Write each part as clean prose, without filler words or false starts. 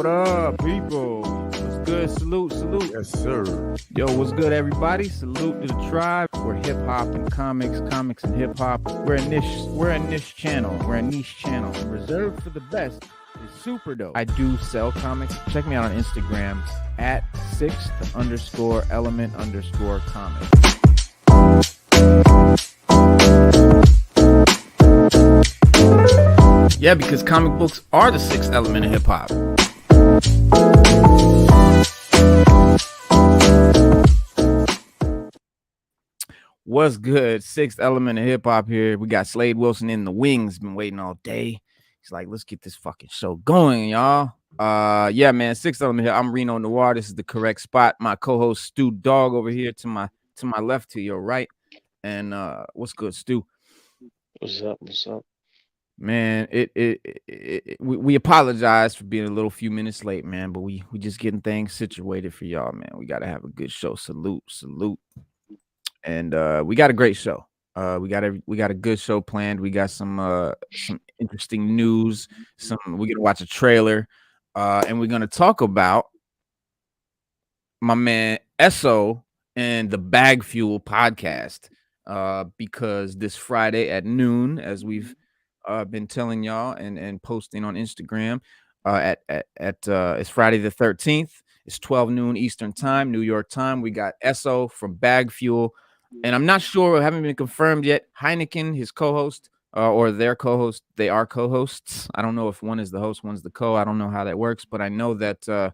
What up, people? What's good? Salute. Yes, sir. Yo, what's good, everybody? Salute to the tribe. We're hip hop and comics and hip hop. We're a niche channel. Reserved for the best. It's super dope. I do sell comics. Check me out on Instagram at 6th_element_comics. Yeah, because comic books are the sixth element of hip hop. What's good? Sixth element of hip hop here. We got Slade Wilson in the wings. Been waiting all day. He's like, let's get this fucking show going, y'all. Yeah, man. Sixth element here. I'm Reno Noir. This is the correct spot. My co-host Stu Dog over here to my left, to your right. And what's good, Stu? What's up? Man, we apologize for being a little few minutes late, man, but we just getting things situated for y'all, man. We gotta have a good show. Salute. And we got a great show. We got a good show planned. We got some interesting news. We're gonna watch a trailer, and we're gonna talk about my man Esso and the Bagfuel podcast. Because this Friday at noon, as we've been telling y'all and posting on Instagram, it's Friday the 13th. It's 12 noon Eastern time, New York time. We got Esso from Bagfuel, and I'm not sure, haven't been confirmed yet. Hynaken, his co-host, or their co-host. They are co-hosts. I don't know if one is the host, one's the co. I don't know how that works, but I know that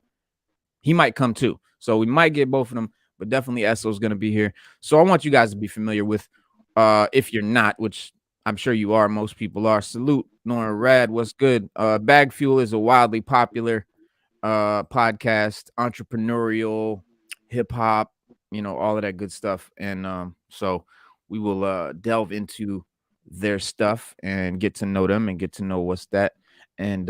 he might come too. So we might get both of them, but definitely Esso is going to be here. So I want you guys to be familiar with, if you're not, which I'm sure you are, most people are. Salute, Nora Rad, what's good? Bagfuel is a wildly popular podcast, entrepreneurial, hip-hop, all of that good stuff. And so we will delve into their stuff and get to know them and get to know what's that. And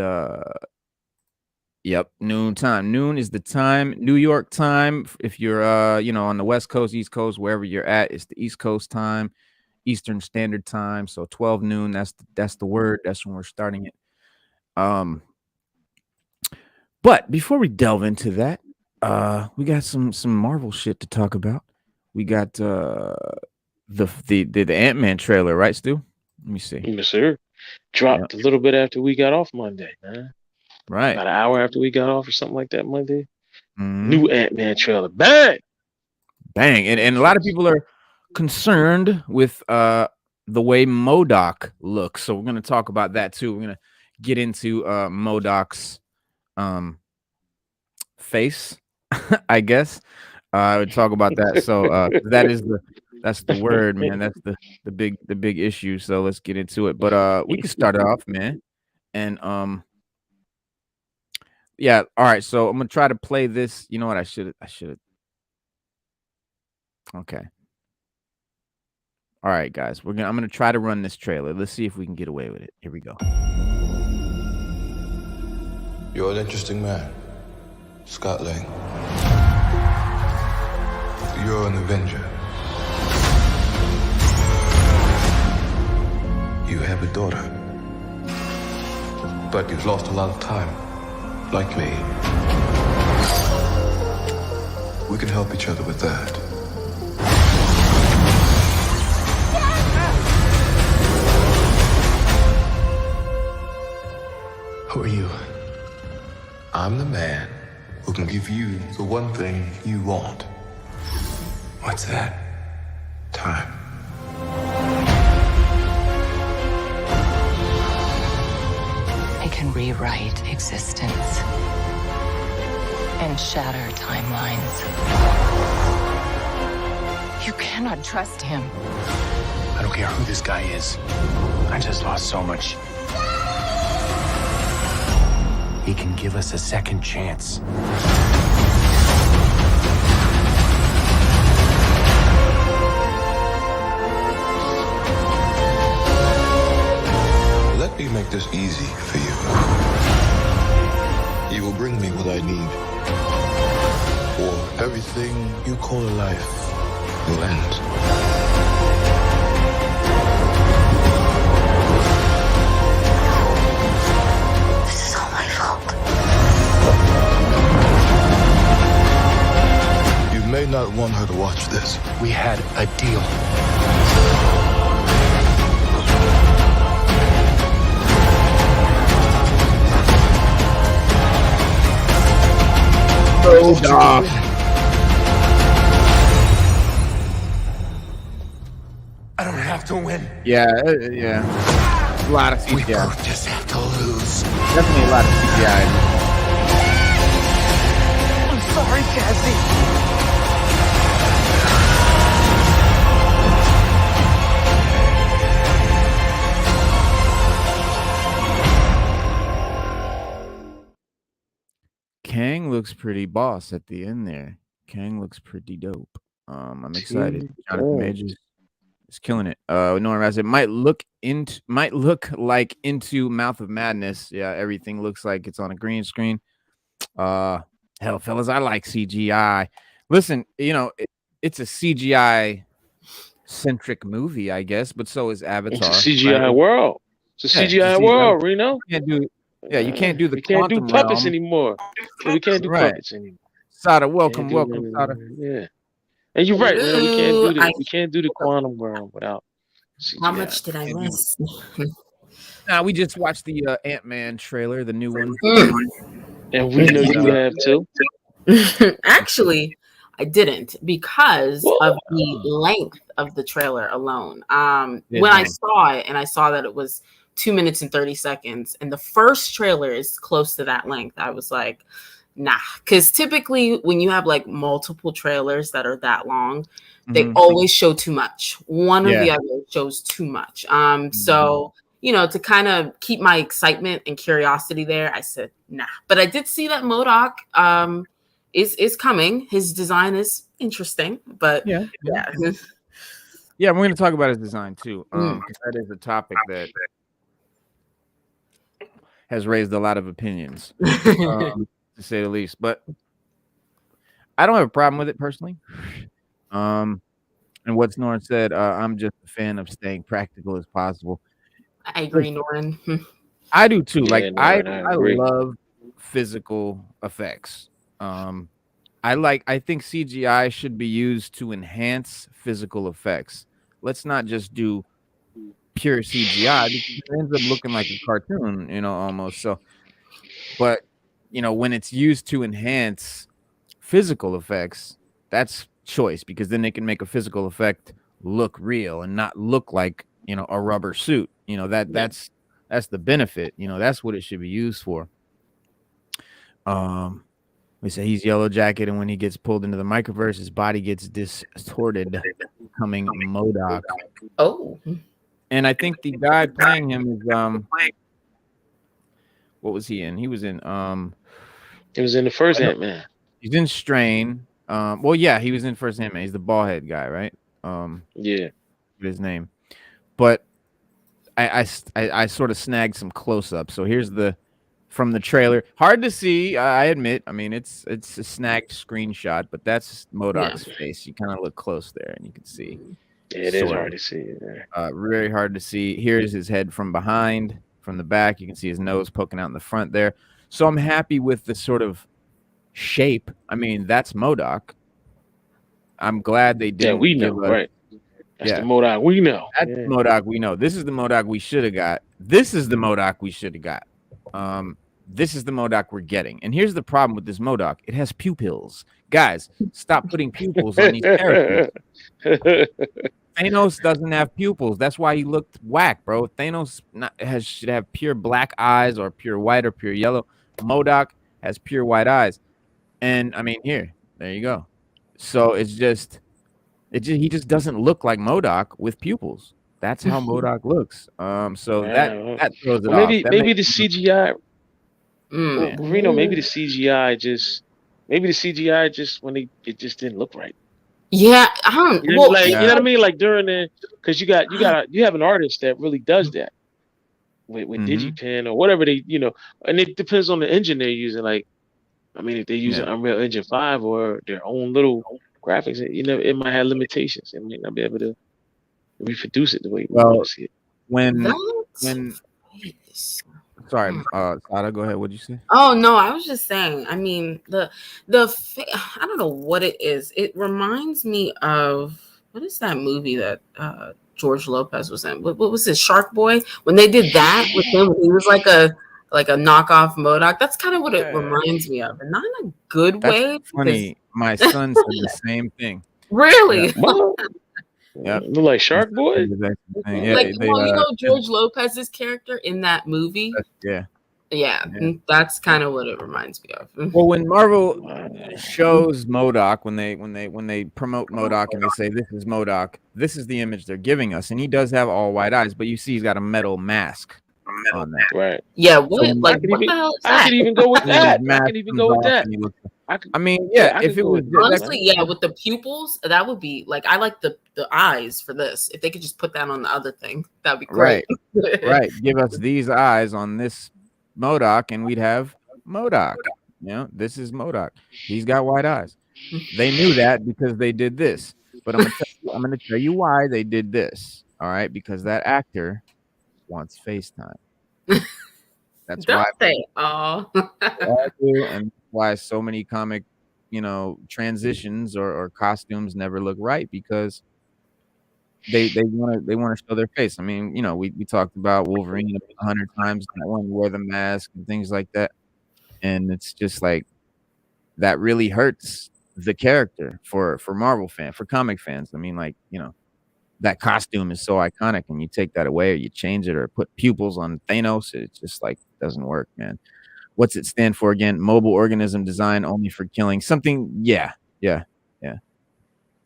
yep, noon time. Noon is the time, New York time. If you're on the West Coast, East Coast, wherever you're at, it's the East Coast time, Eastern Standard Time. So 12 noon, that's the word. That's when we're starting it. But before we delve into that, we got some Marvel shit to talk about. We got the Ant Man trailer, right, Stu? Let me see. Yes, sir. Dropped a little bit after we got off Monday, man. Right. About an hour after we got off or something like that Monday. Mm-hmm. New Ant Man trailer. Bang! And a lot of people are concerned with the way M.O.D.O.K looks. So we're going to talk about that too. We're going to get into M.O.D.O.K's face, I guess. I would talk about that. So that's the word, man. That's the big issue. So let's get into it. But we can start it off, man. And yeah, all right. So I'm gonna try to play this. You know what? I should have. Okay. All right, guys. I'm gonna try to run this trailer. Let's see if we can get away with it. Here we go. You're an interesting man, Scott Lang. You're an Avenger. You have a daughter, but you've lost a lot of time, like me. We can help each other with that. Who are you? I'm the man who can give you the one thing you want. What's that? Time. I can rewrite existence and shatter timelines. You cannot trust him. I don't care who this guy is. I just lost so much. He can give us a second chance. Let me make this easy for you. You will bring me what I need, or everything you call a life will end. This is all my fault. not want her to watch this. We had a deal. I don't have to win. Yeah, yeah. A lot of We CGI. both just have to lose. Definitely a lot of CGI. I'm sorry, Cassie. Kang looks pretty boss at the end there. Kang looks pretty dope. I'm excited. Jonathan Majors is killing it. Norman Rass, it might look like Into Mouth of Madness. Yeah, everything looks like it's on a green screen. Hell, fellas, I like CGI. Listen, it's a CGI centric movie, I guess, but so is Avatar. It's a CGI world. It's a CGI world, Reno. You can't do the we can't do quantum puppets realm anymore. Yeah, we can't do puppets anymore. Sada, welcome, Can't do Sada. Yeah. And you're right, Reno. We can't do the quantum world without CGI. How much did I miss? Nah, we just watched the Ant Man trailer, the new one. And we know you have too. Actually, I didn't because of the length of the trailer alone. When I saw it and I saw that it was 2 minutes and 30 seconds, and the first trailer is close to that length, I was like, nah. Because typically when you have like multiple trailers that are that long, they always show too much. One or the other shows too much. So, to kind of keep my excitement and curiosity there, I said, nah. But I did see that M.O.D.O.K is coming. His design is interesting, but yeah, we're going to talk about his design too, because that is a topic that has raised a lot of opinions, to say the least. But I don't have a problem with it personally. And what Snorin said, I'm just a fan of staying practical as possible. I agree, Norin. I do too. Yeah, Like no, I agree. love physical effects. I think CGI should be used to enhance physical effects. Let's not just do pure CGI because it ends up looking like a cartoon, almost. So, but when it's used to enhance physical effects, that's choice, because then they can make a physical effect look real and not look like a rubber suit. That's the benefit. That's what it should be used for. We say he's Yellow Jacket, and when he gets pulled into the microverse, his body gets distorted, becoming M.O.D.O.K. Oh. And I think the guy playing him is what was he in? He was in It was in the first Ant Man. He's in Strain. Well, yeah, he was in first Ant Man. He's the bald head guy, right? Yeah. His name. But I sort of snagged some close up. So here's from the trailer. Hard to see, I admit. I mean, it's a snagged screenshot, but that's M.O.D.O.K's face. You kind of look close there, and you can see. Yeah, it is hard to see. Very hard to see. Here's his head from behind, from the back. You can see his nose poking out in the front there. So I'm happy with the sort of shape. I mean, that's M.O.D.O.K. I'm glad they didn't. Yeah, we know, right? That's the M.O.D.O.K we know. That's the M.O.D.O.K we know. This is the M.O.D.O.K we should have got. This is the M.O.D.O.K we should have got. This is the M.O.D.O.K we're getting. And here's the problem with this M.O.D.O.K. It has pupils. Guys, stop putting pupils on these characters. Thanos doesn't have pupils. That's why he looked whack, bro. Thanos should have pure black eyes, or pure white, or pure yellow. M.O.D.O.K has pure white eyes. And I mean, there you go. So he just doesn't look like M.O.D.O.K with pupils. That's how M.O.D.O.K looks. So that throws it off. Maybe the CGI. Reno, maybe the CGI just when it just didn't look right. Yeah, You know what I mean? Like during the, because you have an artist that really does that with DigiPen or whatever they, and it depends on the engine they're using. Like, I mean, if they're using Unreal Engine 5 or their own little graphics, it might have limitations. It might not be able to reproduce it the way you want to see it. When sorry, Sada, go ahead. What'd you say? Oh no, I was just saying. I mean, I don't know what it is. It reminds me of, what is that movie that George Lopez was in? What was it, Shark Boy? When they did that with him, he was like a knockoff M.O.D.O.K. That's kind of what it reminds me of, and not in a good That's way. funny. My son said the same thing. Really? Yep. Look like Shark Boy. Yeah, Like, well, you know George Lopez's character in that movie. Yeah, that's kind of what it reminds me of. Well, when Marvel shows M.O.D.O.K, when they promote M.O.D.O.K and they say this is M.O.D.O.K, this is the image they're giving us, and he does have all white eyes, but you see he's got a metal mask on that. Right. Yeah. What? So, like, what the hell is that? I could even go with that. I mean, yeah. If it was honestly, yeah, with the pupils, that would be like, I like the eyes for this. If they could just put that on the other thing, that'd be great. Right. Give us these eyes on this M.O.D.O.K, and we'd have M.O.D.O.K. You know, this is M.O.D.O.K. He's got white eyes. They knew that because they did this. But I'm gonna tell you why they did this. All right, because that actor wants FaceTime. That's Don't why they all do, and why so many comic, transitions or costumes never look right, because they want to show their face. I mean, we talked about Wolverine 100 times, that one, wear the mask and things like that, and it's just like that really hurts the character for Marvel for comic fans. I mean, like, that costume is so iconic, and you take that away or you change it or put pupils on Thanos, it just like doesn't work, man. What's it stand for again? Mobile organism designed only for killing something. Yep,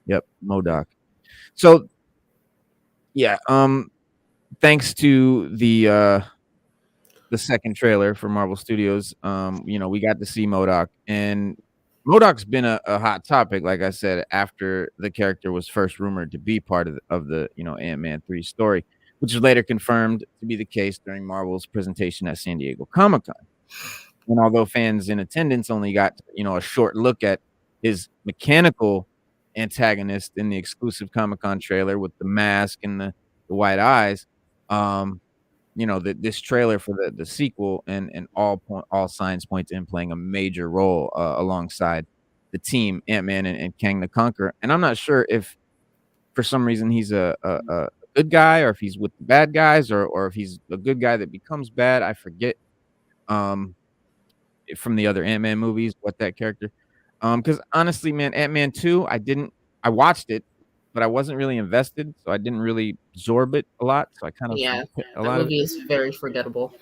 M.O.D.O.K. So yeah, thanks to the second trailer for Marvel Studios, we got to see M.O.D.O.K, and M.O.D.O.K's been a hot topic, like I said, after the character was first rumored to be part of the Ant Man 3 story, which was later confirmed to be the case during Marvel's presentation at San Diego Comic-Con. And although fans in attendance only got a short look at his mechanical antagonist in the exclusive Comic-Con trailer with the mask and the white eyes, this trailer for the sequel and all signs point to him playing a major role alongside the team, Ant Man and Kang the Conqueror. And I'm not sure if for some reason he's a good guy, or if he's with the bad guys, or if he's a good guy that becomes bad. I forget from the other Ant Man movies what that character. Because honestly, man, Ant Man 2, I watched it, but I wasn't really invested, so I didn't really absorb it a lot. So I kind of a lot movie is very forgettable.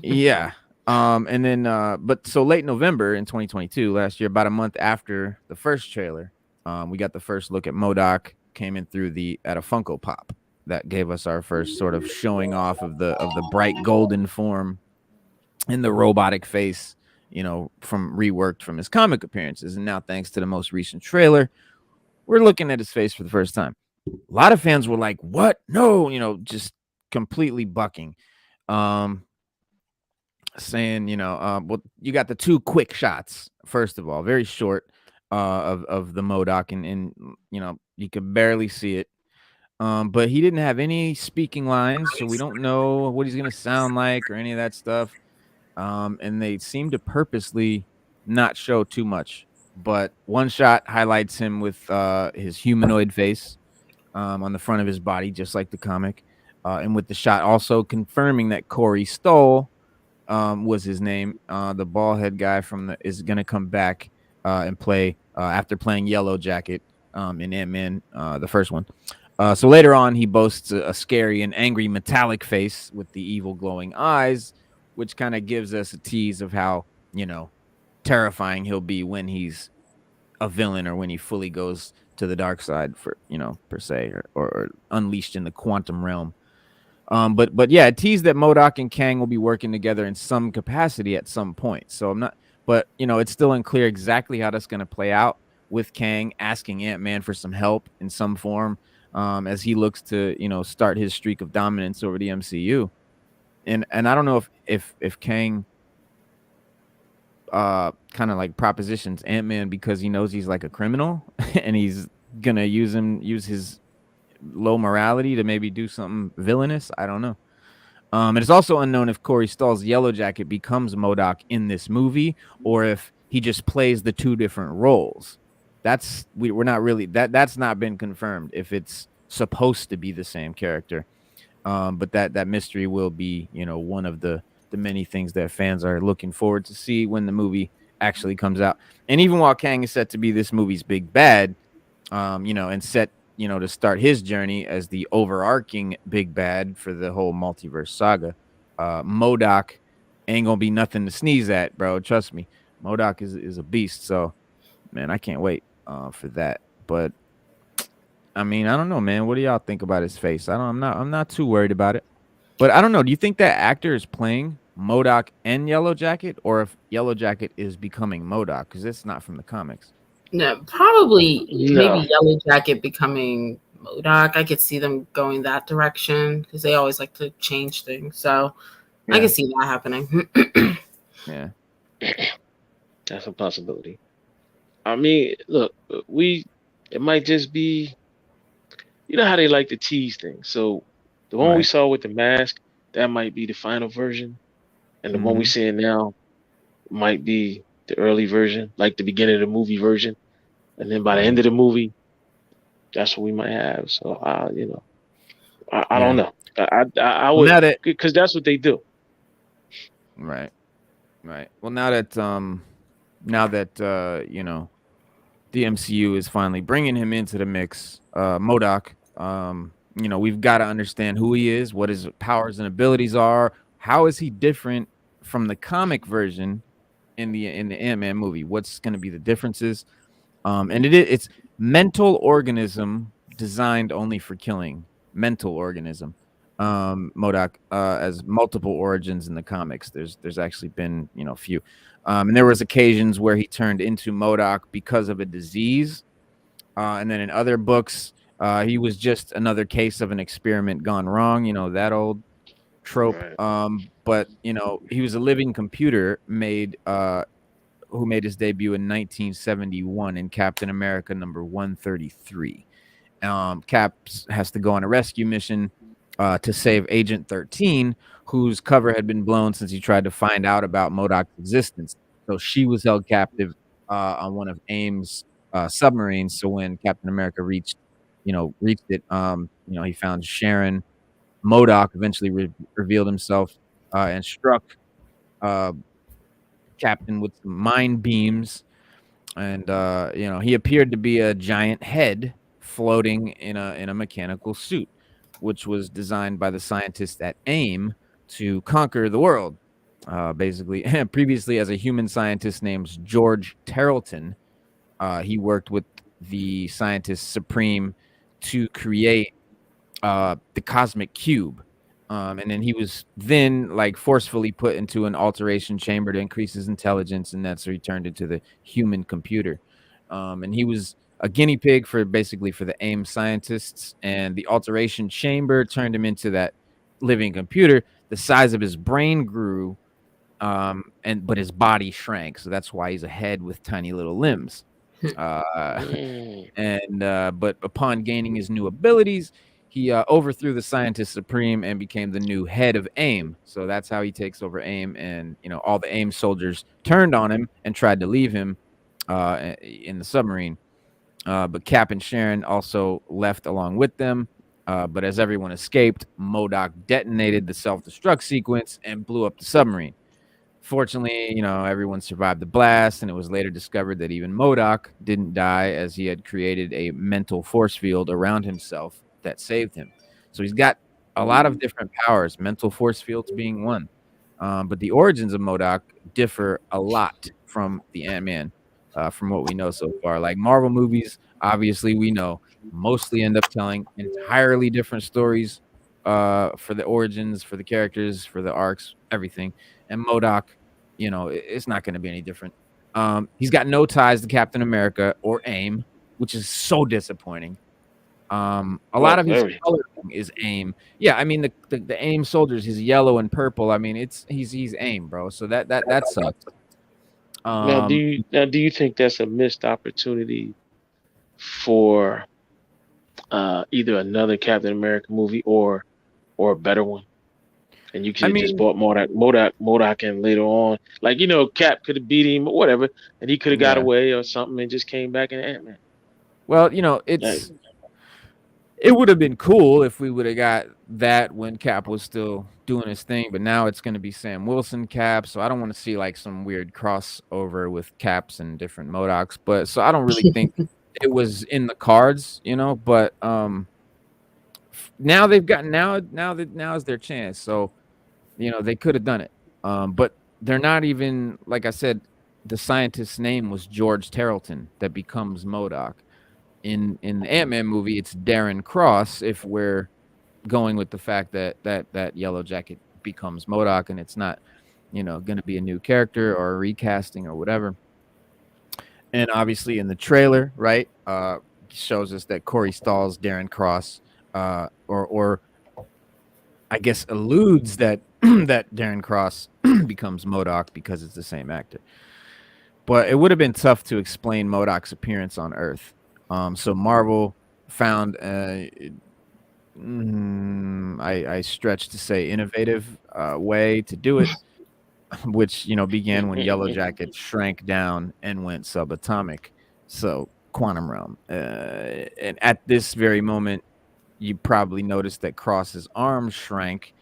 Yeah. And then but so late November in 2022, last year, about a month after the first trailer, we got the first look at M.O.D.O.K, came in through at a Funko Pop. That gave us our first sort of showing off of the bright golden form and the robotic face, from reworked from his comic appearances. And now, thanks to the most recent trailer, we're looking at his face for the first time. A lot of fans were like, what? No, just completely bucking. Saying, well, you got the two quick shots, first of all, very short, of the M.O.D.O.K, and you could barely see it. But he didn't have any speaking lines, so we don't know what he's gonna sound like or any of that stuff. And they seem to purposely not show too much. But one shot highlights him with his humanoid face on the front of his body, just like the comic. And with the shot also confirming that Corey Stoll was his name. The bald head guy is going to come back and play after playing Yellow Jacket in Ant Man, the first one. So later on, he boasts a scary and angry metallic face with the evil glowing eyes, which kind of gives us a tease of how, terrifying he'll be when he's a villain, or when he fully goes to the dark side, per se, or unleashed in the quantum realm. But yeah, it teased that M.O.D.O.K and Kang will be working together in some capacity at some point. So it's still unclear exactly how that's going to play out, with Kang asking Ant-Man for some help in some form, as he looks to, start his streak of dominance over the MCU. And I don't know if Kang kind of like propositions Ant-Man because he knows he's like a criminal and he's gonna use his low morality to maybe do something villainous. I don't know. And it's also unknown if Corey Stoll's Yellow Jacket becomes M.O.D.O.K in this movie, or if he just plays the two different roles. We're not really that's not been confirmed if it's supposed to be the same character. But that mystery will be, one of the many things that fans are looking forward to see when the movie actually comes out. And even while Kang is set to be this movie's big bad, and set, to start his journey as the overarching big bad for the whole multiverse saga, M.O.D.O.K ain't gonna be nothing to sneeze at, bro. Trust me, M.O.D.O.K is a beast. So, man, I can't wait for that. But I mean, I don't know, man. What do y'all think about his face? I'm not too worried about it. But I don't know. Do you think that actor is playing M.O.D.O.K and Yellow Jacket, or if Yellow Jacket is becoming M.O.D.O.K? Because it's not from the comics. No, probably No. maybe Yellow Jacket becoming M.O.D.O.K. I could see them going that direction because they always like to change things. So I can see that happening. Yeah. That's a possibility. I mean, look, it might just be, you know how they like to tease things. So the one we Right. saw with the mask, that might be the final version, and the one we Mhm. seeing now might be the early version, like the beginning of the movie version, and then by the end Right. of the movie, that's what we might have. So I don't Yeah. know. I Well, would, because that's what they do. right. Well, now that the MCU is finally bringing him into the mix, M.O.D.O.K, we've got to understand who he is, what his powers and abilities are, how is he different from the comic version in the Ant Man movie? What's going to be the differences? And it's mental organism designed only for killing. Mental organism. M.O.D.O.K has multiple origins in the comics. There's actually been a few, and there was occasions where he turned into M.O.D.O.K because of a disease, and then in other books, he was just another case of an experiment gone wrong. That old trope. Right. But he was a living computer who made his debut in 1971 in Captain America number 133. Cap has to go on a rescue mission to save Agent 13, whose cover had been blown since he tried to find out about M.O.D.O.K's existence. So she was held captive on one of AIM's submarines. So when Captain America reached it, he found Sharon. M.O.D.O.K eventually revealed himself and struck uh, Captain with some mind beams, and he appeared to be a giant head floating in a mechanical suit, which was designed by the scientists at AIM to conquer the world. Basically, previously as a human scientist named George Tarleton, he worked with the scientist Supreme to create the cosmic cube. And then he was forcefully put into an alteration chamber to increase his intelligence, and that's where he turned into the human computer. And he was a guinea pig for the AIM scientists, and the alteration chamber turned him into that living computer. The size of his brain grew, but his body shrank, so that's why he's a head with tiny little limbs. Mm. But upon gaining his new abilities, he overthrew the scientist supreme and became the new head of AIM. So that's how he takes over AIM, and all the AIM soldiers turned on him and tried to leave him in the submarine. But Cap and Sharon also left along with them. But as everyone escaped, M.O.D.O.K detonated the self-destruct sequence and blew up the submarine. Fortunately, everyone survived the blast, and it was later discovered that even M.O.D.O.K didn't die, as he had created a mental force field around himself that saved him. So he's got a lot of different powers, mental force fields being one. But the origins of M.O.D.O.K differ a lot from the Ant-Man, from what we know so far. Like Marvel movies, obviously, we know mostly end up telling entirely different stories for the origins, for the characters, for the arcs, everything. And M.O.D.O.K, it's not going to be any different. He's got no ties to Captain America or AIM, which is so disappointing. A lot Oh, of his very. coloring is AIM. Yeah, I mean the AIM soldiers, he's yellow and purple. I mean he's AIM, bro. So that sucks. Um, Now do you think that's a missed opportunity for either another Captain America movie or a better one? And you could have just bought M.O.D.O.K in later on. Like, Cap could have beat him or whatever, and he could have got away or something and just came back in Ant Man. Well, it would have been cool if we would have got that when Cap was still doing his thing, but now it's going to be Sam Wilson Cap, so I don't want to see like some weird crossover with Caps and different M.O.D.O.Ks. But so I don't really think it was in the cards, But now they've got now is their chance. So they could have done it, but they're not even, like I said, the scientist's name was George Tarleton that becomes M.O.D.O.K. In the Ant-Man movie, it's Darren Cross. If we're going with the fact that Yellow Jacket becomes M.O.D.O.K. and it's not, going to be a new character or a recasting or whatever. And obviously in the trailer, right, shows us that Corey Stoll's Darren Cross, or I guess alludes that that Darren Cross becomes M.O.D.O.K. because it's the same actor. But it would have been tough to explain M.O.D.O.K's appearance on Earth. So Marvel found I stretch to say innovative way to do it, which began when Yellow Jacket shrank down and went subatomic, so quantum realm. And at this very moment, you probably noticed that Cross's arm shrank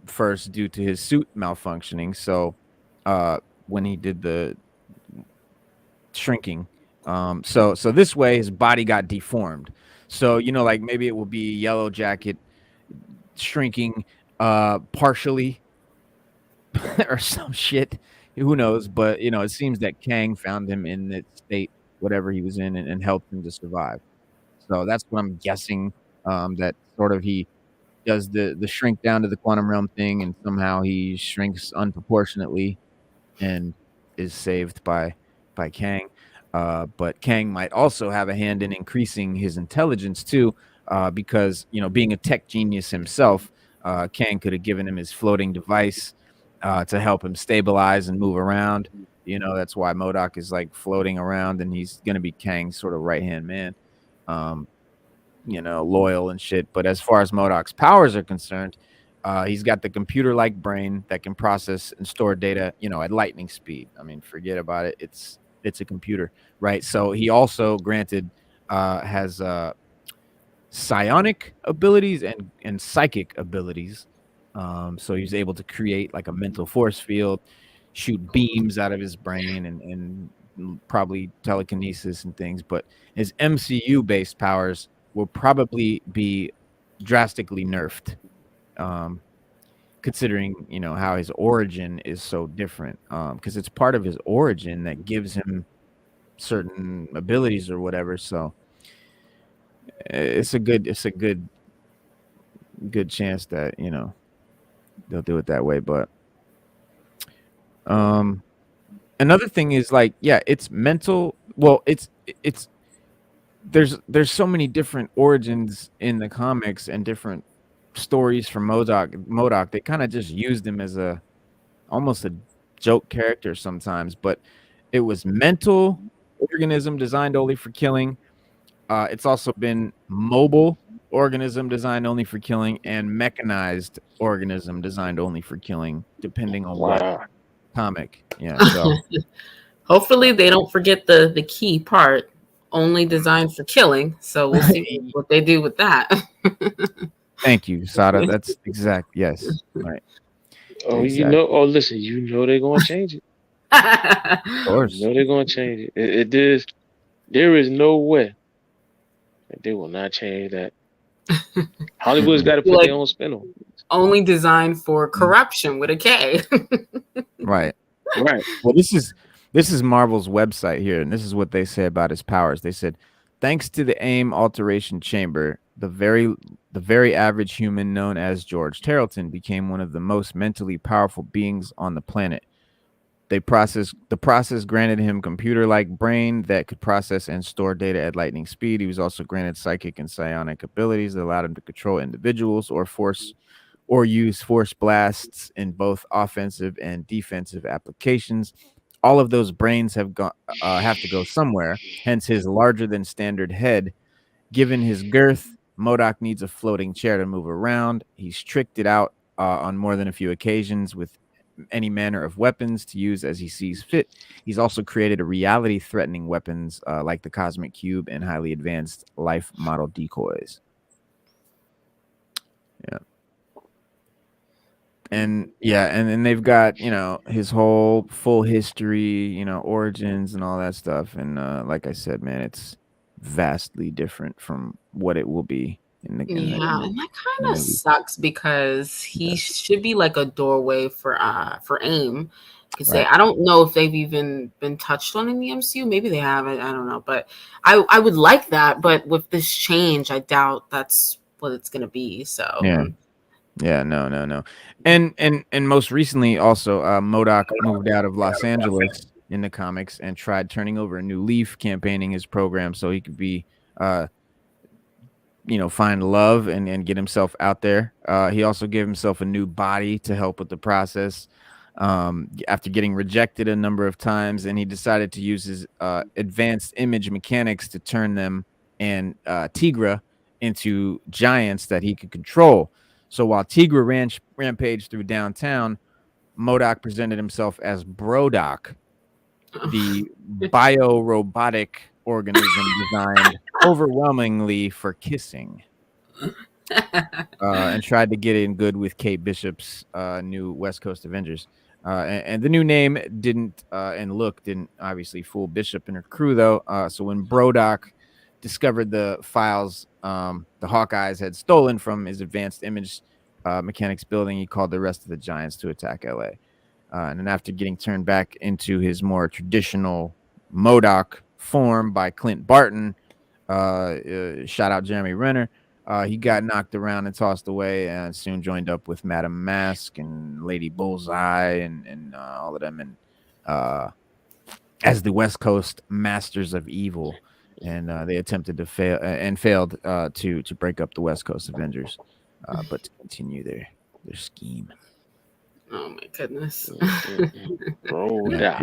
first due to his suit malfunctioning. So when he did the shrinking, so this way his body got deformed. So like maybe it will be Yellow Jacket shrinking partially or some shit. Who knows? But it seems that Kang found him in that state, whatever he was in, and helped him to survive. So that's what I'm guessing. That sort of he does the shrink down to the quantum realm thing, and somehow he shrinks unproportionately and is saved by Kang. But Kang might also have a hand in increasing his intelligence too, because being a tech genius himself, Kang could have given him his floating device to help him stabilize and move around. That's why M.O.D.O.K is like floating around, and he's gonna be Kang's sort of right-hand man, loyal and shit. But as far as M.O.D.O.K's powers are concerned, he's got the computer-like brain that can process and store data, at lightning speed. I mean, forget about it. It's a computer, right? So he also has psionic abilities and psychic abilities. So he's able to create like a mental force field, shoot beams out of his brain, and probably telekinesis and things. But his MCU-based powers will probably be drastically nerfed, considering how his origin is so different. Because it's part of his origin that gives him certain abilities or whatever. So it's a good chance that they'll do it that way. But another thing is like, yeah, it's mental. Well, it's there's so many different origins in the comics and different stories from M.O.D.O.K. They kind of just used him as almost a joke character sometimes, but it was mental organism designed only for killing. It's also been mobile organism designed only for killing, and mechanized organism designed only for killing, depending on what comic. Yeah. So hopefully they don't forget the key part, only designed for killing. So we'll see what they do with that. Thank you, Sada. That's exact. Yes. Right. Oh, exactly. Listen, they're going to change it. Of course. They're going to change it. There is no way that they will not change that. Hollywood's got to put their own spin on it. Only designed for corruption with a K. Right. Well, this is Marvel's website here, and this is what they say about his powers. They said, thanks to the AIM alteration chamber, the very average human known as George Tarleton became one of the most mentally powerful beings on the planet. The process granted him computer-like brain that could process and store data at lightning speed. He was also granted psychic and psionic abilities that allowed him to control individuals or use force blasts in both offensive and defensive applications. All of those brains have to go somewhere, hence his larger than standard head. Given his girth, M.O.D.O.K. needs a floating chair to move around. He's tricked it out on more than a few occasions with any manner of weapons to use as he sees fit. He's also created a reality-threatening weapons like the Cosmic Cube and highly advanced life model decoys. Yeah. And and they've got, his whole full history, origins and all that stuff. And like I said, man, it's vastly different from what it will be in the and that kind of movie. sucks because he should be like a doorway for AIM. Because Right. I don't know if they've even been touched on in the MCU. Maybe they have. I don't know. But I would like that. But with this change, I doubt that's what it's going to be. So Yeah, no. And most recently also M.O.D.O.K moved out of Los Angeles in the comics and tried turning over a new leaf, campaigning his program so he could be find love and get himself out there. He also gave himself a new body to help with the process after getting rejected a number of times, and he decided to use his advanced image mechanics to turn them and Tigra into giants that he could control. So while Tigra rampaged through downtown, M.O.D.O.K presented himself as Bro.D.O.K, the bio-robotic organism designed overwhelmingly for kissing, and tried to get in good with Kate Bishop's new West Coast Avengers. And the new name didn't and look didn't obviously fool Bishop and her crew, though. So when Bro.D.O.K discovered the files the Hawkeyes had stolen from his advanced image mechanics building, he called the rest of the Giants to attack LA. And then after getting turned back into his more traditional M.O.D.O.K form by Clint Barton, shout out Jeremy Renner, he got knocked around and tossed away and soon joined up with Madame Mask and Lady Bullseye and all of them, and as the West Coast Masters of Evil. And they attempted to fail and failed to break up the West Coast Avengers, but to continue their scheme. Oh my goodness. Bro.D.O.K.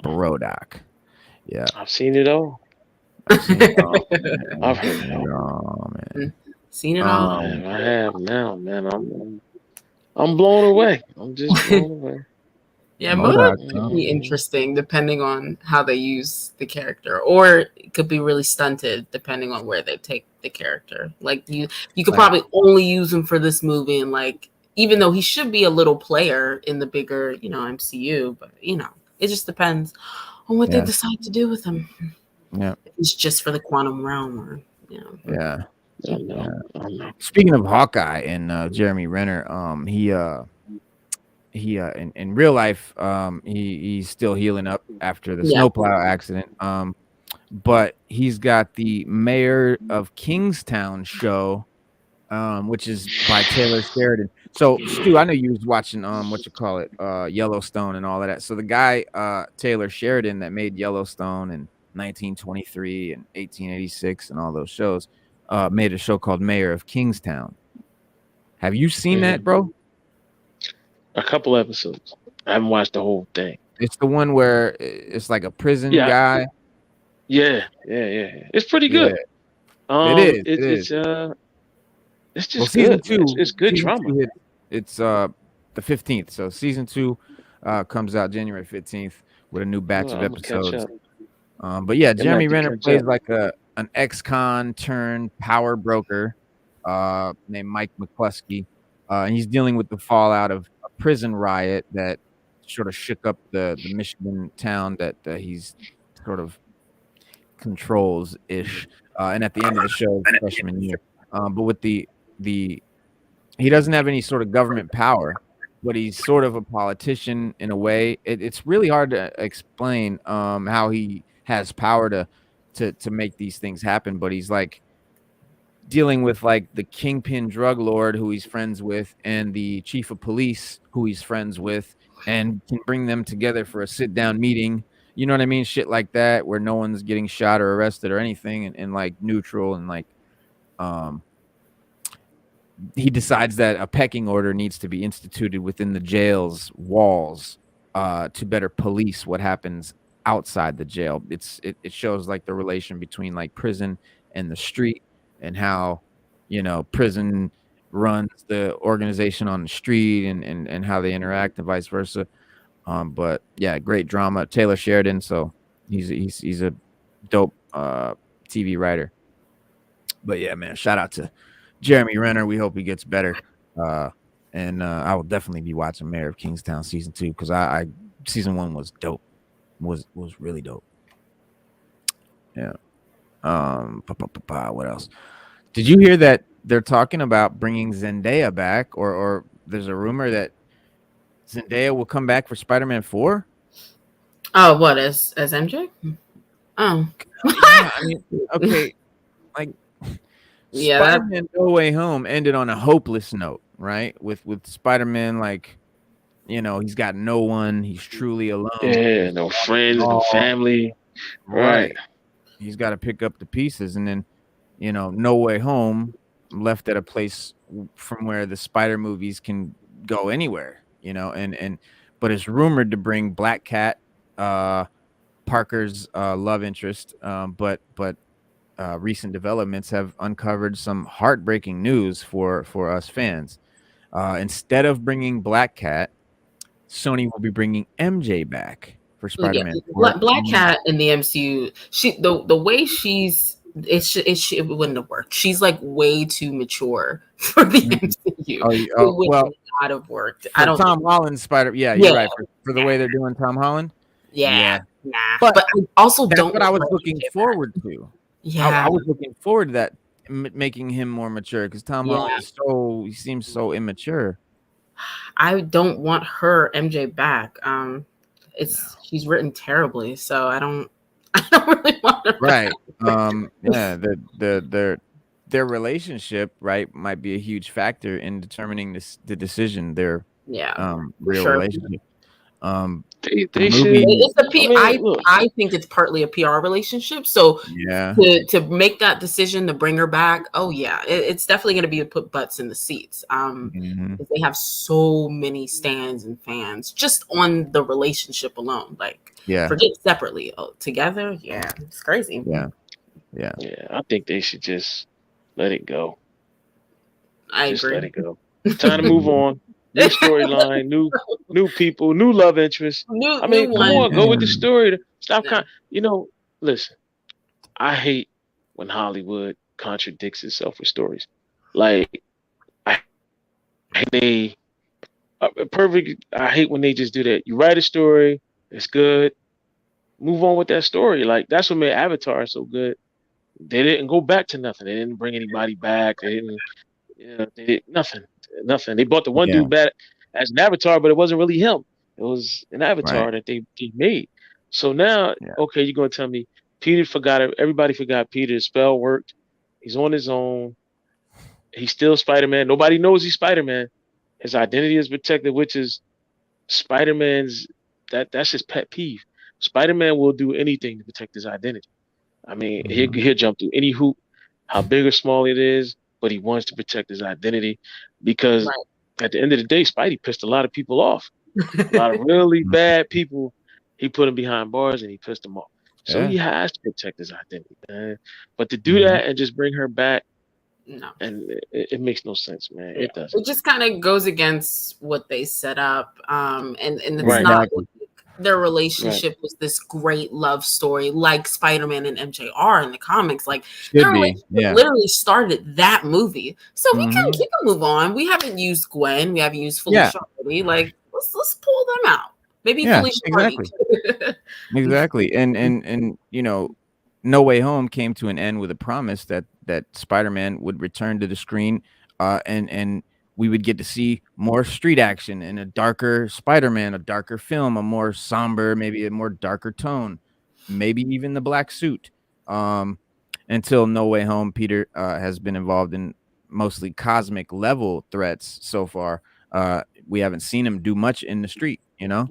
Bro.D.O.K. Yeah. I've seen it all. I've heard it all, man. Seen it all. I have now, man. I'm blown away. I'm just blown away. Yeah, M.O.D.O.K could be interesting depending on how they use the character, or it could be really stunted depending on where they take the character. Like you could probably only use him for this movie, and like even though he should be a little player in the bigger, MCU, but it just depends on what they decide to do with him. Yeah, it's just for the quantum realm, or Yeah. Speaking of Hawkeye and Jeremy Renner, he in real life, he's still healing up after the snowplow accident. But he's got the Mayor of Kingstown show, which is by Taylor Sheridan. So Stu, I know you was watching Yellowstone and all of that. So the guy Taylor Sheridan that made Yellowstone in 1923 and 1886 and all those shows made a show called Mayor of Kingstown. Have you seen that, bro? A couple episodes. I haven't watched the whole thing. It's the one where it's like a prison guy. Yeah. It's pretty good. It is. It's just season good. 2. It's good drama. It's the 15th. So season 2 comes out January 15th with a new batch of episodes. But yeah, Jeremy Renner plays like an ex-con turned power broker named Mike McCluskey. And he's dealing with the fallout of a prison riot that sort of shook up the Michigan town that he's sort of controls-ish. And at the end of the show, freshman year. But with the he doesn't have any sort of government power, but he's sort of a politician in a way. It's really hard to explain how he has power to make these things happen, but he's like dealing with like the kingpin drug lord who he's friends with and the chief of police who he's friends with, and can bring them together for a sit-down meeting. You know what I mean? Shit like that, where no one's getting shot or arrested or anything, and like neutral, and like he decides that a pecking order needs to be instituted within the jail's walls to better police what happens outside the jail. It shows like the relation between like prison and the street, and how prison runs the organization on the street and how they interact and vice versa. But yeah, great drama. Taylor Sheridan, so he's a dope TV writer. But yeah, man, shout out to Jeremy Renner. We hope he gets better. And I will definitely be watching Mayor of Kingstown season 2 because I season 1 was dope. Was really dope. Yeah. What else? Did you hear that they're talking about bringing Zendaya back, or there's a rumor that Zendaya will come back for Spider-Man 4? Oh, what as MJ? Oh, Yeah, I mean, okay, like yeah, Spider-Man No Way Home ended on a hopeless note, right? With Spider-Man, like, you know, he's got no one, he's truly alone. Yeah, no friends, no family. Right. He's got to pick up the pieces, and then, you know, No Way Home left at a place from where the Spider movies can go anywhere, you know, and but it's rumored to bring Black Cat, Parker's love interest, but recent developments have uncovered some heartbreaking news for us fans. Instead of bringing Black Cat, Sony will be bringing MJ back for Spider-Man. Yeah. Black Cat in the MCU, the way it wouldn't have worked. She's like way too mature for the MCU. It would not have worked. I don't. Tom Holland's Spider. Yeah, you're right. For the way they're doing Tom Holland. Yeah. Nah. But I also that's don't. What I was looking forward to. Yeah, I was looking forward to that, making him more mature, because Tom Holland he seems so immature. I don't want her MJ back. She's written terribly, so I don't really want her. Right. Yeah. Their relationship, right, might be a huge factor in determining the decision. Their real relationship. They should. I think it's partly a PR relationship. So to make that decision to bring her back, it's definitely going to be to put butts in the seats. They have so many stands and fans just on the relationship alone. Like, forget separately, together, it's crazy. Yeah. I think they should just let it go. I agree. Let it go. Time to move on. New storyline, new people, new love interest. Come on, go with the story. Stop. Listen, I hate when Hollywood contradicts itself with stories. Like, I hate when they just do that. You write a story, it's good. Move on with that story. Like, that's what made Avatar so good. They didn't go back to nothing. They didn't bring anybody back. They did nothing. They brought the one dude back as an avatar, but it wasn't really him. It was an avatar that they made. So now, okay, you're gonna tell me Peter forgot it. Everybody forgot Peter. His spell worked. He's on his own. He's still Spider-Man. Nobody knows he's Spider-Man. His identity is protected, which is Spider-Man's. That's his pet peeve. Spider-Man will do anything to protect his identity. I mean, he'll jump through any hoop, how big or small it is, but he wants to protect his identity because at the end of the day, Spidey pissed a lot of people off. A lot of really bad people. He put them behind bars and he pissed them off. So he has to protect his identity, man. But to do that and just bring her back, and it makes no sense, man. It doesn't. It just kind of goes against what they set up. And it's not their relationship was this great love story like Spider-Man and MJ are in the comics. Like, their relationship literally started that movie. So we can move on. We haven't used Gwen. We haven't used Felicia already. Like, let's pull them out. Maybe Felicia exactly. And you know, No Way Home came to an end with a promise that Spider-Man would return to the screen, and we would get to see more street action and a darker Spider-Man, a darker film, a more somber, maybe a more darker tone, maybe even the black suit. Until No Way Home, Peter has been involved in mostly cosmic level threats so far. We haven't seen him do much in the street, you know?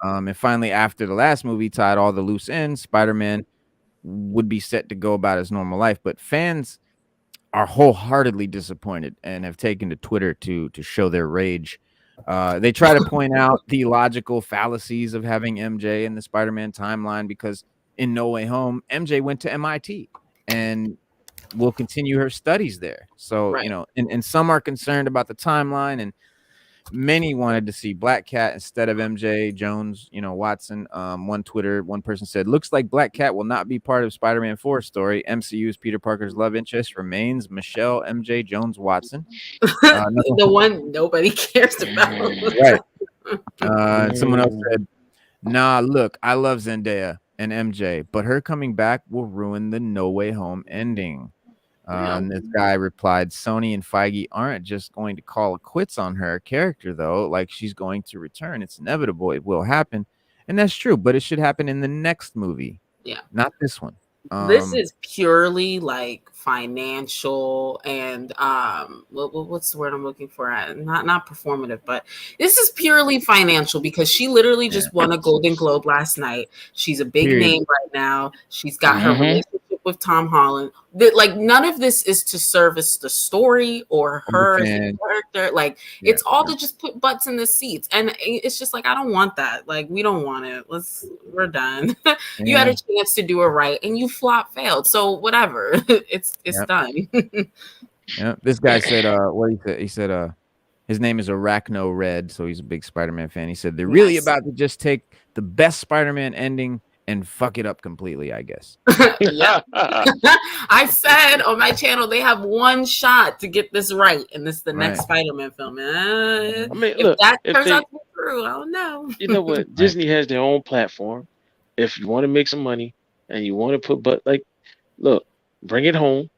And finally, after the last movie tied all the loose ends, Spider-Man would be set to go about his normal life. But fans are wholeheartedly disappointed and have taken to Twitter to show their rage. They try to point out the logical fallacies of having MJ in the Spider-Man timeline, because in No Way Home, MJ went to MIT, and will continue her studies there. So, Right. and some are concerned about the timeline, and many wanted to see Black Cat instead of MJ Jones, Watson. One person said, looks like Black Cat will not be part of Spider-Man 4 story. MCU's Peter Parker's love interest remains Michelle MJ Jones Watson. The one nobody cares about. Right. Someone else said, nah, look, I love Zendaya and MJ, but her coming back will ruin the No Way Home ending. And this guy replied, Sony and Feige aren't just going to call it quits on her character, though. Like, she's going to return. It's inevitable. It will happen. And that's true, but it should happen in the next movie. Yeah. Not this one. This is purely like financial and what's the word I'm looking for? Not performative, but this is purely financial because she literally just won a Golden Globe last night. She's a big name right now. She's got her relationship with Tom Holland. Like, none of this is to service the story or her as a character. Like, it's all to just put butts in the seats, and it's just like, I don't want that. Like, we don't want it. We're done. You had a chance to do it right, and you failed. So whatever, it's done. Yeah. This guy said, what he said? He said, his name is Arachno Red, so he's a big Spider-Man fan. He said they're really about to just take the best Spider-Man ending and fuck it up completely, I guess. Yeah. I said on my channel they have one shot to get this right, and this is the next Spider-Man film. I mean, if that turns out to be true, I don't know. You know what? Disney has their own platform. If you want to make some money and you want to look, bring it home,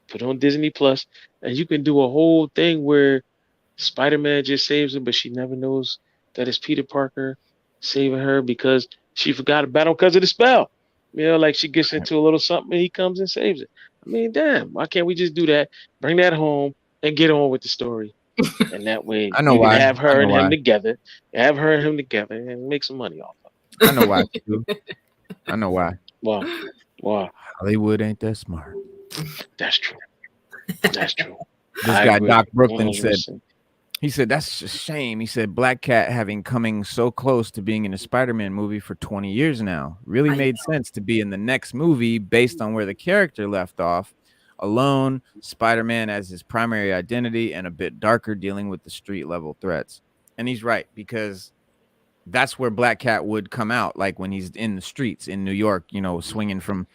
put it on Disney Plus, and you can do a whole thing where Spider-Man just saves her, but she never knows that it's Peter Parker saving her because she forgot about him because of the spell. Like she gets into a little something and he comes and saves it. I mean, damn, why can't we just do that? Bring that home and get on with the story. And that way I know why. Can have her and him together. Have her and him together and make some money off of it. I know why. I know why. Why? Hollywood ain't that smart. That's true. This guy, agree. Doc Brooklyn, 100%. said, that's a shame. He said, Black Cat having coming so close to being in a Spider-Man movie for 20 years now really made sense to be in the next movie based on where the character left off. Alone, Spider-Man as his primary identity and a bit darker, dealing with the street level threats. And he's right, because that's where Black Cat would come out, like when he's in the streets in New York, swinging from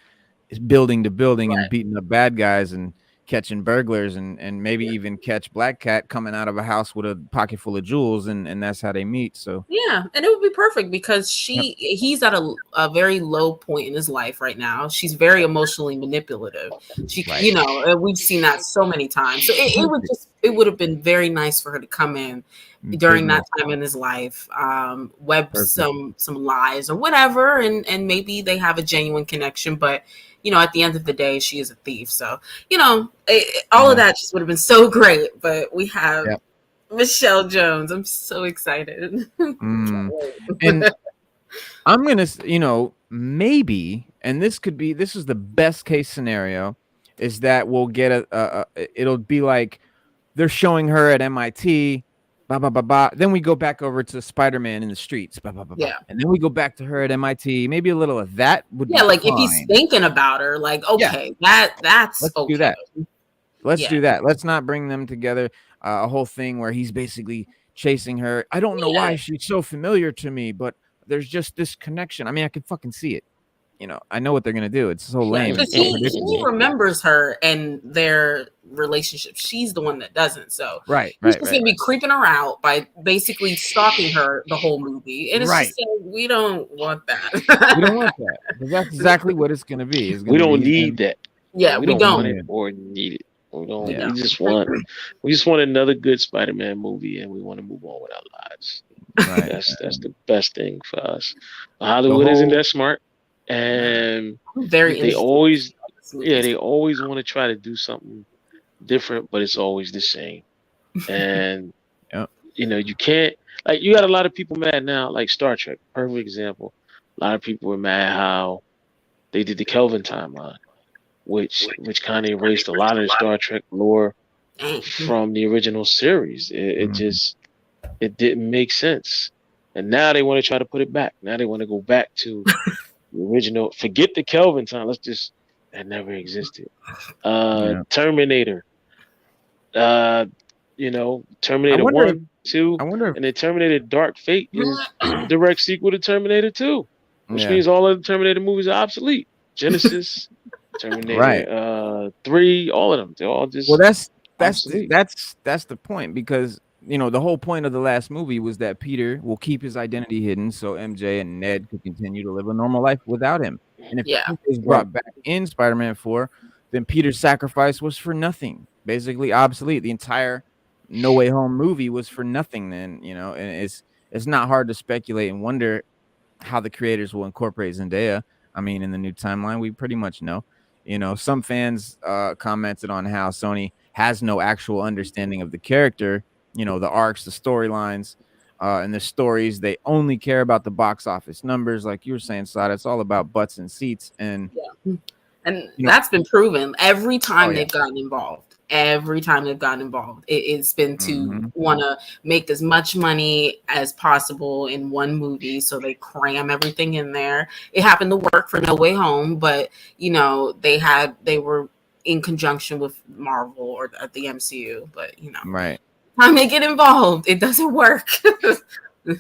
building to building and beating up bad guys and catching burglars and maybe even catch Black Cat coming out of a house with a pocket full of jewels, and that's how they meet. So yeah, and it would be perfect because he's at a very low point in his life right now. She's very emotionally manipulative. We've seen that so many times. So it would have been very nice for her to come in during that time in his life, web some lies or whatever, and maybe they have a genuine connection, but at the end of the day, she is a thief. So, all of that just would have been so great. But we have Michelle Jones. I'm so excited. And I'm going to, maybe, and this is the best case scenario, is that we'll get it'll be like they're showing her at MIT. Then we go back over to Spider-Man in the streets. Yeah. And then we go back to her at MIT. Maybe a little of that would be like fine. if he's thinking about her, like, okay, that's Let's okay. do that. Let's do that. Let's not bring them together. A whole thing where he's basically chasing her. I don't know why she's so familiar to me, but there's just this connection. I mean, I can fucking see it. I know what they're gonna do. It's so lame. Because he remembers her and their relationship. She's the one that doesn't. So he's gonna be creeping her out by basically stalking her the whole movie. And it's just like, we don't want that. We don't want that. That's exactly what it's gonna be. We don't need that. Yeah, we don't want it or need it. We don't. Yeah. We just want another good Spider-Man movie, and we want to move on with our lives. Right. That's the best thing for us. Hollywood isn't that smart. And they always want to try to do something different, but it's always the same. And you can't, like, you got a lot of people mad now, like Star Trek, perfect example. A lot of people were mad how they did the Kelvin timeline, which kind of erased a lot of the Star Trek lore from the original series. It didn't make sense. And now they want to try to put it back. Now they want to go back to the original. Forget the Kelvin time. Let's just That never existed. Yeah. Terminator. You know, I Terminator wonder if 1, 2, I wonder if and then Terminator Dark Fate is a direct sequel to Terminator 2, which yeah, means all of the Terminator movies are obsolete. Genesis, right. Terminator 3, all of them. They're all Well, just obsolete. that's the point because the whole point of the last movie was that Peter will keep his identity hidden so MJ and Ned could continue to live a normal life without him. And if Yeah. MJ is Right. brought back in Spider-Man 4, then Peter's sacrifice was for nothing, basically obsolete. The entire No Way Home movie was for nothing then, and it's not hard to speculate and wonder how the creators will incorporate Zendaya. I mean, in the new timeline, we pretty much know. Some fans commented on how Sony has no actual understanding of the character, the arcs, the storylines, and the stories. They only care about the box office numbers, like you were saying, Sada. It's all about butts and seats. And And you know, that's been proven every oh time yeah, they've gotten involved. Every time they've gotten involved, it's been to hmm want to make as much money as possible in one movie. So they cram everything in there. It happened to work for No Way Home, but they were in conjunction with Marvel or the MCU. But right. time they get involved, it doesn't work.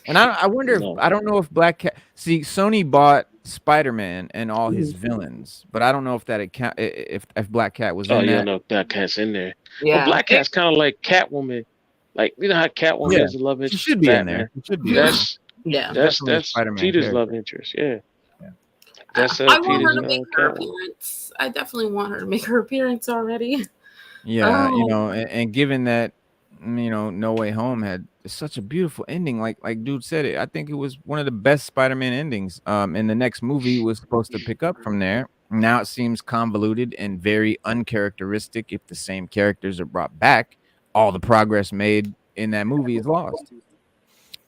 And I wonder if No. I don't know if Black Cat. See, Sony bought Spider-Man and all his villains, but I don't know if that account if Black Cat was Oh, in you don't that. know Black Cat's in there. Well, Yeah. Black Cat's kind of like Catwoman. Like, you know how Catwoman Yeah, is the love she interest should of be in there. Batman? She should be in there. That's Yeah. that's Definitely a that's Spider-Man Peter's love character. interest. Yeah, Yeah. that's I want Peter's her to make her Catwoman. appearance. I definitely want her to make her appearance already. Yeah, Oh, and given that No Way Home had such a beautiful ending, like dude said it, I think it was one of the best Spider-Man endings. And the next movie was supposed to pick up from there. Now it seems convoluted and very uncharacteristic. If the same characters are brought back, all the progress made in that movie is lost. yeah,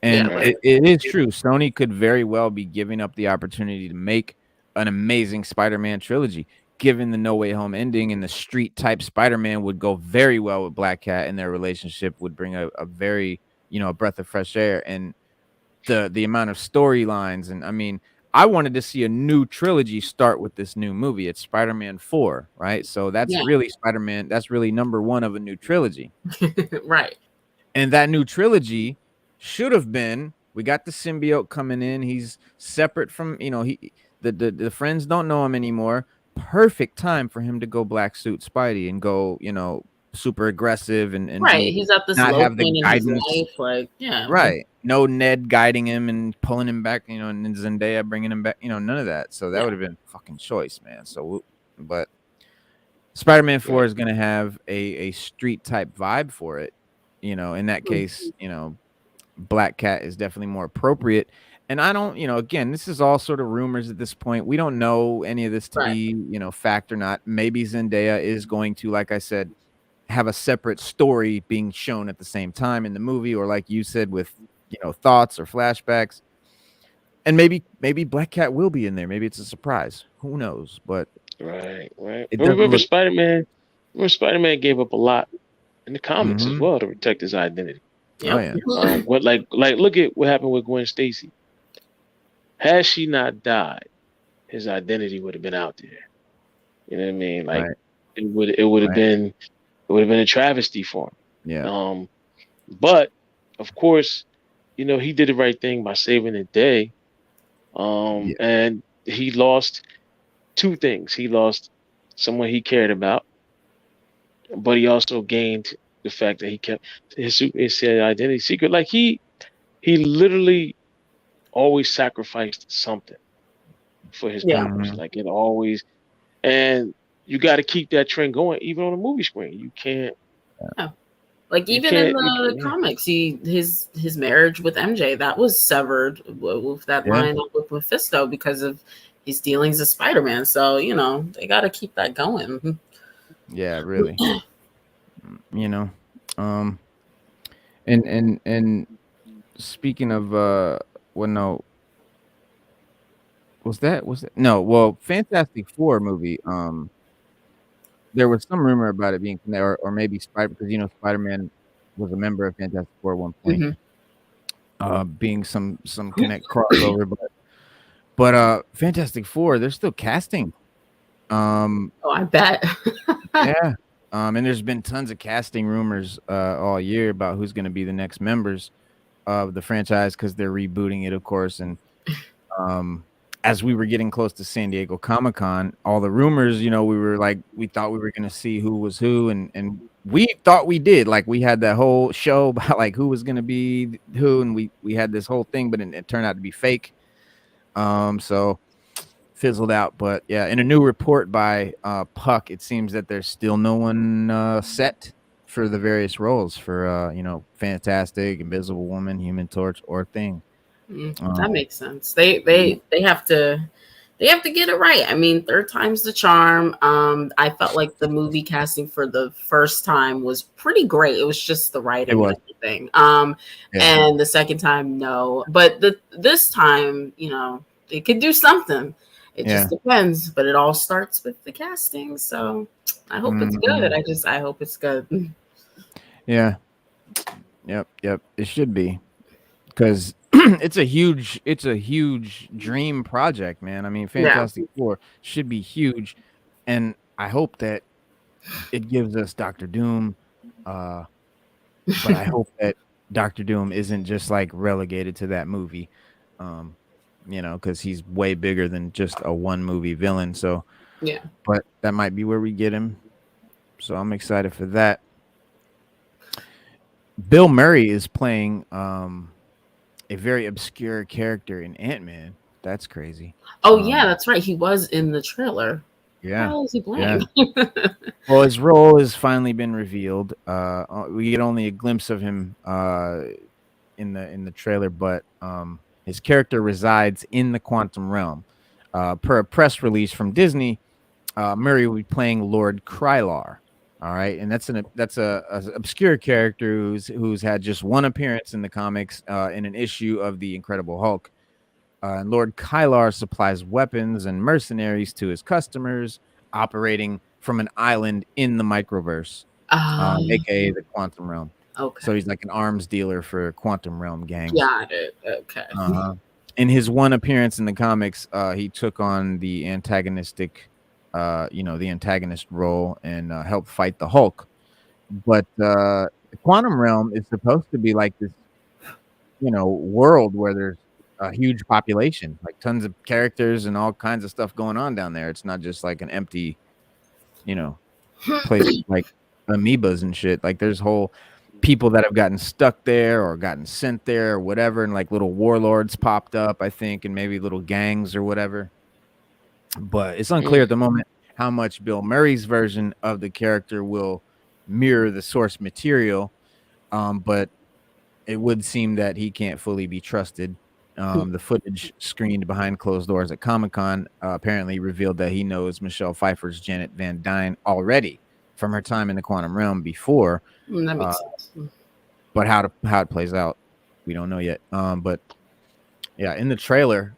And Right. it is true. Sony could very well be giving up the opportunity to make an amazing Spider-Man trilogy. Given the No Way Home ending and the street type Spider-Man would go very well with Black Cat, and their relationship would bring a very, a breath of fresh air. And the amount of storylines. And I mean, I wanted to see a new trilogy start with this new movie. It's Spider-Man 4, right? So that's Yeah. really Spider-Man. That's really number one of a new trilogy. right. And that new trilogy should have been, we got the symbiote coming in. He's separate from, the friends don't know him anymore. Perfect time for him to go black suit Spidey and go, super aggressive and Right. be He's at this not low have the point in his guidance. life. Like, yeah. Right. No Ned guiding him and pulling him back, and then Zendaya bringing him back, none of that. So that would have been fucking choice, man. So, but Spider-Man 4 is going to have a street type vibe for it. In that case, Black Cat is definitely more appropriate. And I don't, again, this is all sort of rumors at this point. We don't know any of this to be, fact or not. Maybe Zendaya is going to, like I said, have a separate story being shown at the same time in the movie, or like you said, with, thoughts or flashbacks. And maybe Black Cat will be in there. Maybe it's a surprise. Who knows? But Right. it doesn't Remember look. Spider-Man? Remember Spider-Man gave up a lot in the comics as Mhm. well to protect his identity. Oh yeah. What like look at what happened with Gwen Stacy. Had she not died, his identity would have been out there. You know what I mean? Like Right. it would have been a travesty for him. Yeah. But of course, he did the right thing by saving the day. And he lost two things. He lost someone he cared about, but he also gained the fact that he kept his identity secret. Like he literally always sacrificed something for his Yeah. powers. Like it always, and you got to keep that trend going, even on the movie screen. You can't. Like You even in can't- you the can't- comics, his marriage with MJ that was severed with that Yeah. line up with Mephisto because of his dealings with Spider-Man. So they got to keep that going. Yeah, really. And speaking of no, was that no, well, Fantastic Four movie, there was some rumor about it being there, or maybe Spider, because Spider-Man was a member of Fantastic Four at one point, being some connect crossover, but Fantastic Four, they're still casting. Oh, I bet. Yeah. And there's been tons of casting rumors all year about who's going to be the next members of the franchise because they're rebooting it, of course. And as we were getting close to San Diego Comic-Con, all the rumors, we were like, we thought we were going to see who was who, and we thought we did. Like, we had that whole show about like who was going to be who, and we had this whole thing, but it turned out to be fake. So fizzled out. But yeah, in a new report by Puck, it seems that there's still no one set for the various roles for Fantastic, Invisible Woman, Human Torch, or Thing. That makes sense. They have to get it right. I mean, third time's the charm. I felt like the movie casting for the first time was pretty great. It was just the writing and everything. And the second time, no. But this time, they could do something. It just depends. But it all starts with the casting. So I hope it's good. I hope it's good. Yeah. Yep. It should be. Because it's a huge dream project, man. I mean, Fantastic Four should be huge, and I hope that it gives us Doctor Doom. But I hope that Doctor Doom isn't just like relegated to that movie, because he's way bigger than just a one movie villain. So yeah, but that might be where we get him. So I'm excited for that. Bill Murray is playing a very obscure character in Ant Man. That's crazy. Oh yeah, that's right. He was in the trailer. Yeah. How is he playing? Yeah. Well, his role has finally been revealed. We get only a glimpse of him in the trailer, but his character resides in the quantum realm. Per a press release from Disney, Murray will be playing Lord Krylar. All right, and that's a obscure character who's had just one appearance in the comics in an issue of the Incredible Hulk. And Lord Krylar supplies weapons and mercenaries to his customers, operating from an island in the microverse, aka the quantum realm. Okay. So he's like an arms dealer for quantum realm gangs. Got it. Okay. In his one appearance in the comics, he took on the antagonistic. The antagonist role and help fight the Hulk. But the quantum realm is supposed to be like this, world where there's a huge population, like tons of characters and all kinds of stuff going on down there. It's not just like an empty, place like amoebas and shit. Like there's whole people that have gotten stuck there or gotten sent there or whatever. And like little warlords popped up, I think, and maybe little gangs or whatever. But it's unclear at the moment how much Bill Murray's version of the character will mirror the source material. But it would seem that he can't fully be trusted. The footage screened behind closed doors at Comic-Con apparently revealed that he knows Michelle Pfeiffer's Janet Van Dyne already from her time in the quantum realm before. That makes sense. But how it plays out, we don't know yet. But yeah, in the trailer,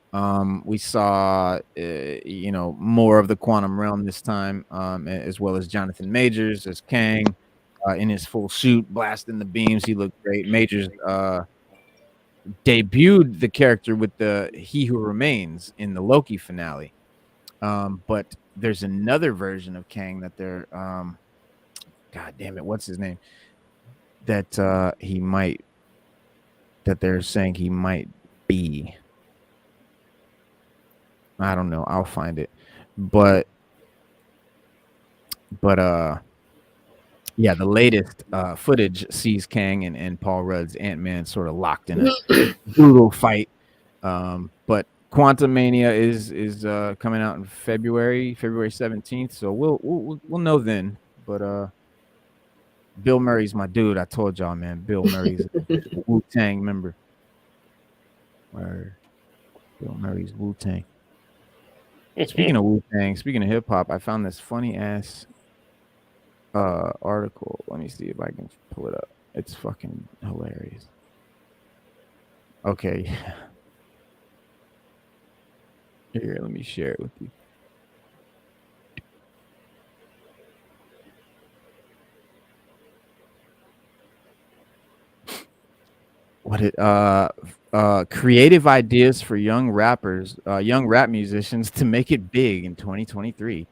we saw, more of the quantum realm this time, as well as Jonathan Majors as Kang in his full suit, blasting the beams. He looked great. Majors debuted the character with the He Who Remains in the Loki finale. But there's another version of Kang that they're, God damn it, what's his name? That they're saying he might be. I don't know. I'll find it. But yeah, the latest footage sees Kang and Paul Rudd's Ant-Man sort of locked in a brutal fight. But Quantumania is coming out in February 17th. So we'll know then. But Bill Murray's my dude. I told y'all, man. Bill Murray's a Wu-Tang member. Word. Bill Murray's Wu-Tang. Speaking of Wu-Tang, speaking of hip hop, I found this funny ass article. Let me see if I can pull it up. It's fucking hilarious. Okay. Here, let me share it with you. Creative ideas for young rappers, young rap musicians to make it big in 2023.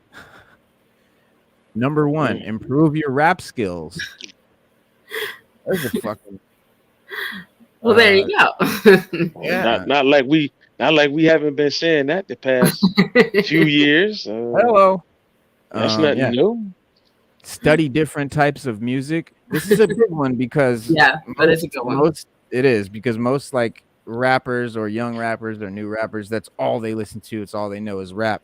Number one, improve your rap skills. There's a fucking Well, there you go. yeah. Not like we haven't been saying that the past few years. Hello. That's nothing new. Study different types of music. This is a big one because yeah, that is a good one. It is because most like rappers or young rappers or new rappers, that's all they listen to. It's all they know is rap.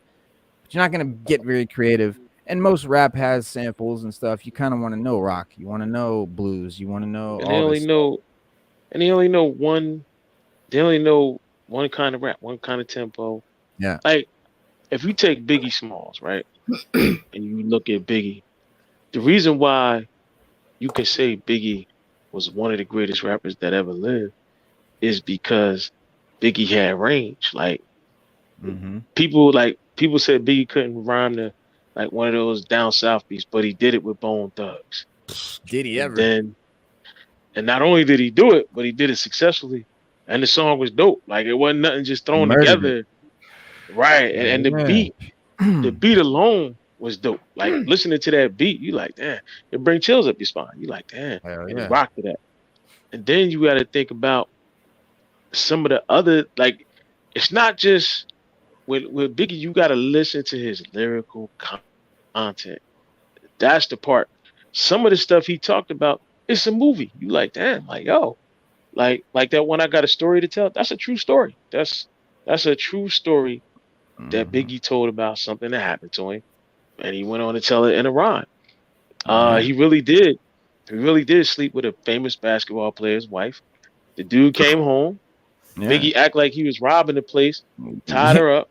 But you're not gonna get very creative. And most rap has samples and stuff. You kind of want to know rock. You want to know blues. You want to know And all this stuff. they only know one. They only know one kind of rap, one kind of tempo. Yeah. Like if you take Biggie Smalls, right, and you look at Biggie, the reason why you can say Biggie was one of the greatest rappers that ever lived is because Biggie had range. Like people said Biggie couldn't rhyme to like one of those down south beats, but he did it with Bone Thugs. Did he ever? And not only did he do it, but he did it successfully. And the song was dope. Like it wasn't nothing just thrown together. Right. And the beat alone was dope. Like listening to that beat, you like, damn, it bring chills up your spine. You like, damn, and it rock to that. And then you got to think about some of the other, like, it's not just with Biggie, you got to listen to his lyrical content. That's the part. Some of the stuff he talked about, it's a movie. You like, damn, like, yo, like that one, I got a story to tell. That's a true story. That's a true story that Biggie told about something that happened to him. And he went on to tell it in a rhyme. He really did. He really did sleep with a famous basketball player's wife. The dude came home. Biggie act like he was robbing the place, tied her up,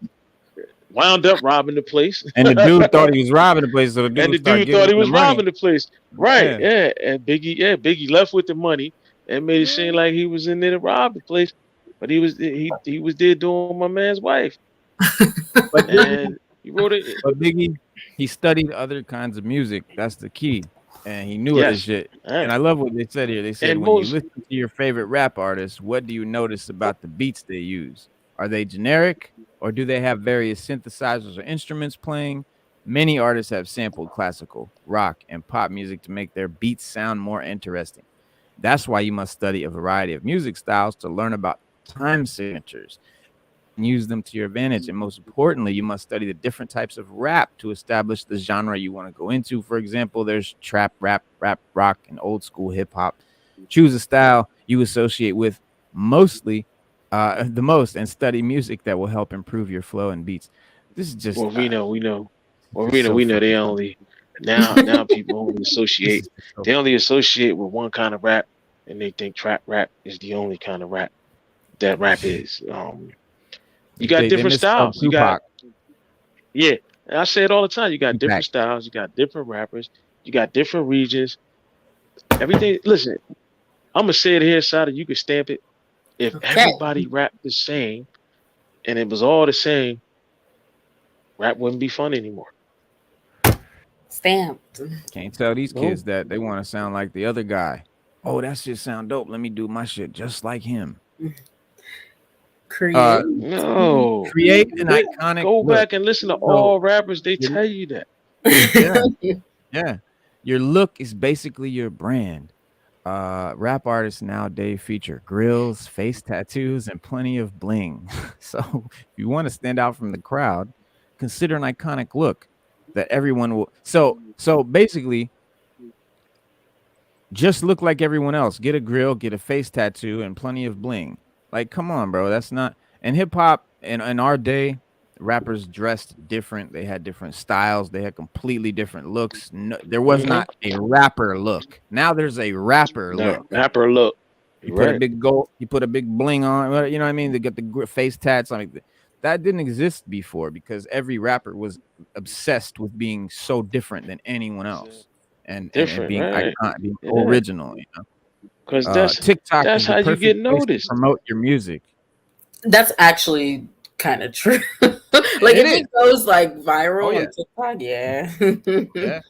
wound up robbing the place. And the dude thought he was robbing the place. So the dude thought he was robbing the place. Right. Yeah. And Biggie left with the money and made it seem like he was in there to rob the place. But he was there doing my man's wife. And he wrote it. But Biggie, he studied other kinds of music. That's the key. And he knew this shit. And I love what they said here. They said, when you listen to your favorite rap artists, what do you notice about the beats they use? Are they generic, or do they have various synthesizers or instruments playing? Many artists have sampled classical, rock, and pop music to make their beats sound more interesting. That's why you must study a variety of music styles to learn about time signatures and use them to your advantage. And most importantly, you must study the different types of rap to establish the genre you want to go into. For example, there's trap, rap, rock, and old school hip hop. Choose a style you associate with the most, and study music that will help improve your flow and beats. This is just we know. Well, we know they only now people only associate. They only associate with one kind of rap, and they think trap rap is the only kind of rap that rap is. You got different styles. You got, and I say it all the time. You got different styles. You got different rappers. You got different regions. Everything. Listen, I'm gonna say it here, Sada. You can stamp it. If everybody rapped the same, and it was all the same, rap wouldn't be fun anymore. Stamped. Can't tell these kids that they want to sound like the other guy. Oh, that shit sound dope. Let me do my shit just like him. Create an iconic. Go back and listen to all rappers. They tell you that. Yeah. Your look is basically your brand. Rap artists nowadays feature grills, face tattoos, and plenty of bling. So if you want to stand out from the crowd, consider an iconic look that everyone will. So basically, just look like everyone else. Get a grill, get a face tattoo, and plenty of bling. Like, come on, bro. That's not. And hip hop in our day, rappers dressed different. They had different styles. They had completely different looks. No, there was not a rapper look. Now there's a rapper look. Rapper look. You put a big gold. You put a big bling on. You know what I mean? They got the face tats. I mean, that didn't exist before because every rapper was obsessed with being so different than anyone else and being iconic, being original. You know. Because TikTok that's how you get noticed. Promote your music. That's actually kind of true. Like if it goes like viral on TikTok,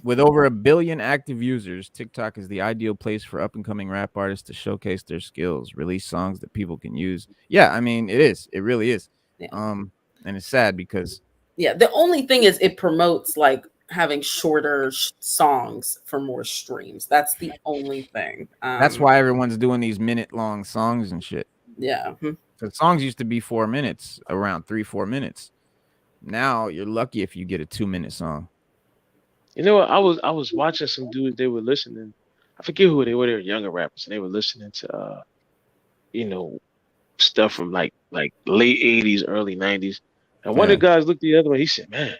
With over 1 billion active users, TikTok is the ideal place for up-and-coming rap artists to showcase their skills, release songs that people can use. Yeah, I mean, it is. It really is. Yeah. And it's sad because the only thing is it promotes like having shorter songs for more streams. That's the only thing. That's why everyone's doing these minute-long songs and shit. Yeah. The songs used to be 4 minutes, around 3-4 minutes. Now you're lucky if you get a 2-minute song. You know what? I was watching some dudes. They were listening. I forget who they were. They were younger rappers, and they were listening to stuff from like late '80s, early '90s. And one of the guys looked at the other one. He said, "Man,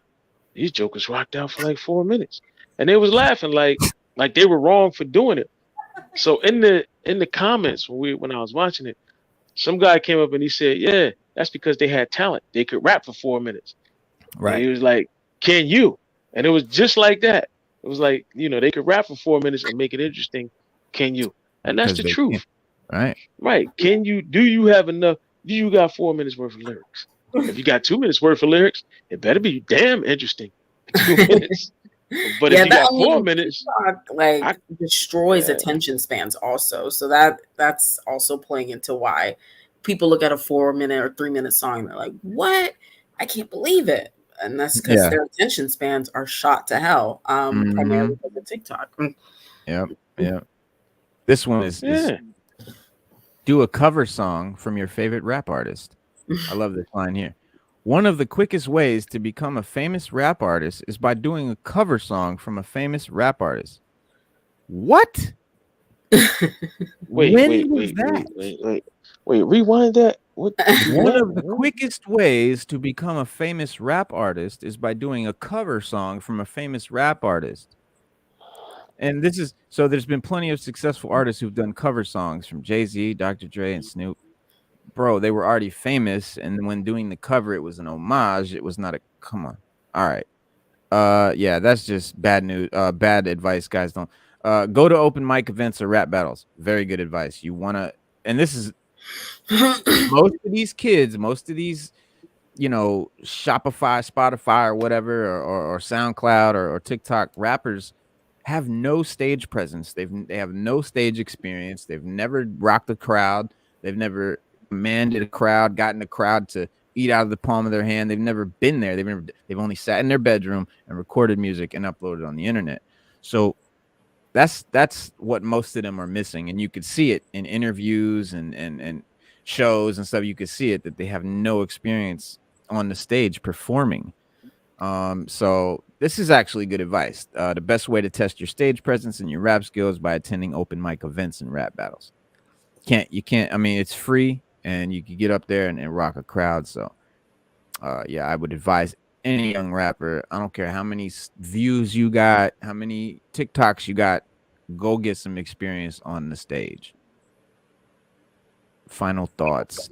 these jokers rocked out for like 4 minutes," and they was laughing like they were wrong for doing it. So in the comments when I was watching it, some guy came up and he said, "Yeah, that's because they had talent. They could rap for 4 minutes." Right. And he was like, "Can you?" And it was just like that. It was like, they could rap for 4 minutes and make it interesting. Can you? And that's the truth. Right. Right. Can you? Do you have enough? Do you got 4 minutes worth of lyrics? If you got 2 minutes worth of lyrics, it better be damn interesting. 2 minutes. But if you got 4 minutes, destroys attention spans also. So that's also playing into why people look at a 4-minute or 3-minute song. They're like, "What? I can't believe it." And that's because their attention spans are shot to hell. Primarily because of TikTok. Yep. This one is do a cover song from your favorite rap artist. I love this line here. One of the quickest ways to become a famous rap artist is by doing a cover song from a famous rap artist. What? Wait, rewind that. What? One of the quickest ways to become a famous rap artist is by doing a cover song from a famous rap artist. And this is so there's been plenty of successful artists who've done cover songs from Jay-Z, Dr. Dre, and Snoop. Bro, they were already famous, and when doing the cover, it was an homage. It was not a come on. All right. Yeah, that's just bad news. Bad advice, guys. Don't go to open mic events or rap battles. Very good advice. You wanna, and this is most of these kids, most of these, Shopify, Spotify, or whatever, or SoundCloud or TikTok rappers have no stage presence. They have no stage experience. They've never rocked a crowd. They've never commanded a crowd, gotten a crowd to eat out of the palm of their hand. They've never been there. They've only sat in their bedroom and recorded music and uploaded on the internet. So that's what most of them are missing. And you could see it in interviews and shows and stuff. You could see it that they have no experience on the stage performing. So this is actually good advice. The best way to test your stage presence and your rap skills by attending open mic events and rap battles. You can't, I mean, it's free and you can get up there and rock a crowd. So, yeah, I would advise any young rapper, I don't care how many views you got, how many TikToks you got, go get some experience on the stage. Final thoughts.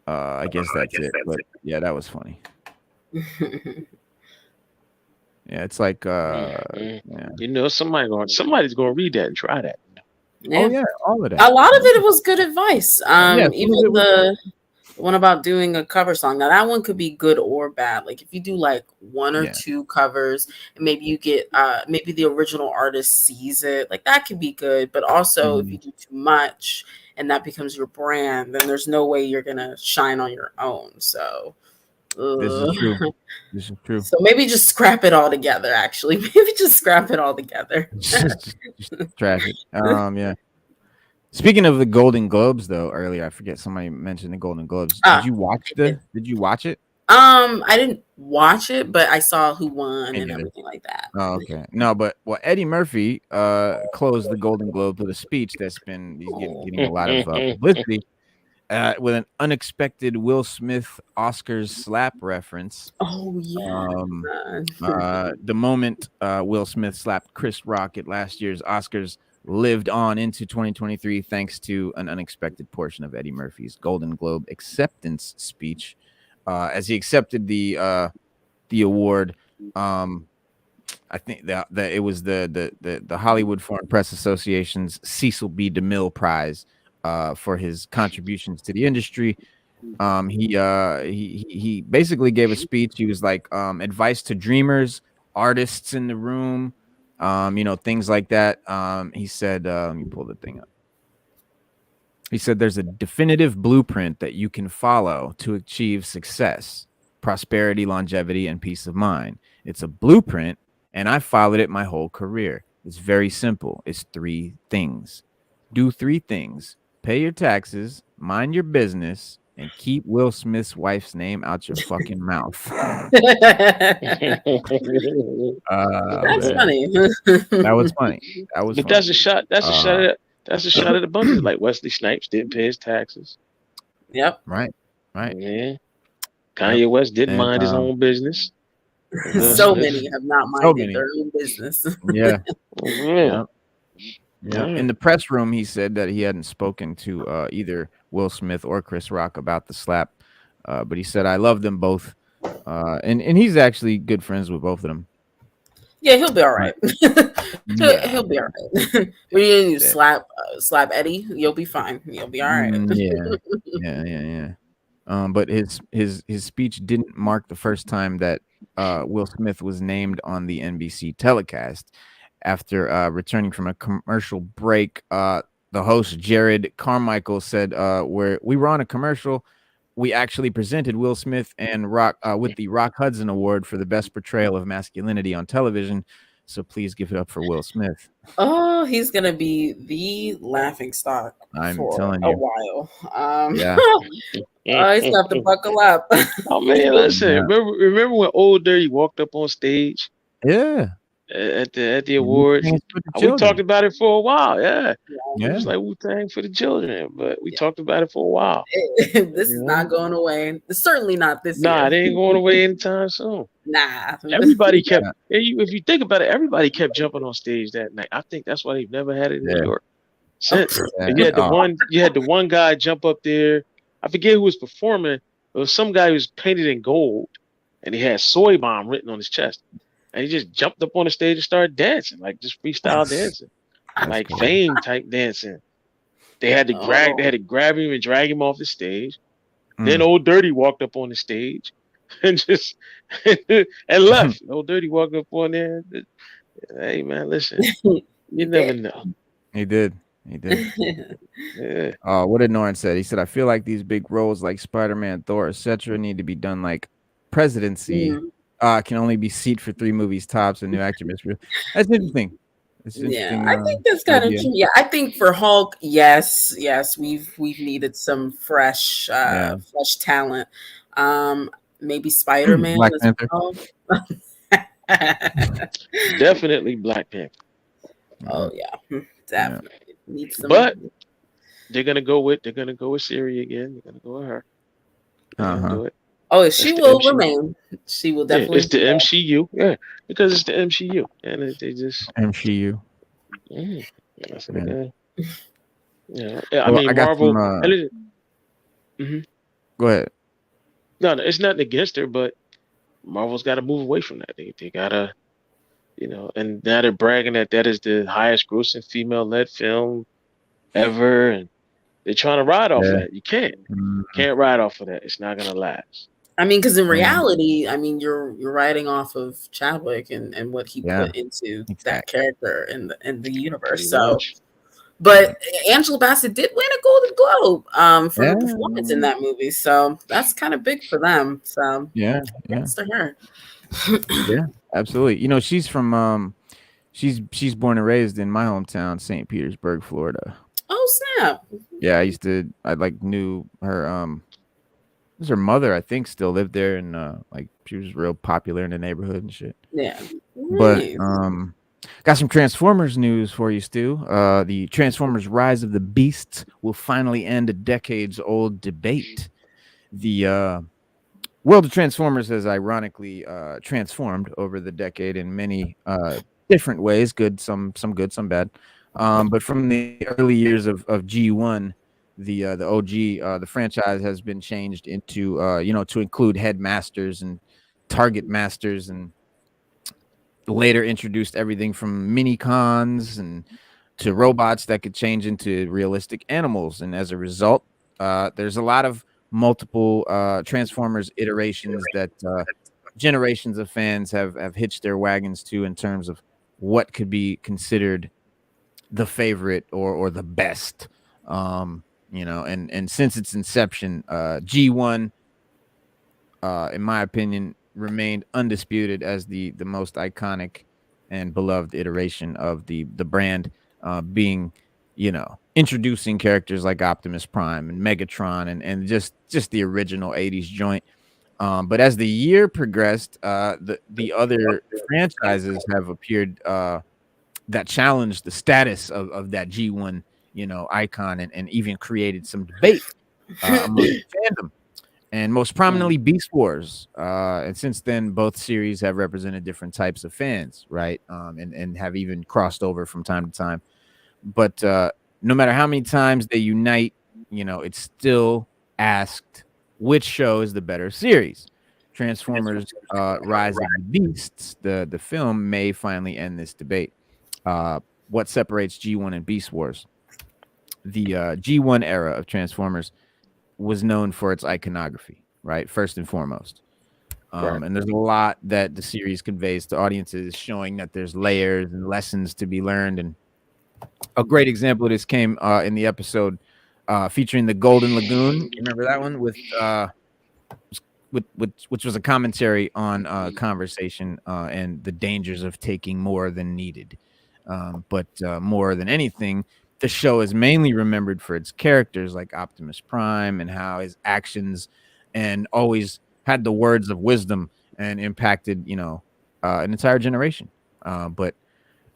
I guess that's it. But yeah, that was funny. Yeah, it's like yeah. Somebody's gonna read that and try that. Yeah. Oh yeah, all of that. A lot of it was good advice. Even the one about doing a cover song. Now that one could be good or bad. Like if you do like one or two covers, and maybe you get maybe the original artist sees it, like that could be good. But also if you do too much and that becomes your brand, then there's no way you're gonna shine on your own. So this is true. This is true. So maybe just scrap it all together. Actually, maybe just scrap it all together. just trash it. Yeah. Speaking of the Golden Globes, though, earlier I forget somebody mentioned the Golden Globes. Did you watch it? I didn't watch it, but I saw who won and everything like that. Oh, okay. No, but Eddie Murphy closed the Golden Globe with a speech that's been getting a lot of publicity. With an unexpected Will Smith Oscars slap reference. Oh yeah. The moment Will Smith slapped Chris Rock at last year's Oscars lived on into 2023 thanks to an unexpected portion of Eddie Murphy's Golden Globe acceptance speech. As he accepted the award, I think that it was the Hollywood Foreign Press Association's Cecil B. DeMille Prize. For his contributions to the industry. He basically gave a speech. He was like, advice to dreamers, artists in the room, things like that. He said, let me pull the thing up. He said there's a definitive blueprint that you can follow to achieve success, prosperity, longevity, and peace of mind. It's a blueprint, and I followed it my whole career. It's very simple. It's 3 things. Do 3 things. Pay your taxes, mind your business, and keep Will Smith's wife's name out your fucking mouth. That's Man. funny. That was funny. That was But funny. that's a shot. That's a shot at. That's a shot at a bunch of like Wesley Snipes didn't pay his taxes. Yep. Right. Yeah. Kanye West didn't mind his own business. So many have not minded their own business. Yeah. Yeah. Yeah. In the press room, he said that he hadn't spoken to either Will Smith or Chris Rock about the slap, but he said, "I love them both," and he's actually good friends with both of them. Yeah, he'll be all right. He'll be all right. When you slap Eddie, you'll be fine. You'll be all right. Yeah. But his speech didn't mark the first time that Will Smith was named on the NBC telecast. After returning from a commercial break, the host Jared Carmichael said, "Where we were on a commercial, we actually presented Will Smith and Rock with the Rock Hudson Award for the best portrayal of masculinity on television. So please give it up for Will Smith." Oh, he's gonna be the laughing stock for telling a you. while. Yeah. He's got to buckle up. Oh man, listen! Yeah. Remember when Old Dirty walked up on stage? Yeah. At the awards, we talked about it for a while. Yeah. It was like Wu-Tang for the children, but we talked about it for a while. This is not going away. It's certainly not this year. Nah, it ain't going away anytime soon. Nah. Everybody kept. If you think about it, everybody kept jumping on stage that night. I think that's why they've never had it in New York since. You had the one guy jump up there. I forget who was performing. It was some guy who was painted in gold, and he had "soy bomb" written on his chest. And he just jumped up on the stage and started dancing, like just freestyle dancing, like Fame type dancing. They had to grab him and drag him off the stage. Then Old Dirty walked up on the stage and just and left. Old Dirty walked up on there. Hey man, listen, you never know. He did. Yeah. What did Norton said? He said, "I feel like these big roles like Spider-Man, Thor, etc., need to be done like Presidency." Can only be seat for 3 movies tops and new actor. That's interesting. Yeah, I think that's kind of true. Yeah, I think for Hulk, yes, we've needed some fresh talent. Maybe Spider-Man Black as Panther. well. Definitely Black Panther. Oh yeah, definitely need some. But they're gonna go with Siri again. They're gonna go with her. Do it. Oh, she will remain. She will definitely. It's the MCU, because it's the MCU, and they just MCU. That's what they Yeah, I mean, Marvel. Go ahead. No, it's nothing against her, but Marvel's got to move away from that. They gotta, and now they're bragging that is the highest grossing female-led film ever, and they're trying to ride off of that. You can't ride off of that. It's not gonna last. I mean, because in reality, I mean, you're riding off of Chadwick and what he put into that character in the universe. But Angela Bassett did win a Golden Globe for her performance in that movie, so that's kind of big for them. So thanks to her. Yeah, absolutely. She's from she's born and raised in my hometown, St. Petersburg, Florida. Oh snap! Yeah, I knew her. It was her mother, I think, still lived there, and she was real popular in the neighborhood and shit. Yeah. But got some Transformers news for you, Stu. The Transformers Rise of the Beasts will finally end a decades-old debate. The world of Transformers has ironically transformed over the decade in many different ways, some good, some bad. But from the early years of G1, the OG, the franchise has been changed into to include headmasters and target masters, and later introduced everything from mini cons and to robots that could change into realistic animals. And as a result, there's a lot of multiple Transformers iterations that generations of fans have hitched their wagons to in terms of what could be considered the favorite or the best. And since its inception, G1, in my opinion, remained undisputed as the most iconic and beloved iteration of the brand, being, introducing characters like Optimus Prime and Megatron and just the original 80s joint. But as the year progressed, the other franchises have appeared that challenged the status of that G1, icon, and even created some debate among the fandom. And most prominently, Beast Wars. And since then, both series have represented different types of fans, right? And have even crossed over from time to time. But no matter how many times they unite, it's still asked which show is the better series. Transformers Rise of the Beasts, the film, may finally end this debate. What separates G1 and Beast Wars? The G1 era of Transformers was known for its iconography, right? First and foremost. And there's a lot that the series conveys to audiences, showing that there's layers and lessons to be learned. And a great example of this came in the episode featuring the Golden Lagoon. You remember that one with which was a commentary on conversation and the dangers of taking more than needed. But more than anything, the show is mainly remembered for its characters like Optimus Prime and how his actions and always had the words of wisdom and impacted, an entire generation. But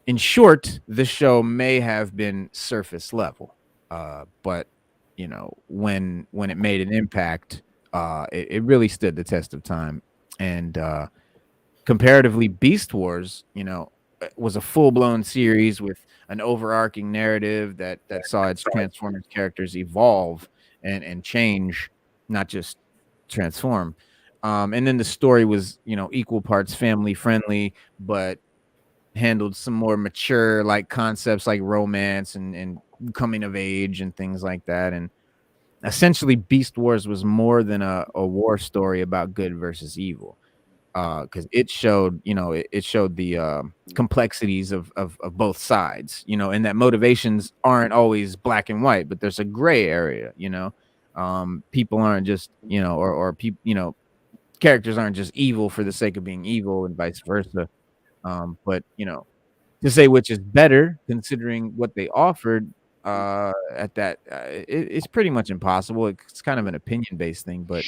in short, the show may have been surface level, but when it made an impact, it really stood the test of time. And comparatively, Beast Wars, was a full-blown series with an overarching narrative that saw its Transformers characters evolve and change, not just transform. And then the story was, equal parts family friendly, but handled some more mature like concepts like romance and coming of age and things like that. And essentially, Beast Wars was more than a war story about good versus evil. Because it showed, it showed the complexities of both sides, and that motivations aren't always black and white, but there's a gray area, people aren't just, or people, characters aren't just evil for the sake of being evil and vice versa. But, to say which is better, considering what they offered at that, it's pretty much impossible. It's kind of an opinion-based thing, but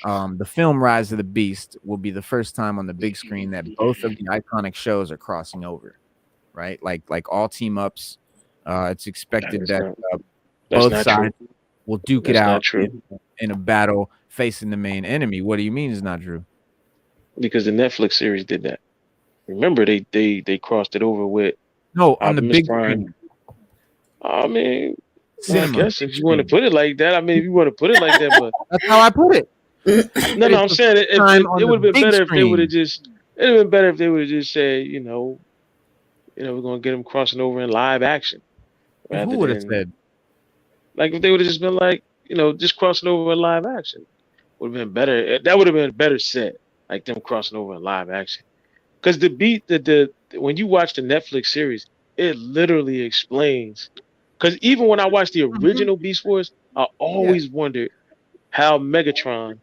the film Rise of the Beast will be the first time on the big screen that both of the iconic shows are crossing over, right? Like all team ups. It's expected that both sides will duke it out in a battle facing the main enemy. What do you mean is not true? Because the Netflix series did that. Remember, they crossed it over with on the big screen. I mean, Cinema, I guess if you want to put it like that, if you want to put it like that, but that's how I put it. No, I'm saying it would have been better if they would have just. It'd have been better if they would have just said, we're gonna get them crossing over in live action. Who would have said? Like if they would have just been like, just crossing over in live action, would have been better. That would have been better said, like them crossing over in live action. Because when you watch the Netflix series, it literally explains. Because even when I watched the original Beast Wars, I always wondered how Megatron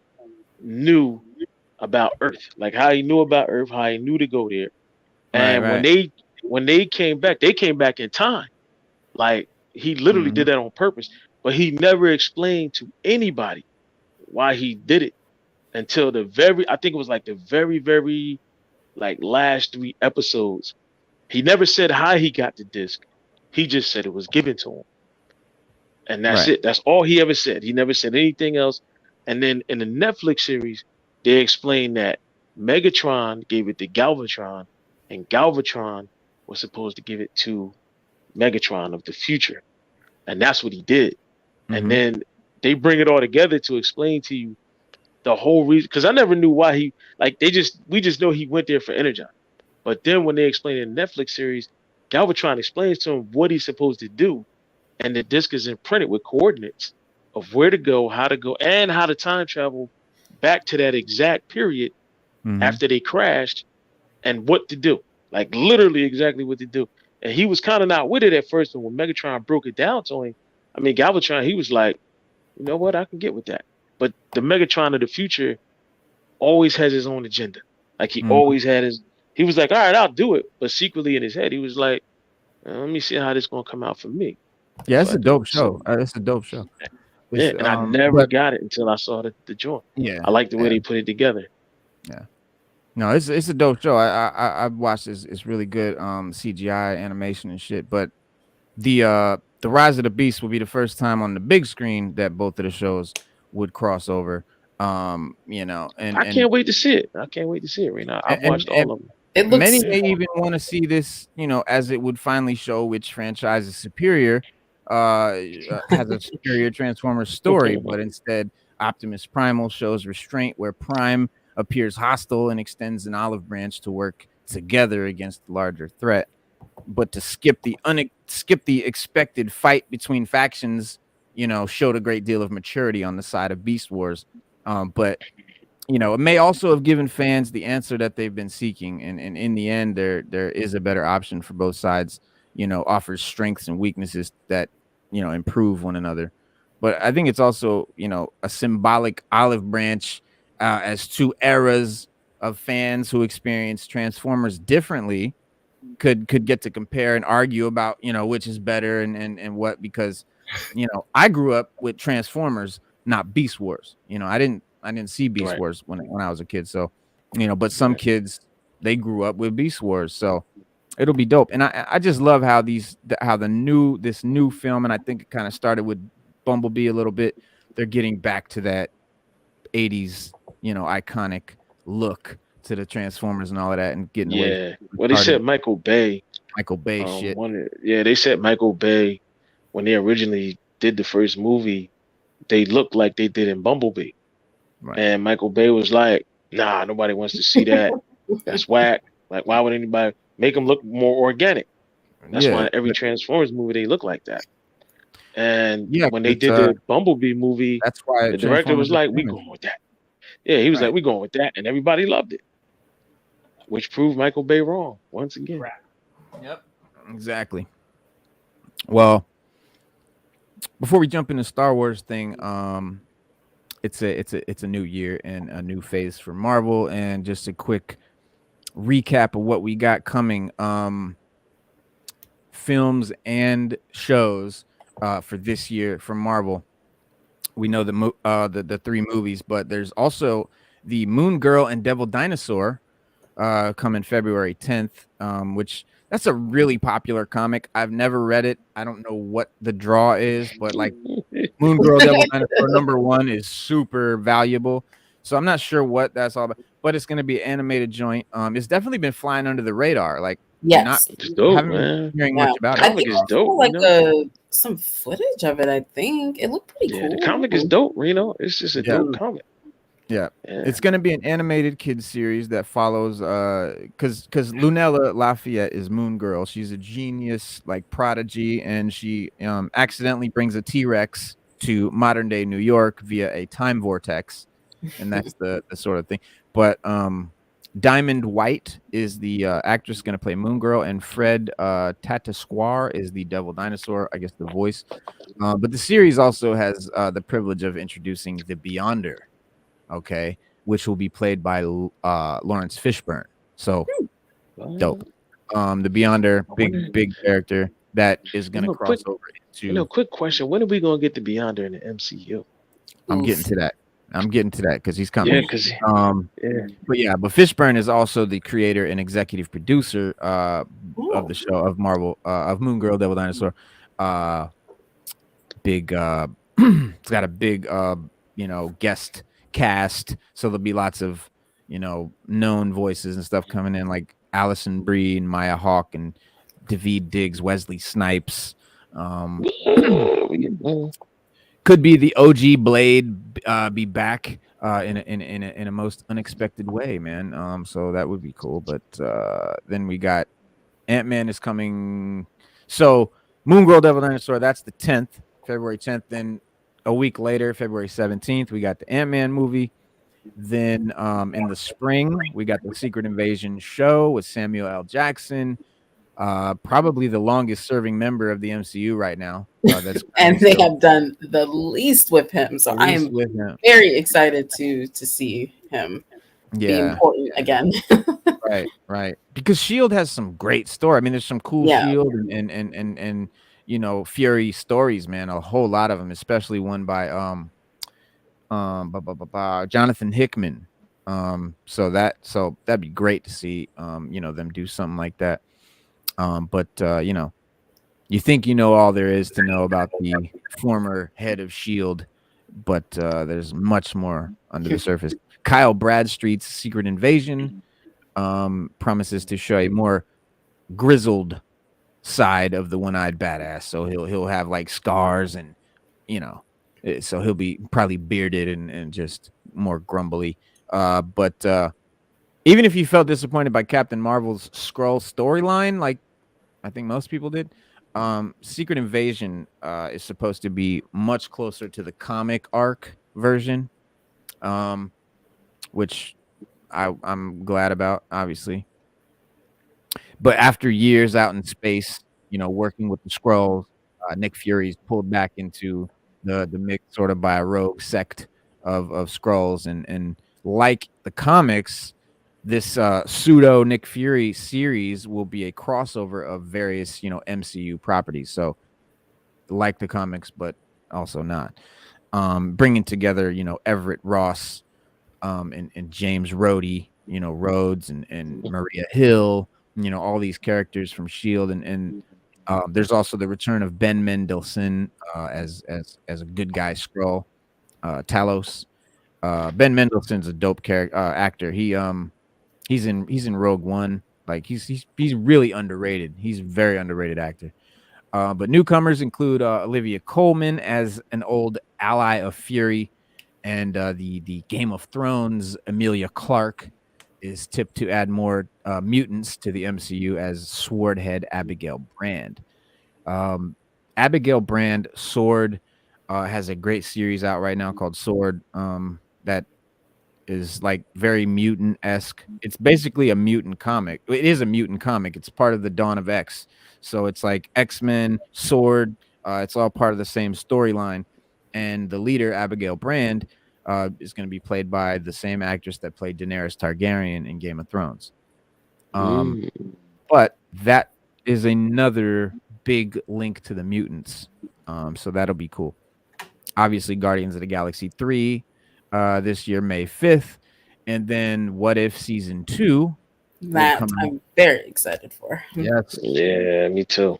knew about Earth, like how he knew about Earth, how he knew to go there. And when they came back in time. Like he literally did that on purpose, but he never explained to anybody why he did it until I think it was like the very, very like last 3 episodes. He never said how he got the disc. He just said it was given to him. And that's it. That's all he ever said. He never said anything else. And then in the Netflix series, they explained that Megatron gave it to Galvatron, and Galvatron was supposed to give it to Megatron of the future. And that's what he did. And then they bring it all together to explain to you the whole reason. Because I never knew why we just know he went there for Energon. But then when they explain in the Netflix series, Galvatron explains to him what he's supposed to do. And the disc is imprinted with coordinates of where to go, and how to time travel back to that exact period after they crashed and what to do. like literally exactly what they do. And he was kind of not with it at first, but when Megatron broke it down to him, I mean Galvatron, he was like, you know what, I can get with that. But the Megatron of the future always has his own agenda. Like he always had his. He was like, all right, I'll do it, but secretly in his head, he was like, let me see how this gonna come out for me. Yeah, it's So a dope show. It's a dope show. yeah, and I never got it until I saw the joint. Yeah, I like the way they put it together. Yeah, no, it's a dope show. I've watched this. It's really good. CGI animation and shit. But the Rise of the Beast will be the first time on the big screen that both of the shows would cross over. You know, and I can't wait to see it. I can't wait to see it right now. I've watched all of them. It looks many may even want to see this, you know, as it would finally show which franchise is superior, has a superior Transformers story, but instead Optimus Primal shows restraint where Prime appears hostile and extends an olive branch to work together against the larger threat. But to skip the expected fight between factions, you know, showed a great deal of maturity on the side of Beast Wars. But you know, it may also have given fans the answer that they've been seeking, and in the end, there is a better option for both sides. You know, offers strengths and weaknesses that, you know, improve one another. But I think it's also, you know, a symbolic olive branch as two eras of fans who experience Transformers differently could get to compare and argue about, you know, which is better and what, because, you know, I grew up with Transformers, not Beast Wars. You know, I didn't see Beast Wars when I was a kid. So, you know, but some kids, they grew up with Beast Wars. So it'll be dope. And I just love how this new film, and I think it kind of started with Bumblebee a little bit. They're getting back to that 80s, you know, iconic look to the Transformers and all of that, and getting away. Well, they said Michael Bay shit. They said Michael Bay, when they originally did the first movie, they looked like they did in Bumblebee. Right. And Michael Bay was like, nah, nobody wants to see that. That's whack. Like, why would anybody make them look more organic? That's why every Transformers movie, they look like that. And when they did the Bumblebee movie, that's why the director was like, we going with that. Yeah, he was like, we going with that. And everybody loved it, which proved Michael Bay wrong once again. Right. Yep, exactly. Well, before we jump into Star Wars thing, it's a new year and a new phase for Marvel, and just a quick recap of what we got coming, films and shows for this year from Marvel. We know the three movies, but there's also the Moon Girl and Devil Dinosaur coming February 10th, which that's a really popular comic. I've never read it. I don't know what the draw is, but like Moon Girl, Devil Dinosaur #1 is super valuable. So I'm not sure what that's all about, but it's going to be an animated joint. It's definitely been flying under the radar. Like, yes, it's dope, man. Hearing much about it. I think it's dope. Like some footage of it. I think it looked pretty cool. The comic is dope, Reno. It's just a dope comic. Yeah, it's gonna be an animated kids series that follows because Lunella Lafayette is Moon Girl. She's a genius, like prodigy, and she accidentally brings a T-Rex to modern day New York via a time vortex, and that's the sort of thing. But Diamond White is the actress going to play Moon Girl, and Fred Tatasquar is the Devil Dinosaur, I guess the voice. But the series also has the privilege of introducing the Beyonder, okay, which will be played by Lawrence Fishburne. So dope. The Beyonder, big character that is going to cross over into. Quick question: when are we going to get the Beyonder in the MCU? I'm getting to that because he's coming. But Fishburne is also the creator and executive producer of the show of Marvel of Moon Girl, Devil Dinosaur. It's got a big guest cast, so there'll be lots of known voices and stuff coming in, like Alison Brie and Maya Hawke and Daveed Diggs, Wesley Snipes. Could be the OG Blade be back in a most unexpected way, man. So that would be cool. But then we got Ant Man is coming. So Moon Girl, Devil Dinosaur, that's the 10th, February 10th. Then a week later, February 17th, we got the Ant Man movie. Then in the spring, we got the Secret Invasion show with Samuel L. Jackson, probably the longest serving member of the MCU right now. That's and they have done the least with him. So I am very excited to see him be important again. Right. Because Shield has some great story. I mean, there's some cool Shield and you know, Fury stories, man. A whole lot of them, especially one by Jonathan Hickman. So that'd be great to see you know, them do something like that. But you know, you think you know all there is to know about the former head of Shield, but there's much more under the surface. Kyle Bradstreet's Secret Invasion promises to show a more grizzled side of the one-eyed badass. So he'll have like scars and, you know, so he'll be probably bearded and just more grumbly. But even if you felt disappointed by Captain Marvel's Skrull storyline, like I think most people did, Secret Invasion is supposed to be much closer to the comic arc version, which I'm glad about, obviously. But after years out in space, you know, working with the Skrulls, Nick Fury's pulled back into the mix, sort of by a rogue sect of Skrulls, and like the comics, this pseudo Nick Fury series will be a crossover of various, you know, MCU properties. So like the comics, but also not. Bringing together, you know, Everett Ross, and James Rhodey, you know, Rhodes and Maria Hill, you know, all these characters from Shield, and there's also the return of Ben Mendelsohn as a good guy Skrull, Talos. Ben Mendelsohn's a dope character actor. He's in Rogue One. Like he's really underrated. He's a very underrated actor. But newcomers include Olivia Colman as an old ally of Fury, and the Game of Thrones Emilia Clarke is tipped to add more mutants to the MCU as Swordhead Abigail Brand. Abigail Brand Sword has a great series out right now called Sword that is like very mutant-esque. It's basically a mutant comic. It is a mutant comic. It's part of the Dawn of X. So it's like X-Men, Sword. It's all part of the same storyline. And the leader, Abigail Brand, is going to be played by the same actress that played Daenerys Targaryen in Game of Thrones. But that is another big link to the mutants. So that'll be cool. Obviously, Guardians of the Galaxy 3 this year, May 5th. And then What If Season 2. That I'm very excited for. Yes. Yeah, me too.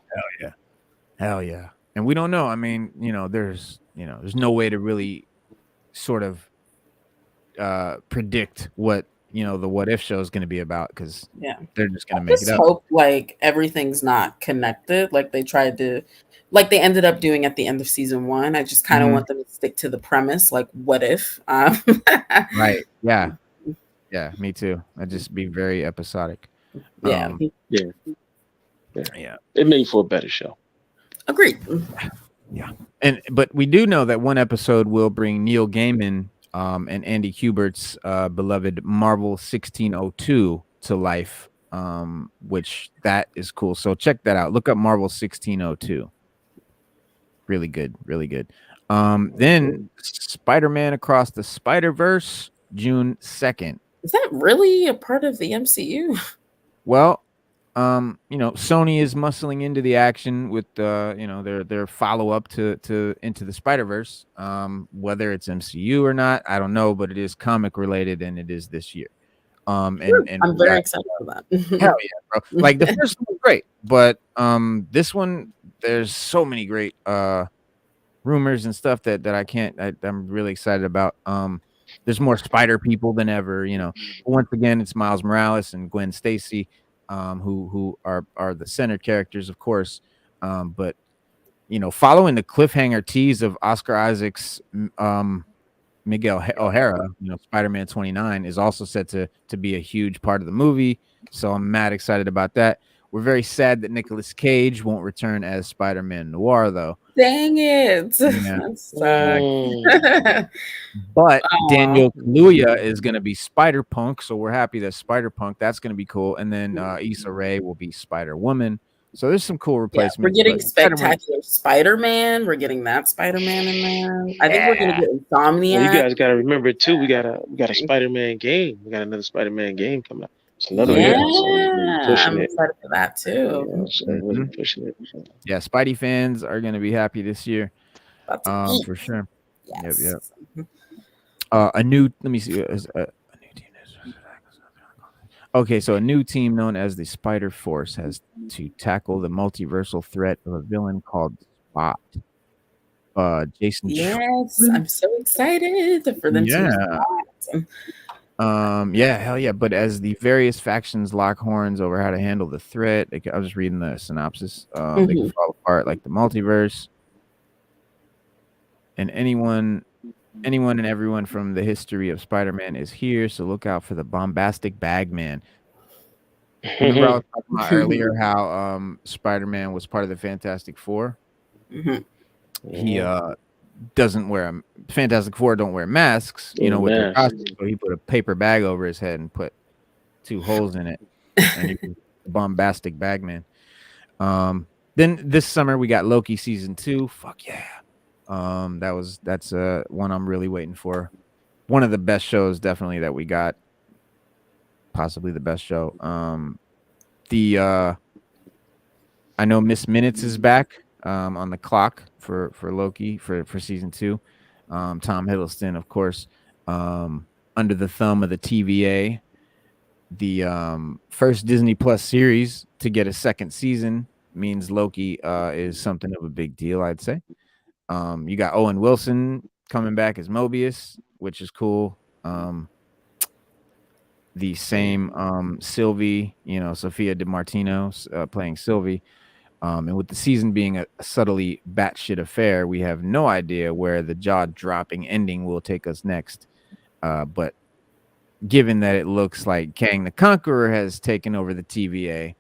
Hell yeah. And we don't know. I mean, there's no way to really sort of predict what, the What If show is going to be about, because they're just going to make it up. Hope like everything's not connected, like they tried to, like they ended up doing at the end of season 1. I just kind of want them to stick to the premise, like what if? Right. Yeah. Yeah, me too. I'd just be very episodic. Yeah. It made for a better show. Agreed. Yeah. But we do know that one episode will bring Neil Gaiman and Andy Kubert's beloved Marvel 1602 to life, which that is cool. So check that out. Look up Marvel 1602. Really good. Really good. Then Spider-Man Across the Spider-Verse, June 2nd. Is that really a part of the MCU? Well, Sony is muscling into the action with their follow-up to Into the Spider-Verse. Whether it's MCU or not, I don't know, but it is comic related and it is this year. And I'm very excited for that. Hell yeah, bro. Like the first one was great, but this one, there's so many great rumors and stuff that I'm really excited about. There's more Spider people than ever, Once again, it's Miles Morales and Gwen Stacy, who are the center characters, of course. But following the cliffhanger tease of Oscar Isaac's Miguel O'Hara, Spider-Man 29 is also set to be a huge part of the movie. So I'm mad excited about that. We're very sad that Nicolas Cage won't return as Spider-Man Noir, though. Dang it. Yeah. That sucks. But Aw. Daniel Kaluuya is going to be Spider-Punk, so we're happy that Spider-Punk, that's going to be cool. And then Issa Rae will be Spider-Woman. So there's some cool Yeah, replacements. we're getting but Spider-Man- spectacular Spider-Man. We're getting that Spider-Man in there. I think we're gonna get Insomniac. Well, you guys got to remember too. We got a Spider-Man game. We got another Spider-Man game coming out. It's another Yeah, one, so we're really pushing I'm it. excited for that too. Yeah, so we're really pushing it. So. Yeah, Spidey fans are going to be happy this year. About to eat. For sure. Yes. Yep. A new, let me see. A new team. Okay, so a new team known as the Spider Force has to tackle the multiversal threat of a villain called Spot. Jason. Yes, I'm so excited for them to use that. Yeah, hell yeah. But as the various factions lock horns over how to handle the threat, I was just reading the synopsis. They can fall apart like the multiverse. And anyone and everyone from the history of Spider-Man is here, so look out for the bombastic Bagman. Remember I was talking about earlier how Spider-Man was part of the Fantastic Four? He doesn't wear Fantastic Four don't wear masks, with their costumes, so he put a paper bag over his head and put 2 holes in it, and he was the bombastic Bagman. Then this summer we got Loki season 2. Fuck yeah. That's one I'm really waiting for. One of the best shows definitely that we got. Possibly the best show. I know Miss Minutes is back on the clock for Loki for season 2. Tom Hiddleston, of course, under the thumb of the TVA. The first Disney Plus series to get a second season means Loki is something of a big deal, I'd say. You got Owen Wilson coming back as Mobius, which is cool. The same Sylvie, Sophia DiMartino playing Sylvie. And with the season being a subtly batshit affair, we have no idea where the jaw-dropping ending will take us next. But given that it looks like Kang the Conqueror has taken over the TVA,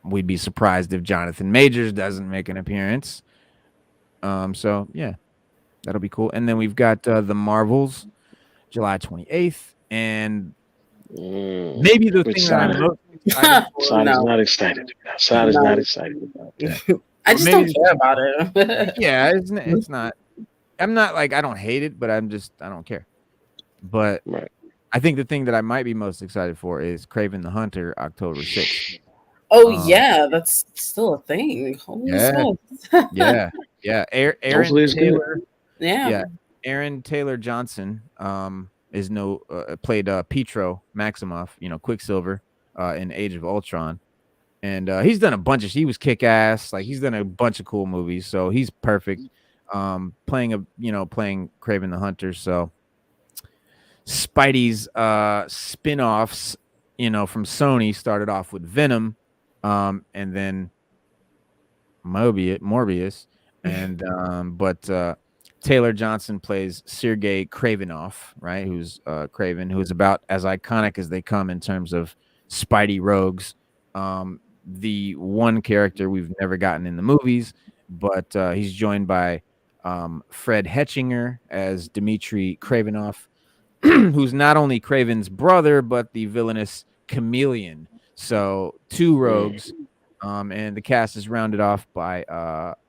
we'd be surprised if Jonathan Majors doesn't make an appearance. So yeah, that'll be cool. And then we've got the Marvels, July 28th, and maybe the thing that I'm most excited for. Sada's not excited. Sada's not excited about that. I just don't care about it. Yeah, it's not. I'm not like I don't hate it, but I don't care. But I think the thing that I might be most excited for is Kraven the Hunter, October 6th. Oh yeah, that's still a thing. Holy yeah. Aaron Taylor. Yeah. Aaron Taylor Johnson is played Pietro Maximoff, Quicksilver in Age of Ultron, and he's done a bunch of. He was Kick-Ass. Like he's done a bunch of cool movies, so he's perfect. Playing Kraven the Hunter. So Spidey's spin-offs, from Sony started off with Venom, and then Morbius, and but Taylor Johnson plays Sergei Kravinoff, right? Who's Kraven, who's about as iconic as they come in terms of Spidey rogues. The one character we've never gotten in the movies, but he's joined by Fred Hetchinger as Dmitry Kravinoff, who's not only Kraven's brother, but the villainous Chameleon. So 2 rogues, and the cast is rounded off by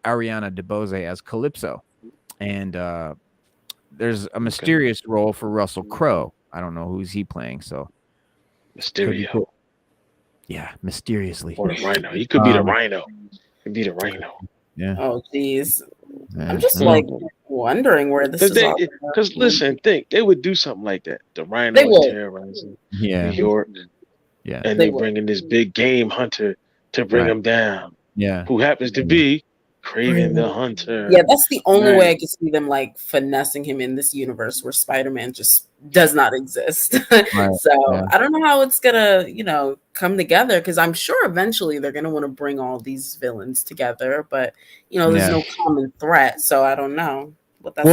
Ariana DeBose as Calypso. And there's a mysterious role for Russell Crowe. I don't know who's he playing, so Mysterio. Cool. Yeah, mysteriously. Or the Rhino. He could be the Rhino. He could be the Rhino. Yeah. Oh geez. Yeah. I'm just wondering where this is. Because listen, they would do something like that. The Rhino terrorizing New York. Yeah. And they bring in this big game hunter to bring him down. Yeah. Who happens to be Kraven the Hunter. Yeah, that's the only way I could see them like finessing him in this universe where Spider-Man just does not exist. I don't know how it's gonna, come together, because I'm sure eventually they're gonna want to bring all these villains together, but there's no common threat, so I don't know what that's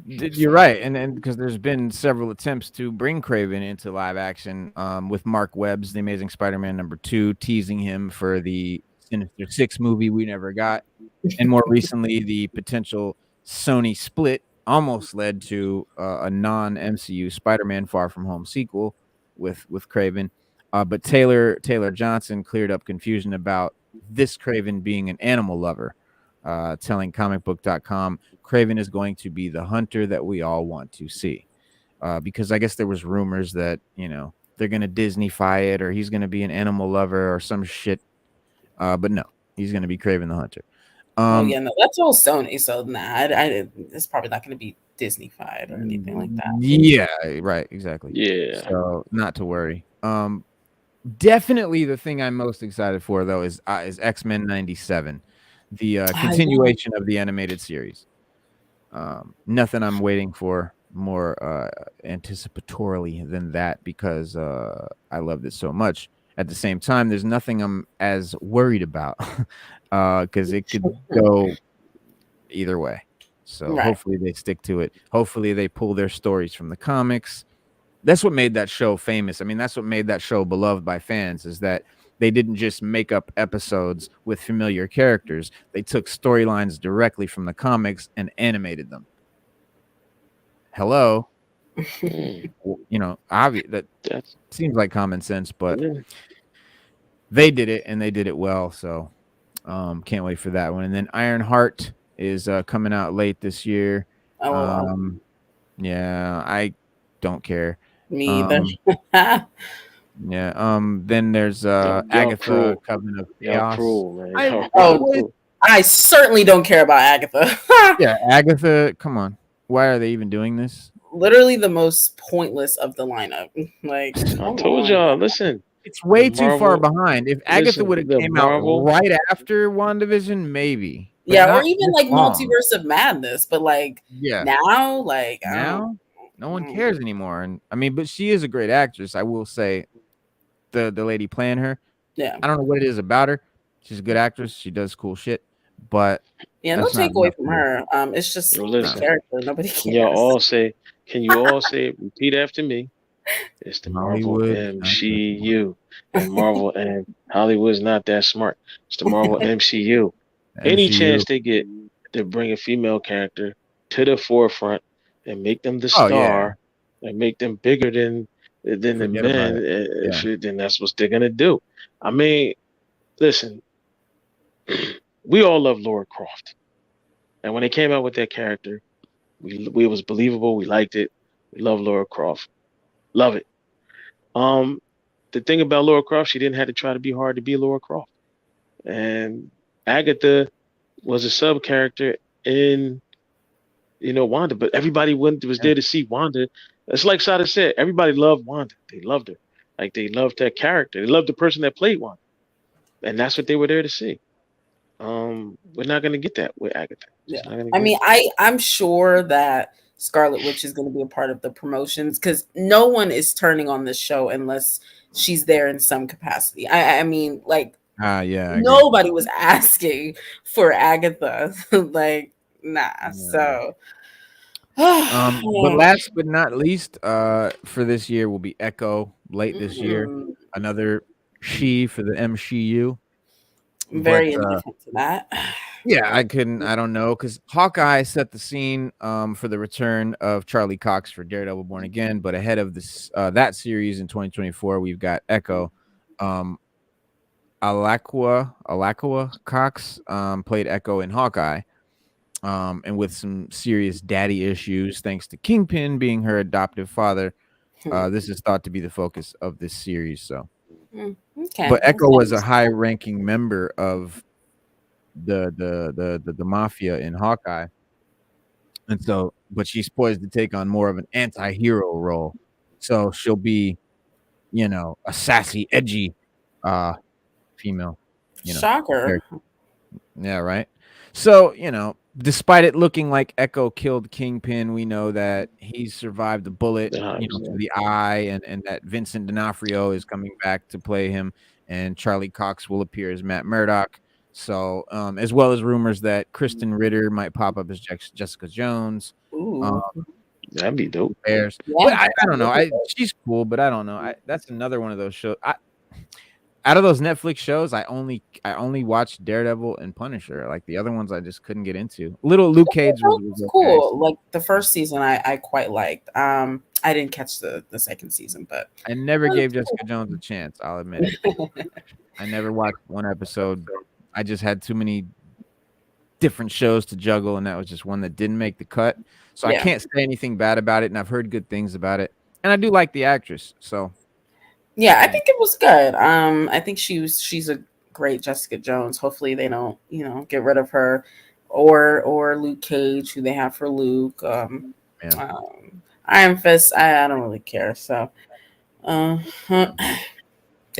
you're right, and because there's been several attempts to bring Kraven into live action with Mark Webb's The Amazing Spider-Man #2, teasing him for the Sinister Six movie we never got, and more recently, the potential Sony split almost led to a non-MCU Spider-Man Far From Home sequel with Kraven. But Taylor Johnson cleared up confusion about this Kraven being an animal lover, telling comicbook.com Kraven is going to be the hunter that we all want to see. Because I guess there was rumors that, they're going to Disney-fy it or he's going to be an animal lover or some shit. But no, he's going to be Kraven the Hunter. No, that's all Sony. So it's probably not going to be Disney-fied or anything like that. Yeah, right, exactly. Yeah. So not to worry. Definitely the thing I'm most excited for though is X-Men 97, the continuation of the animated series. Nothing I'm waiting for more anticipatorily than that because I loved it so much. At the same time, there's nothing I'm as worried about because it could go either way. So hopefully they stick to it. Hopefully they pull their stories from the comics. That's what made that show famous. I mean, that's what made that show beloved by fans is that they didn't just make up episodes with familiar characters. They took storylines directly from the comics and animated them. Hello. That seems like common sense, but they did it and they did it well. So can't wait for that one. And then Ironheart is coming out late this year. Yeah, I don't care. Me either. Yeah. Then there's Agatha Covenant of Chaos. I certainly don't care about Agatha. Yeah, Agatha. Come on. Why are they even doing this? Literally the most pointless of the lineup. Like I told y'all, listen. It's way too far behind. If Agatha would have came out right after WandaVision, maybe. Yeah, or even like Multiverse of Madness. But now, no one cares anymore. And I mean, but she is a great actress. I will say, the lady playing her. Yeah, I don't know what it is about her. She's a good actress. She does cool shit. But no take away from her. It's just a character. Nobody cares. Can you all say repeat after me? It's the Marvel MCU. And Marvel and Hollywood's not that smart. It's the Marvel MCU. Any chance they get to bring a female character to the forefront and make them the star and make them bigger than the men, then that's what they're gonna do. I mean, listen, we all love Laura Croft, and when they came out with that character, it was believable. We liked it. We love Laura Croft. Love it. The thing about Laura Croft, she didn't have to try to be hard to be Laura Croft. And Agatha was a sub character in, Wanda, but everybody was there to see Wanda. It's like Sada said, everybody loved Wanda. They loved her. Like they loved that character. They loved the person that played Wanda. And that's what they were there to see. We're not going to get that with Agatha. I'm sure that Scarlet Witch is going to be a part of the promotions because no one is turning on this show unless she's there in some capacity. Nobody was asking for Agatha. So. But last but not least, for this year will be Echo late this year. Another she for the MCU. Very indifferent to that. Yeah, I don't know, because Hawkeye set the scene for the return of Charlie Cox for Daredevil Born Again, but ahead of this that series in 2024, we've got Echo. Alakua Cox played Echo in Hawkeye, and with some serious daddy issues thanks to Kingpin being her adoptive father. This is thought to be the focus of this series. So, but Echo was a high-ranking member of the mafia in Hawkeye, and so, but she's poised to take on more of an anti-hero role. So she'll be, a sassy, edgy, female. Shocker. Character. Yeah, right. So, despite it looking like Echo killed Kingpin, we know that he survived the bullet, to the eye, and that Vincent D'Onofrio is coming back to play him, and Charlie Cox will appear as Matt Murdock. So, as well as rumors that Kristen Ritter might pop up as Jessica Jones. That'd be dope. But I don't know. She's cool, but I don't know. That's another one of those shows. out of those Netflix shows, I only watched Daredevil and Punisher. Like the other ones, I just couldn't get into. Little Luke Cage was cool. okay. Like the first season, I quite liked. I didn't catch the second season, but I never gave Jessica Jones a chance. I'll admit it. I never watched one episode. I just had too many different shows to juggle, and that was just one that didn't make the cut. So I can't say anything bad about it, and I've heard good things about it. And I do like the actress, so yeah, I think it was good. I think she's a great Jessica Jones. Hopefully they don't, get rid of her or Luke Cage, who they have for Luke. Iron Fist, I don't really care. So they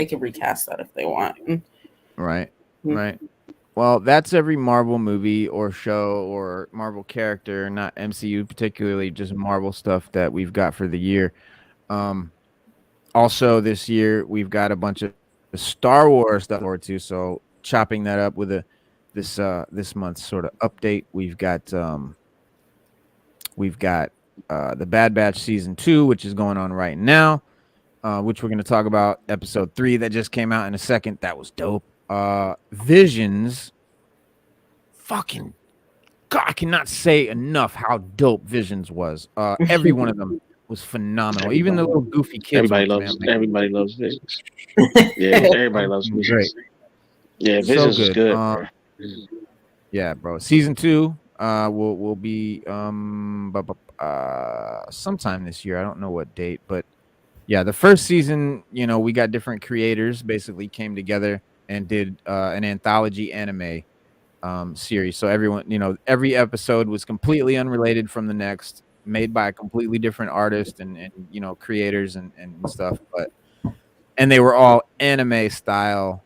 can recast that if they want. Right. Well, that's every Marvel movie or show or Marvel character, not MCU particularly, just Marvel stuff that we've got for the year. Also this year we've got a bunch of Star Wars stuff forward to. So chopping that up with this month's sort of update, we've got the Bad Batch season 2, which is going on right now, which we're going to talk about episode 3 that just came out in a second. That was dope. Visions, fucking God, I cannot say enough how dope Visions was. Every one of them was phenomenal. Even the little goofy kids. Everybody loves Visions. Yeah, everybody loves Visions. Great. Yeah, Visions is good. Bro. Yeah, bro. Season 2 will be sometime this year. I don't know what date, but yeah, the first season, we got different creators basically came together and did an anthology anime series. So everyone, every episode was completely unrelated from the next, made by a completely different artist and creators and stuff. And they were all anime style,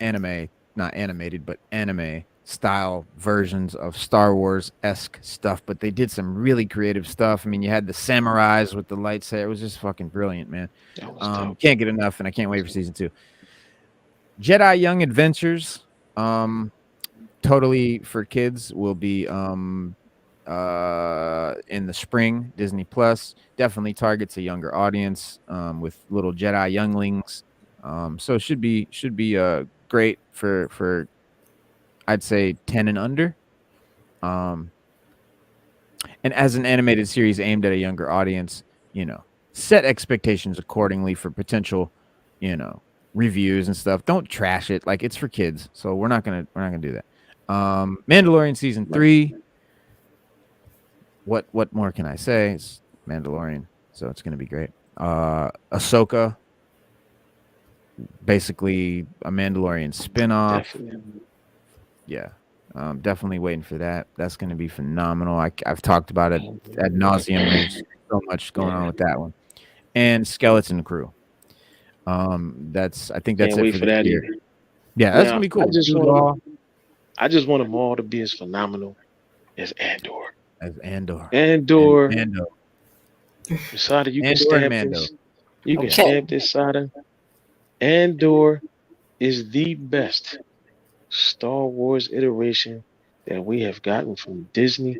anime, not animated, but anime style versions of Star Wars-esque stuff. But they did some really creative stuff. I mean, you had the samurais with the lightsaber. It was just fucking brilliant, man. Can't get enough, and I can't wait for season 2. Jedi Young Adventures, totally for kids, will be in the spring. Disney Plus definitely targets a younger audience with little Jedi younglings. So it should be great for I'd say 10 and under. And as an animated series aimed at a younger audience, set expectations accordingly for potential, reviews and stuff. Don't trash it. Like, it's for kids. So we're not gonna do that. Mandalorian season 3. What more can I say? It's Mandalorian, so it's gonna be great. Ahsoka, basically a Mandalorian spinoff. Yeah. Definitely waiting for that. That's going to be phenomenal. I've talked about it ad nauseum. There's so much going on with that one. And Skeleton Crew. I think that's it for that year. Yeah, that's gonna be cool. I just want them all to be as phenomenal as Andor. Andor. Sada, you can stamp this. You can stamp this, Sada. Andor is the best Star Wars iteration that we have gotten from Disney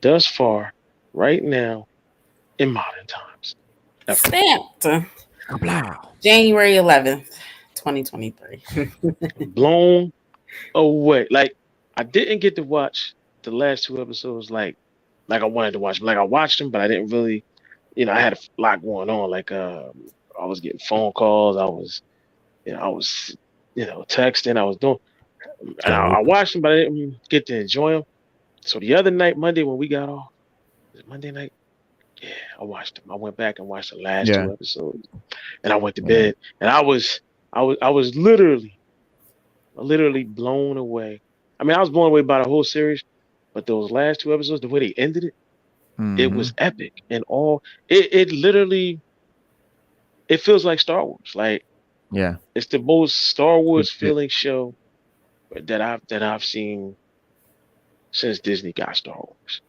thus far, right now, in modern times. Stamped. January 11th, 2023. Blown away. Like, I didn't get to watch the last 2 episodes like I wanted to watch them. Like, I watched them, but I didn't really, I had a lot going on. Like, I was getting phone calls. I was texting. I was doing. And I watched them, but I didn't get to enjoy them. So the other night, Monday, when we got off, was it Monday night? Yeah, I watched them. I went back and watched the last 2 episodes, and I went to bed. And I was literally blown away. I mean, I was blown away by the whole series, but those last 2 episodes, the way they ended it, it was epic. And it literally, it feels like Star Wars. Like, yeah, it's the most Star Wars feeling show that I've seen since Disney got Star Wars.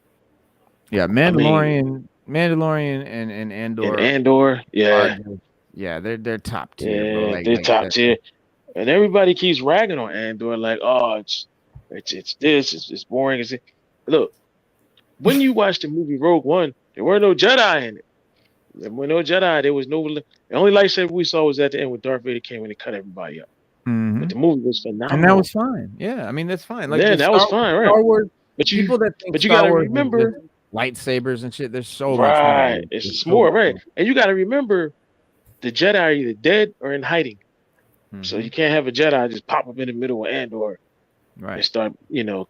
Yeah, Mandalorian and Andor. Andor, yeah. They're top tier. Yeah, bro. they're top tier. And everybody keeps ragging on Andor, like, oh, it's boring. Look, when you watch the movie Rogue One, there were no Jedi in it. There were no Jedi. There was no. The only lightsaber we saw was at the end when Darth Vader came and he cut everybody up. But the movie was phenomenal, and that was fine. Yeah, I mean that's fine. Like yeah, that was fine, right? Star Wars. But People that think you Star gotta Wars is remember, just lightsabers and shit. There's so much more. right? It's more, right? And you gotta remember, the Jedi are either dead or in hiding. So you can't have a Jedi just pop up in the middle of Andor, right, and start,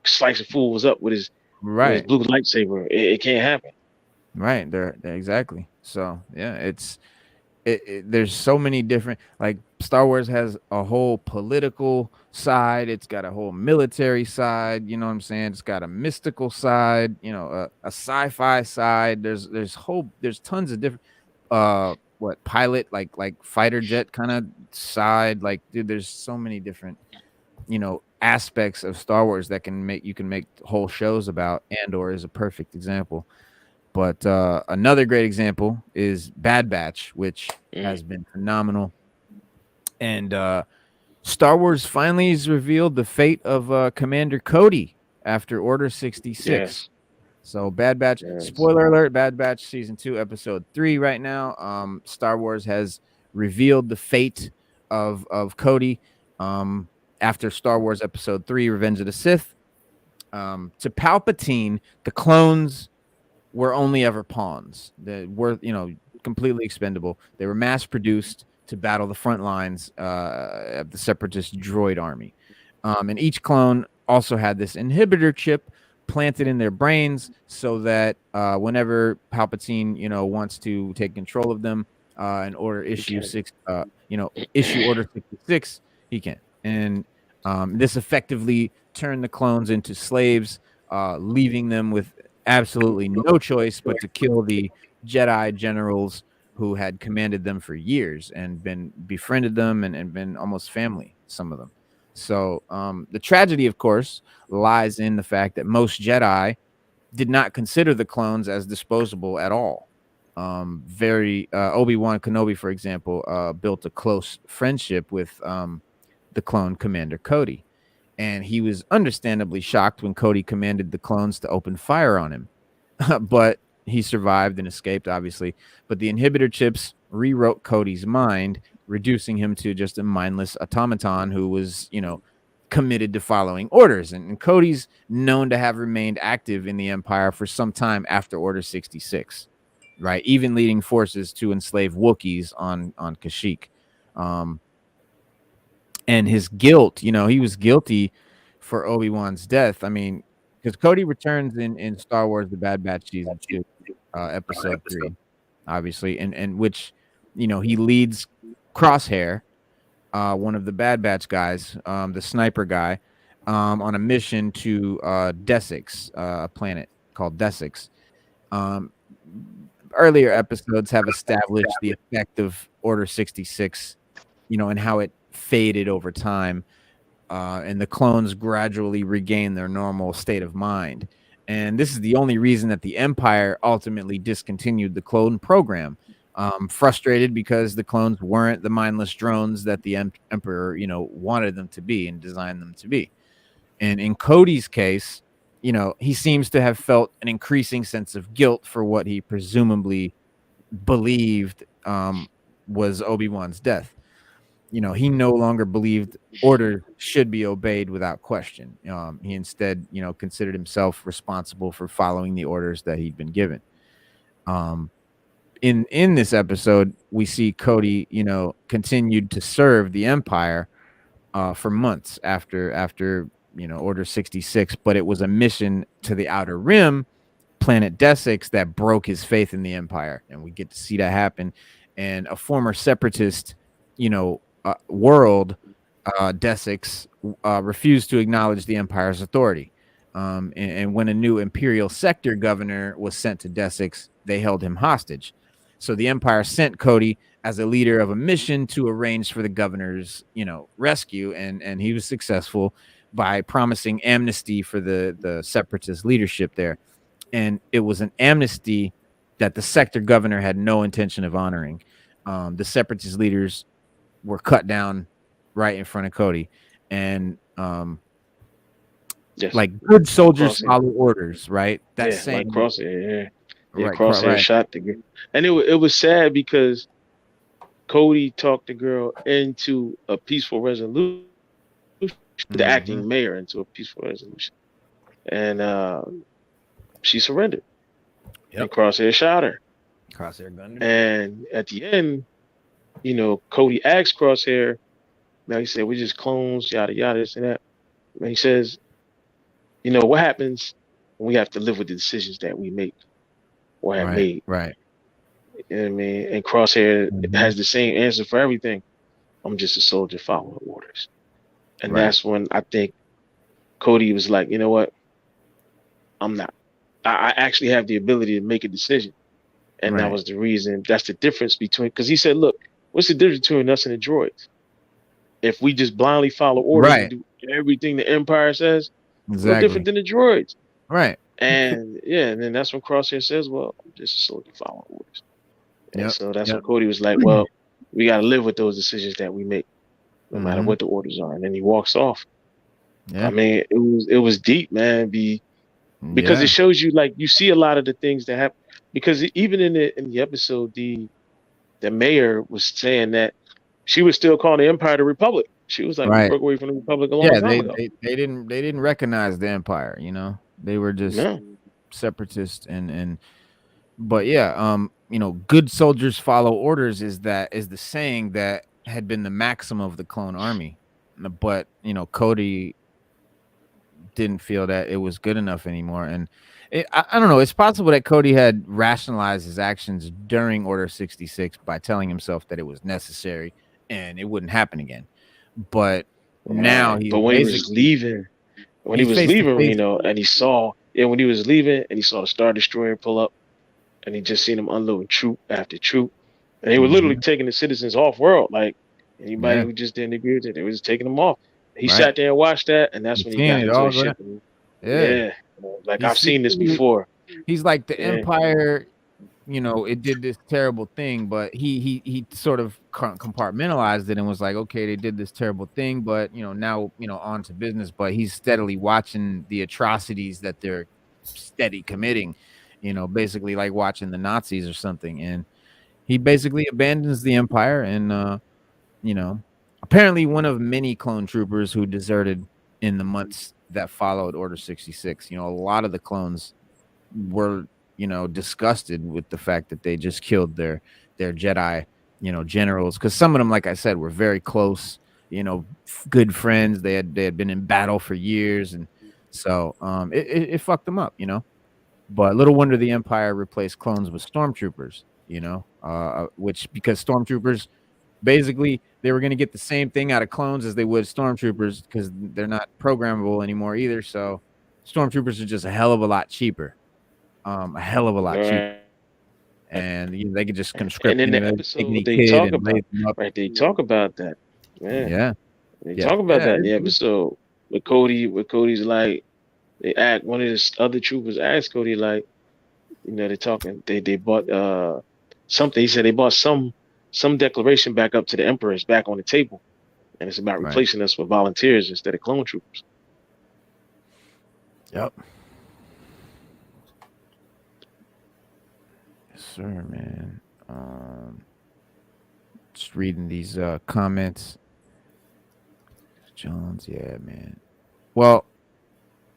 slicing fools up with his right, blue lightsaber. It can't happen. right. There, exactly. So yeah, there's so many different, like Star Wars has a whole political side, it's got a whole military side, you know what I'm saying, it's got a mystical side, a sci-fi side, there's tons of different what pilot, like fighter jet kind of side, like dude, there's so many different aspects of Star Wars that you can make whole shows about. Andor is a perfect example. But another great example is Bad Batch, which has been phenomenal. And Star Wars finally has revealed the fate of Commander Cody after Order 66. Yes. So Bad Batch, spoiler alert, Bad Batch Season 2, Episode 3 right now. Star Wars has revealed the fate of Cody after Star Wars Episode 3, Revenge of the Sith. To Palpatine, the clones were only ever pawns. They were, completely expendable. They were mass produced to battle the front lines of the Separatist droid army. And each clone also had this inhibitor chip planted in their brains so that whenever Palpatine, wants to take control of them and issue Order 66, he can. And this effectively turned the clones into slaves, leaving them with absolutely no choice but to kill the Jedi generals who had commanded them for years and befriended them and been almost family, some of them. So the tragedy, of course, lies in the fact that most Jedi did not consider the clones as disposable at all. Obi-Wan Kenobi, for example, built a close friendship with the clone Commander Cody. And he was understandably shocked when Cody commanded the clones to open fire on him. But he survived and escaped, obviously. But the inhibitor chips rewrote Cody's mind, reducing him to just a mindless automaton who was, committed to following orders. And Cody's known to have remained active in the Empire for some time after Order 66, right? Even leading forces to enslave Wookiees on Kashyyyk. And his guilt, he was guilty for Obi-Wan's death. I mean, because Cody returns in Star Wars: The Bad Batch Season 2, Episode 3, obviously, and which, he leads Crosshair, one of the Bad Batch guys, the sniper guy, on a mission to Desix, a planet called Desix. Earlier episodes have established the effect of Order 66, and how it faded over time, and the clones gradually regain their normal state of mind. And this is the only reason that the Empire ultimately discontinued the clone program, frustrated because the clones weren't the mindless drones that the Emperor, wanted them to be and designed them to be. And in Cody's case, he seems to have felt an increasing sense of guilt for what he presumably believed was Obi-Wan's death. He no longer believed order should be obeyed without question. He instead, considered himself responsible for following the orders that he'd been given. In this episode, we see Cody, continued to serve the Empire for months after Order 66, but it was a mission to the Outer Rim, planet Desix, that broke his faith in the Empire, and we get to see that happen. And a former Separatist, world, Desix, refused to acknowledge the Empire's authority. And when a new Imperial sector governor was sent to Desix, they held him hostage. So the Empire sent Cody as a leader of a mission to arrange for the governor's, rescue, and he was successful by promising amnesty for the Separatist leadership there. And it was an amnesty that the sector governor had no intention of honoring. The Separatist leaders were cut down right in front of Cody, and like good soldiers follow orders, right? That's saying, like Crosshair, Crosshair shot the girl, and it was sad because Cody talked the girl into a peaceful resolution, the acting mayor into a peaceful resolution, and she surrendered. And Crosshair shot her. Crosshair gunned him. And at the end, Cody asked Crosshair. Now he said, "We're just clones, yada yada, this and that." And he says, "What happens when we have to live with the decisions that we make or have made?" Right. You know what I mean? And Crosshair has the same answer for everything. I'm just a soldier following orders. And that's when I think Cody was like, you know what? I'm not. I actually have the ability to make a decision. And that was the reason. That's the difference between, because he said, look, what's the difference between us and the droids? If we just blindly follow orders and do everything the Empire says, no different than the droids. Right. And and then that's when Crosshair says, well, I'm just a soldier following orders. And so that's when Cody was like, well, we got to live with those decisions that we make, no matter what the orders are. And then he walks off. I mean, it was deep, man. Because it shows you, like, you see a lot of the things that happen. Because even in the episode, the mayor was saying that she was still calling the Empire the Republic. She was like, we broke away from the Republic a long time ago. They didn't recognize the Empire. They were just separatists but good soldiers follow orders is the saying that had been the maxim of the clone army. But Cody didn't feel that it was good enough anymore, and I don't know. It's possible that Cody had rationalized his actions during Order 66 by telling himself that it was necessary and it wouldn't happen again. But now when he was leaving, and he saw, when he was leaving and he saw the Star Destroyer pull up, and he just seen him unloading troop after troop, and they were literally taking the citizens off world. Like anybody who just didn't agree with it, they were just taking them off. He sat there and watched that, and that's when he got into shit. Like I've seen this before. He's like the Empire. It did this terrible thing, but he sort of compartmentalized it and was like, okay, they did this terrible thing, but now on to business. But he's steadily watching the atrocities that they're steady committing, basically like watching the Nazis or something. And he basically abandons the Empire, and apparently one of many clone troopers who deserted in the months that followed Order 66. A lot of the clones were disgusted with the fact that they just killed their Jedi generals, because some of them, like I said, were very close, good friends. They had been in battle for years, and so it fucked them up, but little wonder the Empire replaced clones with stormtroopers, which, because stormtroopers basically, they were going to get the same thing out of clones as they would stormtroopers, because they're not programmable anymore either. So stormtroopers are just a hell of a lot cheaper. Cheaper. And they could just conscript. And in the episode, they talk about that. Man. They talk about that in the episode with Cody. Where Cody's like, one of the other troopers asked Cody, like, they're talking. They bought something. He said they bought some declaration back up to the Emperor. It's back on the table, and it's about replacing us with volunteers instead of clone troopers. Yep. Yes, sir, man. Just reading these comments. Jones, yeah, man. Well,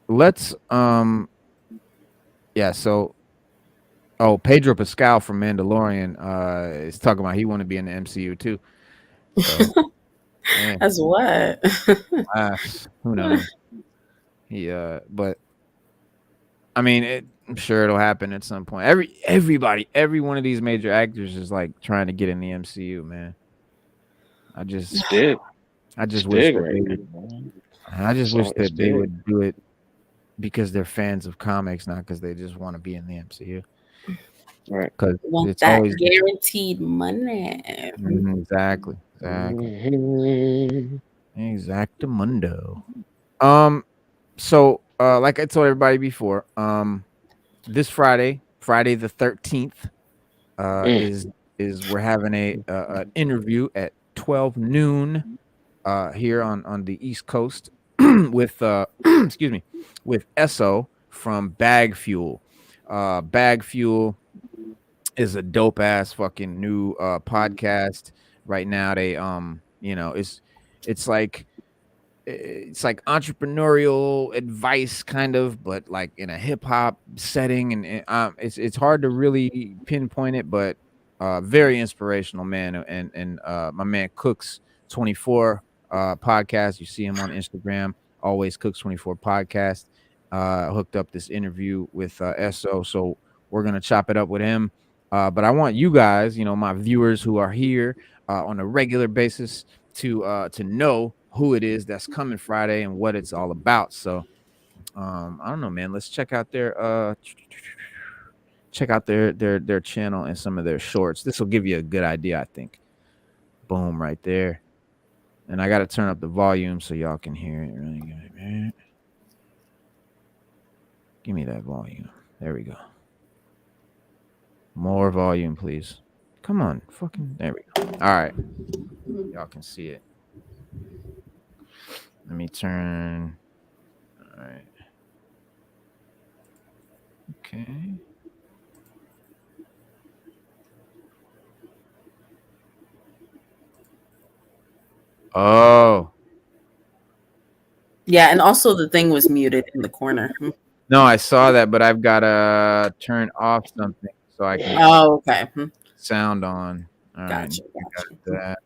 let's so Pedro Pascal from Mandalorian is talking about he want to be in the MCU too. So, That's what. Who knows? But I mean, I'm sure it'll happen at some point. Every one of these major actors is like trying to get in the MCU, man. I just wish that they would do it because they're fans of comics, not because they just want to be in the MCU. Right. Because it's that always guaranteed money. Exactly. Exactamundo. So like I told everybody before, this Friday the 13th, is we're having an interview at 12 noon here on the East Coast with with Esso from Bagfuel. Bagfuel is a dope ass fucking new podcast right now. They you know, it's like entrepreneurial advice kind of, but like in a hip hop setting, and it's hard to really pinpoint it, but very inspirational, man. And my man Cooks 24 podcast. You see him on Instagram, always Cooks 24 podcast. Hooked up this interview with Esso, so we're gonna chop it up with him. But I want you guys, you know, my viewers who are here on a regular basis, to know who it is that's coming Friday and what it's all about. So I don't know, man. Let's check out their channel and some of their shorts. This will give you a good idea, I think. Boom, right there. And I got to turn up the volume so y'all can hear it really good, man. Give me that volume. There we go. More volume, please. Come on, fucking. There we go. All right. Y'all can see it. Let me turn. All right. Okay. Oh. Yeah, and also the thing was muted in the corner. No, I saw that, but I've got to turn off something so I can okay. sound on. All right. Gotcha. Got that.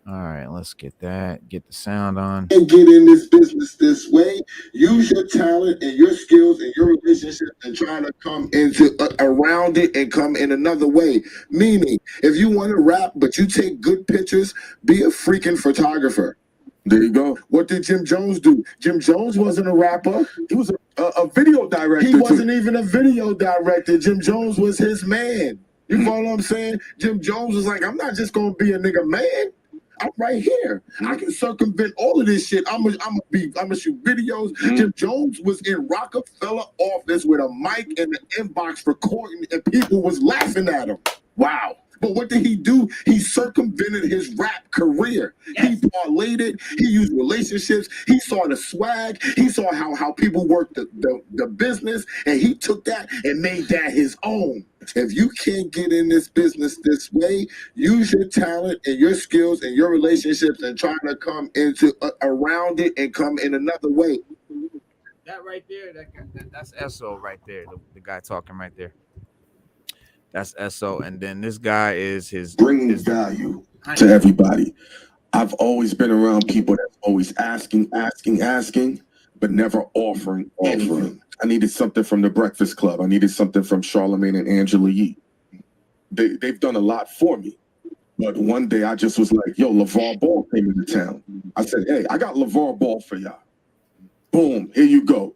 All right, let's get the sound on. And get in this business this way. Use your talent and your skills and your relationships and try to come into around it and come in another way. Meaning, if you want to rap but you take good pictures, be a freaking photographer. There you go. What did Jim Jones do? Jim Jones wasn't a rapper. He was a video director. He wasn't even a video director. Jim Jones was his man. You know what I'm saying? Jim Jones was like, I'm not just going to be a nigga man. I'm right here. I can circumvent all of this shit. I'm gonna shoot videos. Jim Jones was in Rockefeller office with a mic in the inbox recording, and people was laughing at him. Wow. But what did he do? He circumvented his rap career. Yes. He parlayed it. He used relationships. He saw the swag. He saw how people work the business, and he took that and made that his own. If you can't get in this business this way, use your talent and your skills and your relationships and try to come into around it and come in another way. That right there, that's Esso right there. The guy talking right there. That's Esso, and then this guy is bringing value to everybody. I've always been around people that's always asking, but never offering anything. I needed something from the Breakfast Club. I needed something from Charlamagne and Angela Yee. They've done a lot for me. But one day I just was like, yo, LeVar Ball came into town. I said, hey, I got LeVar Ball for y'all. Boom, here you go.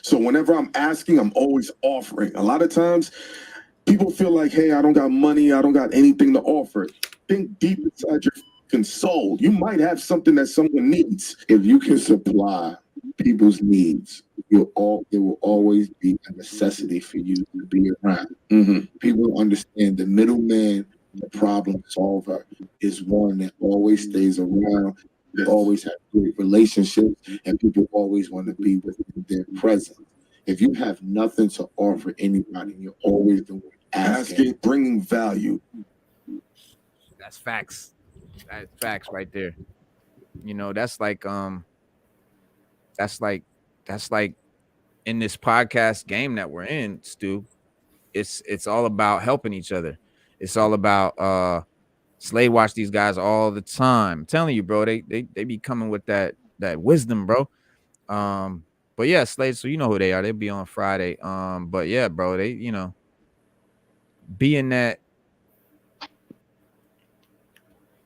So whenever I'm asking, I'm always offering. A lot of times people feel like, hey, I don't got money. I don't got anything to offer. Think deep inside your fucking soul. You might have something that someone needs. If you can supply people's needs, it will always be a necessity for you to be around. People understand the middleman, the problem solver, is one that always stays around. They always have great relationships, and people always want to be within their presence. If you have nothing to offer anybody, you're always the one asking, bringing value. That's facts. That's facts right there. You know, that's like in this podcast game that we're in, Stu. It's all about helping each other. It's all about Slade watch these guys all the time. I'm telling you, bro, they be coming with that wisdom, bro. But yeah, Slade, so you know who they are. They'll be on Friday. But yeah, bro, they, you know, be in that.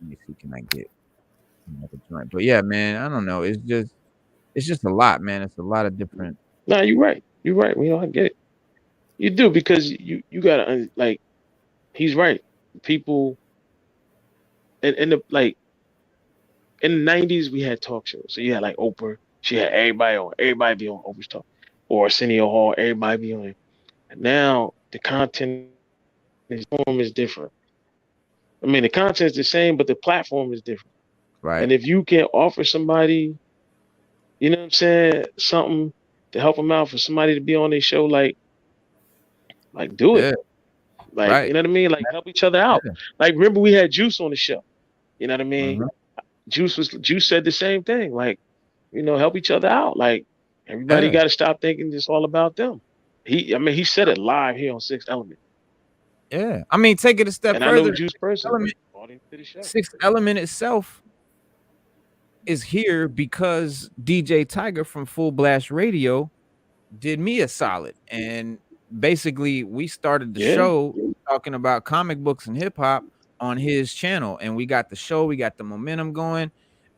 Let me see, can I get another joint? But yeah, man, I don't know. It's just a lot, man. It's a lot of different. No, you're right. You're right. We don't get it. You do, because you gotta, like, he's right. People in the in the 90s we had talk shows. So you had like Oprah. She had everybody be on Oprah's talk, or Arsenio Hall. Everybody be on it. And now the content, the form is different. I mean, the content is the same, but the platform is different. Right. And if you can offer somebody, you know what I'm saying, something to help them out, for somebody to be on their show, like do it. Like, you know what I mean? Like, help each other out. Like, remember we had Juice on the show. You know what I mean? Juice said the same thing. Like, you know, help each other out. Like, everybody got to stop thinking it's all about them. He said it live here on Sixth Element. Yeah, I mean, take it a step further. I know Juice personally. Sixth Element itself is here because DJ Tiger from Full Blast Radio did me a solid, and basically we started the show talking about comic books and hip hop on his channel, and we got the show, we got the momentum going,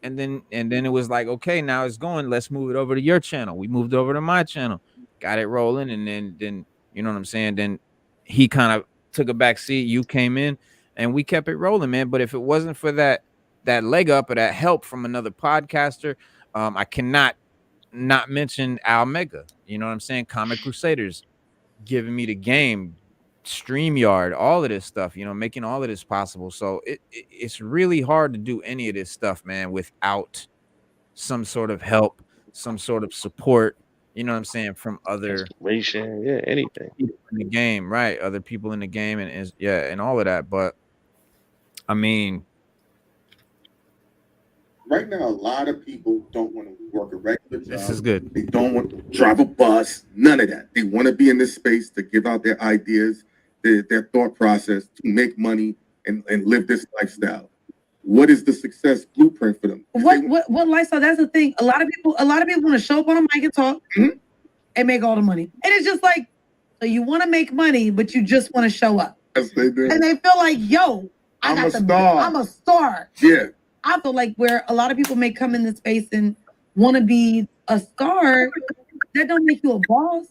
and then it was like, okay, now it's going, let's move it over to your channel. We moved over to my channel, got it rolling, and then you know what I'm saying, then he kind of took a back seat, you came in, and we kept it rolling, man. But if it wasn't for that leg up or that help from another podcaster, I cannot not mention Al Mega, you know what I'm saying? Comic Crusaders giving me the game, StreamYard, all of this stuff, you know, making all of this possible. So it's really hard to do any of this stuff, man, without some sort of help, some sort of support, you know what I'm saying, from other anything in the game, right? Other people in the game, and all of that. But I mean, right now, a lot of people don't want to work a regular job. This is good. They don't want to drive a bus, none of that. They want to be in this space to give out their ideas, their thought process, to make money and live this lifestyle. What is the success blueprint for them? What lifestyle? That's the thing. A lot of people want to show up on a mic and talk and make all the money. And it's just like, so you want to make money, but you just want to show up. Yes, they do. And they feel like, yo, I'm a star. Yeah. I feel like where a lot of people may come in this space and want to be a star, that don't make you a boss.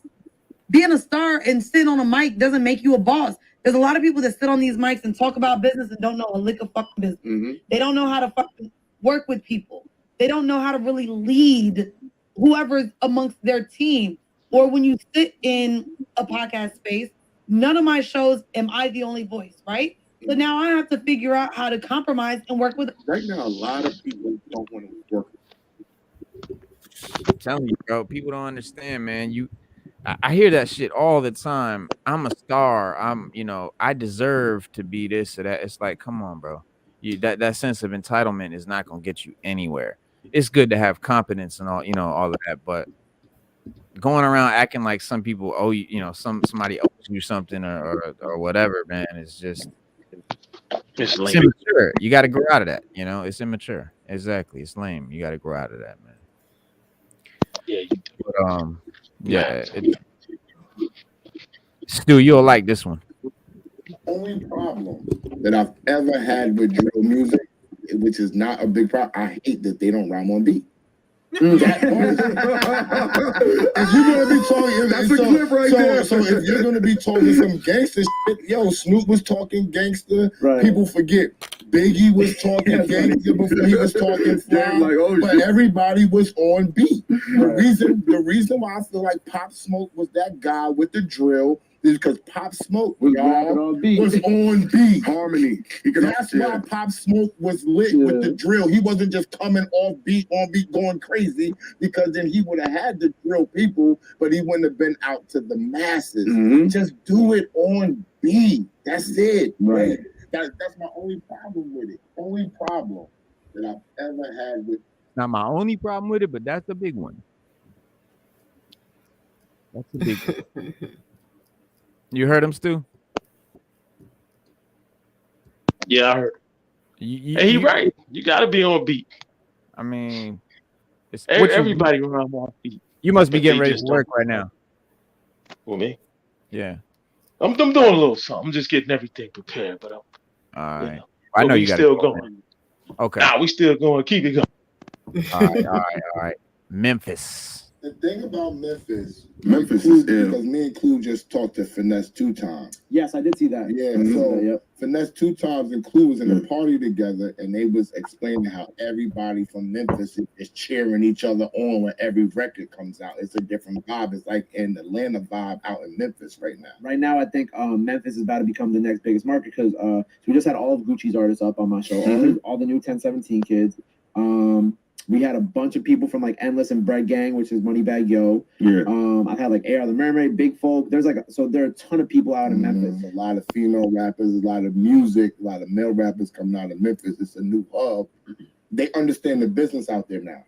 Being a star and sitting on a mic doesn't make you a boss. There's a lot of people that sit on these mics and talk about business and don't know a lick of fucking business. They don't know how to fucking work with people. They don't know how to really lead whoever's amongst their team. Or when you sit in a podcast space, none of my shows am I the only voice, right? So now I have to figure out how to compromise and work with. Right now, a lot of people don't want to work. I'm telling you, bro, people don't understand, man. I hear that shit all the time. I'm a star. I deserve to be this or that. It's like, come on, bro. That sense of entitlement is not gonna get you anywhere. It's good to have competence and all, all of that, but going around acting like some people owe you, somebody owes you something or whatever, man, it's just it's immature. You got to grow out of that. It's immature. Exactly. It's lame. You got to grow out of that, man. Yeah. You do. But, yeah. Stu, you'll like this one. The only problem that I've ever had with drill music, which is not a big problem, I hate that they don't rhyme on beat. If you're gonna be talking, that's a clip right there. So if you're gonna be talking some gangster shit, yo, Snoop was talking gangster. Right. People forget Biggie was talking gangster before he was talking fly, but everybody was on beat. The reason why I feel like Pop Smoke was that guy with the drill is because Pop Smoke was on beat. Harmony. That's why Pop Smoke was lit with the drill. He wasn't just coming on beat, going crazy, because then he would have had the drill people, but he wouldn't have been out to the masses. Just do it on beat. That's it. Right. That's my only problem with it. Only problem that I've ever had with. Not my only problem with it, but that's the big one. That's the big one. You heard him, Stu? Yeah, I heard. He right. You got to be on beat. I mean, everybody around on beat. You must be getting ready for work right now. For me? Yeah. I'm doing a little something. I'm just getting everything prepared, but all right. I know you still going. Man. Okay. Nah, we still going. Keep it going. All right. Memphis. The thing about Memphis is because me and Clue just talked to Finesse 2 times. Yes, I did see that. Yeah, so Finesse 2 times and Clue was in a party together, and they was explaining how everybody from Memphis is cheering each other on when every record comes out. It's a different vibe. It's like an Atlanta vibe out in Memphis right now. Right now, I think Memphis is about to become the next biggest market because we just had all of Gucci's artists up on my show, all the new 1017 kids. We had a bunch of people from like Endless and Bread Gang, which is Moneybag Yo. Yeah. I had like AR the Mermaid, Big Folk. There's like so there are a ton of people out in Memphis. A lot of female rappers, a lot of music, a lot of male rappers coming out of Memphis. It's a new hub. They understand the business out there now.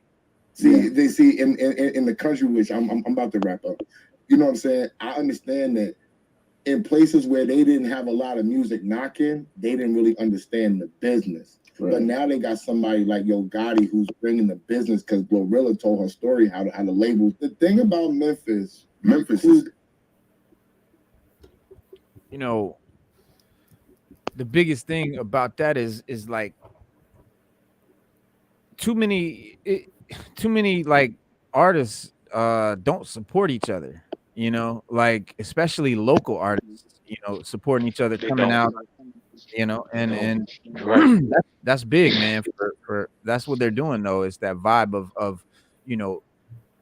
See, they see in the country, which I'm about to wrap up. You know what I'm saying? I understand that in places where they didn't have a lot of music knocking, they didn't really understand the business. Right. But now they got somebody like Yo Gotti who's bringing the business because Glorilla told her story how to label. The thing about Memphis is, you know, the biggest thing about that is like too many like artists don't support each other, you know, like especially local artists, you know, supporting each other, coming out, you know, and right. that's big, man. For that's what they're doing though, is that vibe of you know,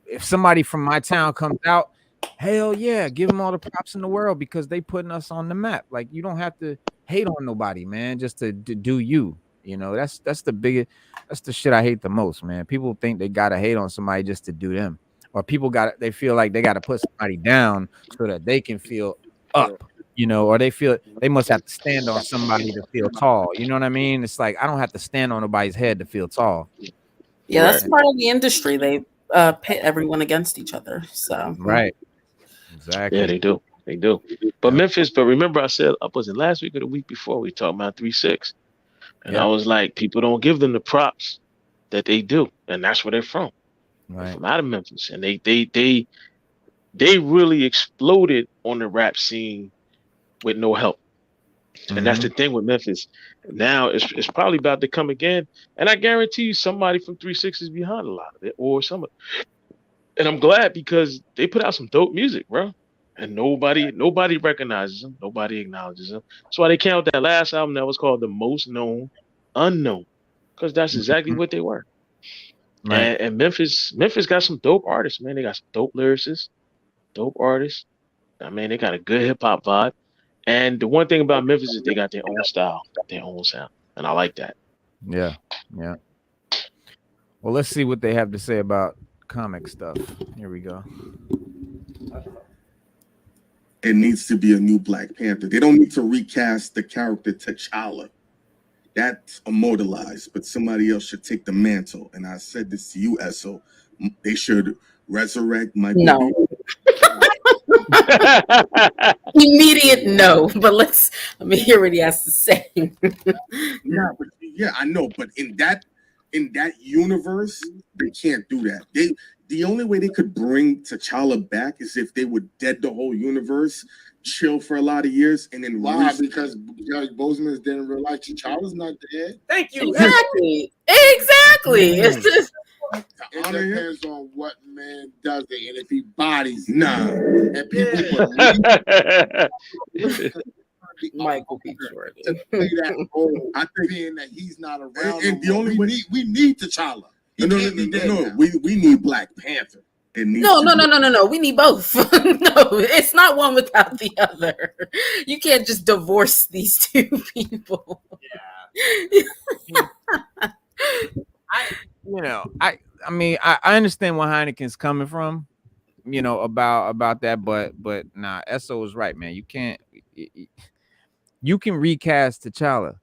if somebody from my town comes out, hell yeah, give them all the props in the world because they putting us on the map. Like you don't have to hate on nobody, man, just to do you. You know, that's the biggest, that's the shit I hate the most, man. People think they gotta hate on somebody just to do them, or they feel like they gotta put somebody down so that they can feel up, you know, or they feel they must have to stand on somebody to feel tall. You know what I mean? It's like I don't have to stand on nobody's head to feel tall. Yeah, that's part of the industry. They pit everyone against each other. So right, exactly. Yeah, they do. But Memphis. But remember, I said was it last week or the week before we talked about 3-6, and I was like, people don't give them the props that they do, and that's where they're from. Right. They're from out of Memphis, and they really exploded on the rap scene with no help. And that's the thing with Memphis. Now it's probably about to come again. And I guarantee you somebody from 3-6 is behind a lot of it. Or some. And I'm glad because they put out some dope music, bro. And nobody recognizes them. Nobody acknowledges them. That's why they came out that last album that was called The Most Known Unknown. Because that's exactly what they were. Right. And Memphis got some dope artists, man. They got some dope lyricists, dope artists. I mean, they got a good hip hop vibe. And the one thing about Memphis is they got their own style, their own sound. And I like that. Yeah. Yeah. Well, let's see what they have to say about comic stuff. Here we go. It needs to be a new Black Panther. They don't need to recast the character T'Challa. That's immortalized, but somebody else should take the mantle. And I said this to you, Esso. They should resurrect my baby. No. Immediate no, but let me hear what he has to say. Yeah, I know, but in that universe, they can't do that. The only way they could bring T'Challa back is if they were dead the whole universe, chill for a lot of years, and then because Judge Boseman didn't realize T'Challa's not dead. Thank you. Exactly. It's just it depends on what man does it, and if he bodies and people believe Michael B. Jordan to play that role. I think being that he's not around, and the only way we need T'Challa. No, we need Black Panther. No. We need both. No, it's not one without the other. You can't just divorce these two people. Yeah. I mean, I understand where Hynaken's coming from, you know, about that, but nah, Esso is right, man. You can recast T'Challa.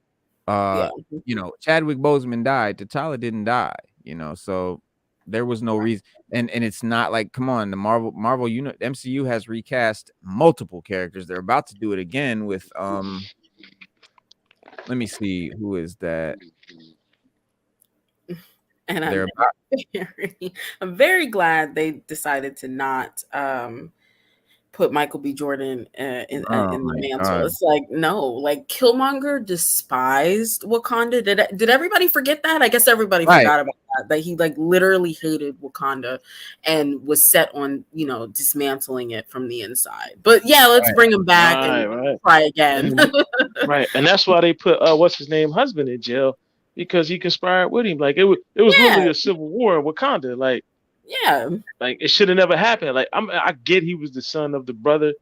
You know, Chadwick Boseman died. T'Challa didn't die, you know, so there was no reason. And it's not like, come on, the Marvel unit MCU has recast multiple characters. They're about to do it again with let me see, who is that? And I'm very glad they decided to not put Michael B. Jordan in the mantle. God. It's like, no, like Killmonger despised Wakanda. Did everybody forget that? I guess everybody forgot about that he like literally hated Wakanda and was set on, you know, dismantling it from the inside. But yeah, let's bring him back and try again. Right. And that's why they put what's his name husband in jail, because he conspired with him. Like it was literally a civil war in Wakanda. Like it should have never happened. Like I get he was the son of the brother,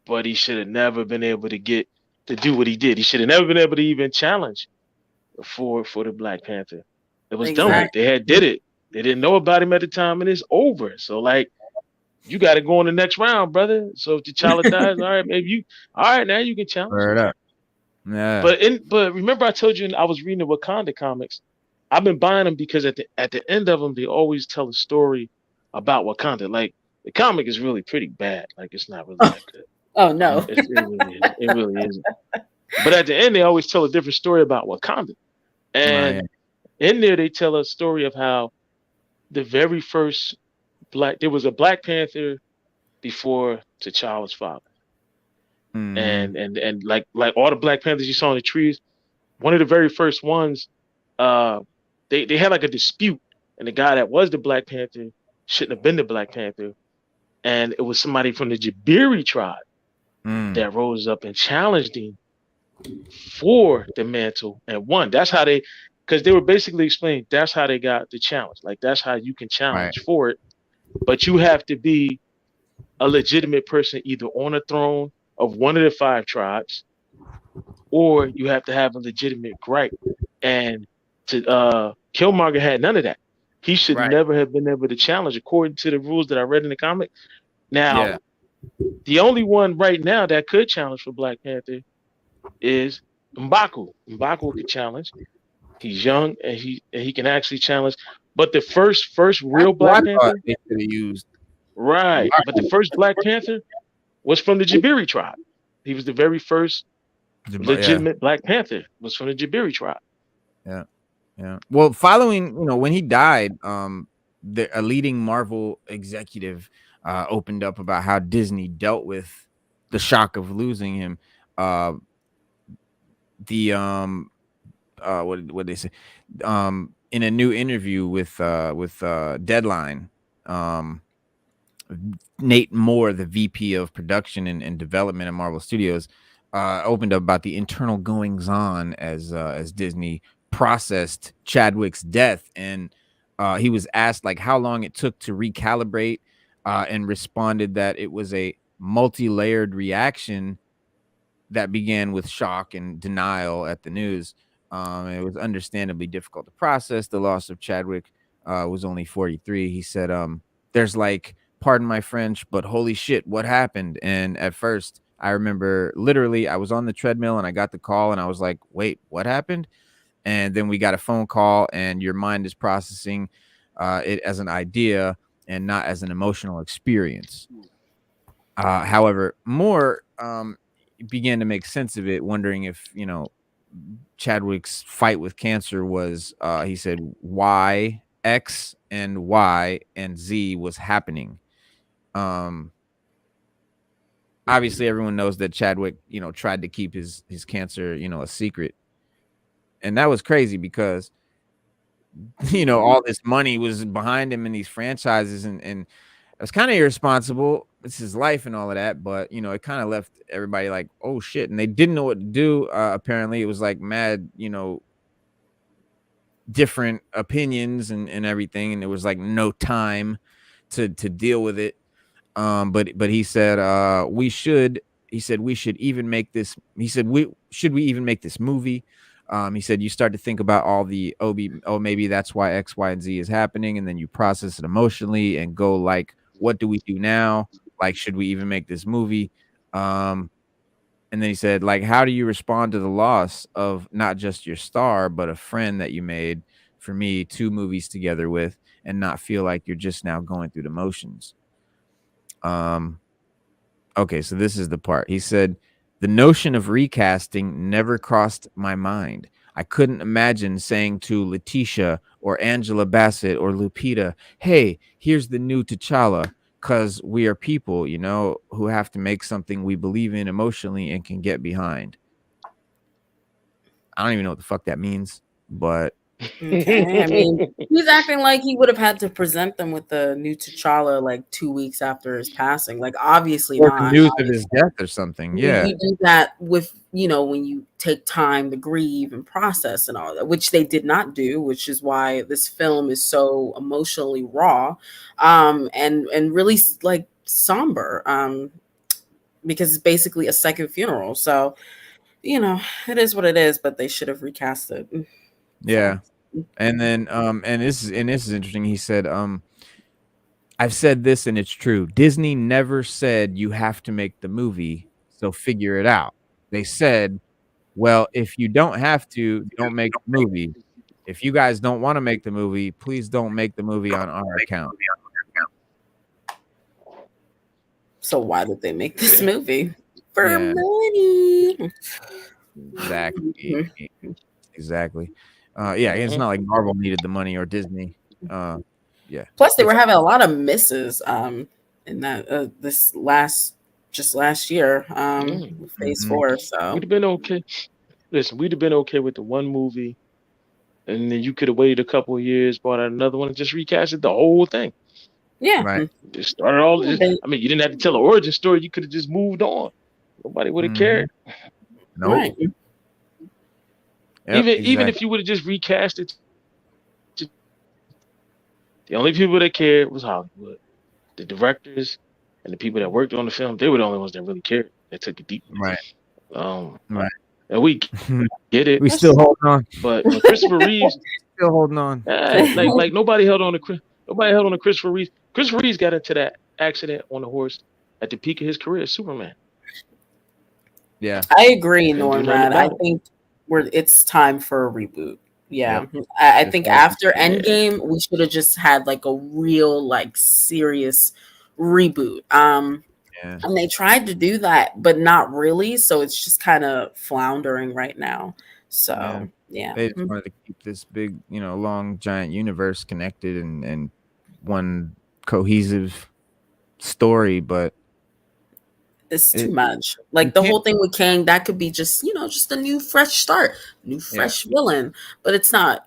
but he should have never been able to get to do what he did. He should have never been able to even challenge for the Black Panther. It was done. They had did it. They didn't know about him at the time, and it's over. So like, you got to go on the next round, brother. So if T'Challa dies, all right, maybe you, all right, now you can challenge. Word up. Yeah. But remember, I told you I was reading the Wakanda comics. I've been buying them because at the end of them, they always tell a story about Wakanda. Like the comic is really pretty bad. Like it's not really that good. Oh no. It really is. It really isn't. But at the end, they always tell a different story about Wakanda. And in there, they tell a story of how the very first there was a Black Panther before T'Challa's father. And like all the Black Panthers you saw in the trees, one of the very first ones, they had like a dispute, and the guy that was the Black Panther shouldn't have been the Black Panther, and it was somebody from the Jabiri tribe that rose up and challenged him for the mantle and won. That's how because they were basically explaining that's how they got the challenge. Like that's how you can challenge for it, but you have to be a legitimate person either on a throne of one of the 5 tribes, or you have to have a legitimate gripe. And Killmonger had none of that. He should never have been able to challenge according to the rules that I read in the comic. Now, the only one right now that could challenge for Black Panther is M'Baku. M'Baku could challenge. He's young and he can actually challenge. But the first real Black Panther they could have used. Right. But the first Black Panther was from the Jabiri tribe. He was the very first legitimate Black Panther was from the Jabiri tribe. Yeah. Well, following, when he died, a leading Marvel executive opened up about how Disney dealt with the shock of losing him. What did they say? In a new interview with Deadline, Nate Moore, the VP of production and development at Marvel Studios, opened up about the internal goings on as Disney processed Chadwick's death, and he was asked like how long it took to recalibrate, and responded that it was a multi-layered reaction that began with shock and denial at the news. It was understandably difficult to process. The loss of Chadwick was only 43. He said, there's like, pardon my French, but holy shit, what happened? And at first, I remember literally I was on the treadmill and I got the call and I was like, wait, what happened? And then we got a phone call and your mind is processing it as an idea and not as an emotional experience. However, Moore began to make sense of it, wondering if, Chadwick's fight with cancer was, he said, why X and Y and Z was happening. Obviously everyone knows that Chadwick, tried to keep his cancer, a secret. And that was crazy because, all this money was behind him in these franchises and it was kind of irresponsible. It's his life and all of that. But, it kind of left everybody like, oh shit. And they didn't know what to do. Apparently it was like mad, different opinions and everything. And there was like no time to deal with it. But he said, we should even make this. He said, we even make this movie? He said, you start to think about all the, maybe that's why X, Y, and Z is happening. And then you process it emotionally and go like, what do we do now? Like, should we even make this movie? And then he said, like, how do you respond to the loss of not just your star, but a friend that you made, for me, 2 movies together with, and not feel like you're just now going through the motions? Okay, so this is the part. He said, the notion of recasting never crossed my mind. I couldn't imagine saying to Letitia or Angela Bassett or Lupita, hey, here's the new T'Challa, because we are people, who have to make something we believe in emotionally and can get behind. I don't even know what the fuck that means, but Okay. I mean, he's acting like he would have had to present them with the new T'Challa like 2 weeks after his passing. Like, obviously or not. news of his death or something. Yeah, you do that with when you take time to grieve and process and all that, which they did not do, which is why this film is so emotionally raw, and really like somber, because it's basically a second funeral. So, it is what it is. But they should have recast it. Yeah. And then and this is interesting. He said, I've said this and it's true. Disney never said you have to make the movie, so figure it out. They said, well, if you don't have to, don't make the movie. If you guys don't want to make the movie, please don't make the movie on our account. So why did they make this movie? For money. Exactly. Exactly. Yeah, it's not like Marvel needed the money or Disney. Yeah. Plus, they were having a lot of misses in that this last year, phase 4. So we'd have been okay. Listen, we'd have been okay with the one movie, and then you could have waited a couple of years, bought out another one, and just recasted the whole thing. Yeah, right. Just started all. I mean, you didn't have to tell an origin story. You could have just moved on. Nobody would have cared. No. Right. Yep, even if you would have just recast it, the only people that cared was Hollywood, the directors, and the people that worked on the film. They were the only ones that really cared. That took it deep. Right. Right. And we get it. We still holding on. But Christopher Reeves still holding on. Like nobody held on to Christopher Reeves. Christopher Reeves got into that accident on the horse at the peak of his career as Superman. Yeah, I agree, Norman. I think it's time for a reboot. Yeah, yep. I think after Endgame, we should have just had like a real, like, serious reboot. And they tried to do that, but not really. So it's just kind of floundering right now. So yeah. They just wanted to keep this big, long, giant universe connected and one cohesive story, but it's too much. Like the whole thing with Kang, that could be just, just a new fresh start, new fresh villain. But it's not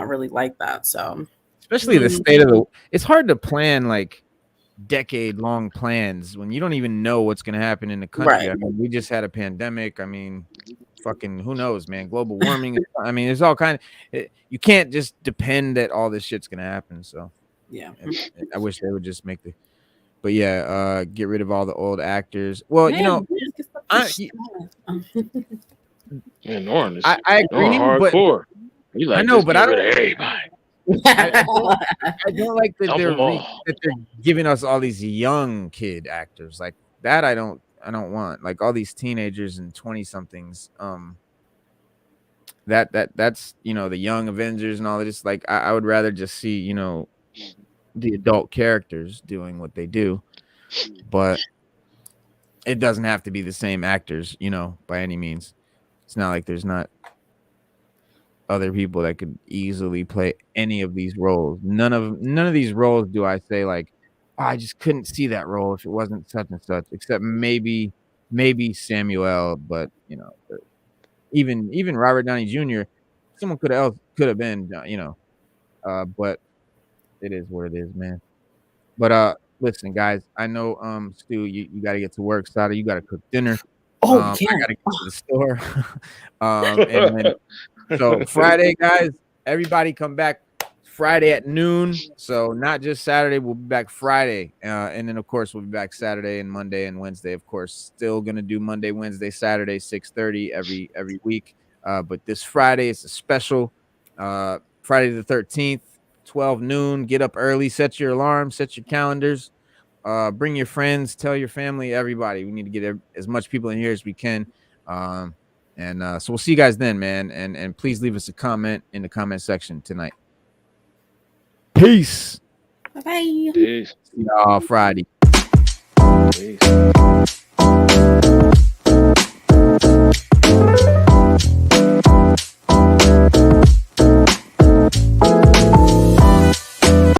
really like that. So especially the state of it's hard to plan like decade-long plans when you don't even know what's going to happen in the country. Right. I mean, we just had a pandemic. I mean, fucking who knows, man? Global warming. I mean, there's all kind of. You can't just depend that all this shit's going to happen. So yeah, I wish they would just make the. But yeah, get rid of all the old actors. Well, Norman, I agree, hardcore. But I know, but I don't. Everybody. I don't like that they're giving us all these young kid actors like that. I don't want like all these teenagers and 20-somethings. That's the young Avengers and all that. Just like I would rather just see the adult characters doing what they do, but it doesn't have to be the same actors, by any means. It's not like there's not other people that could easily play any of these roles. None of these roles do I say like, oh, I just couldn't see that role if it wasn't such and such, except maybe Samuel, but even Robert Downey Jr. Someone could have been, but it is what it is, man. But listen, guys, I know Stu, you got to get to work. Sada, you got to cook dinner. Oh, I got to get to the store. And then so Friday, guys, everybody come back Friday at noon. So not just Saturday, we'll be back Friday. And then, of course, we'll be back Saturday and Monday and Wednesday. Of course, still going to do Monday, Wednesday, Saturday, 6:30 every week. But this Friday, it's a special Friday the 13th, 12 noon. Get up early, set your alarm, set your calendars. Bring your friends, tell your family, everybody. We need to get as much people in here as we can. And so we'll see you guys then, man. And please leave us a comment in the comment section tonight. Peace. Bye-bye. Peace. See y'all Friday. Peace.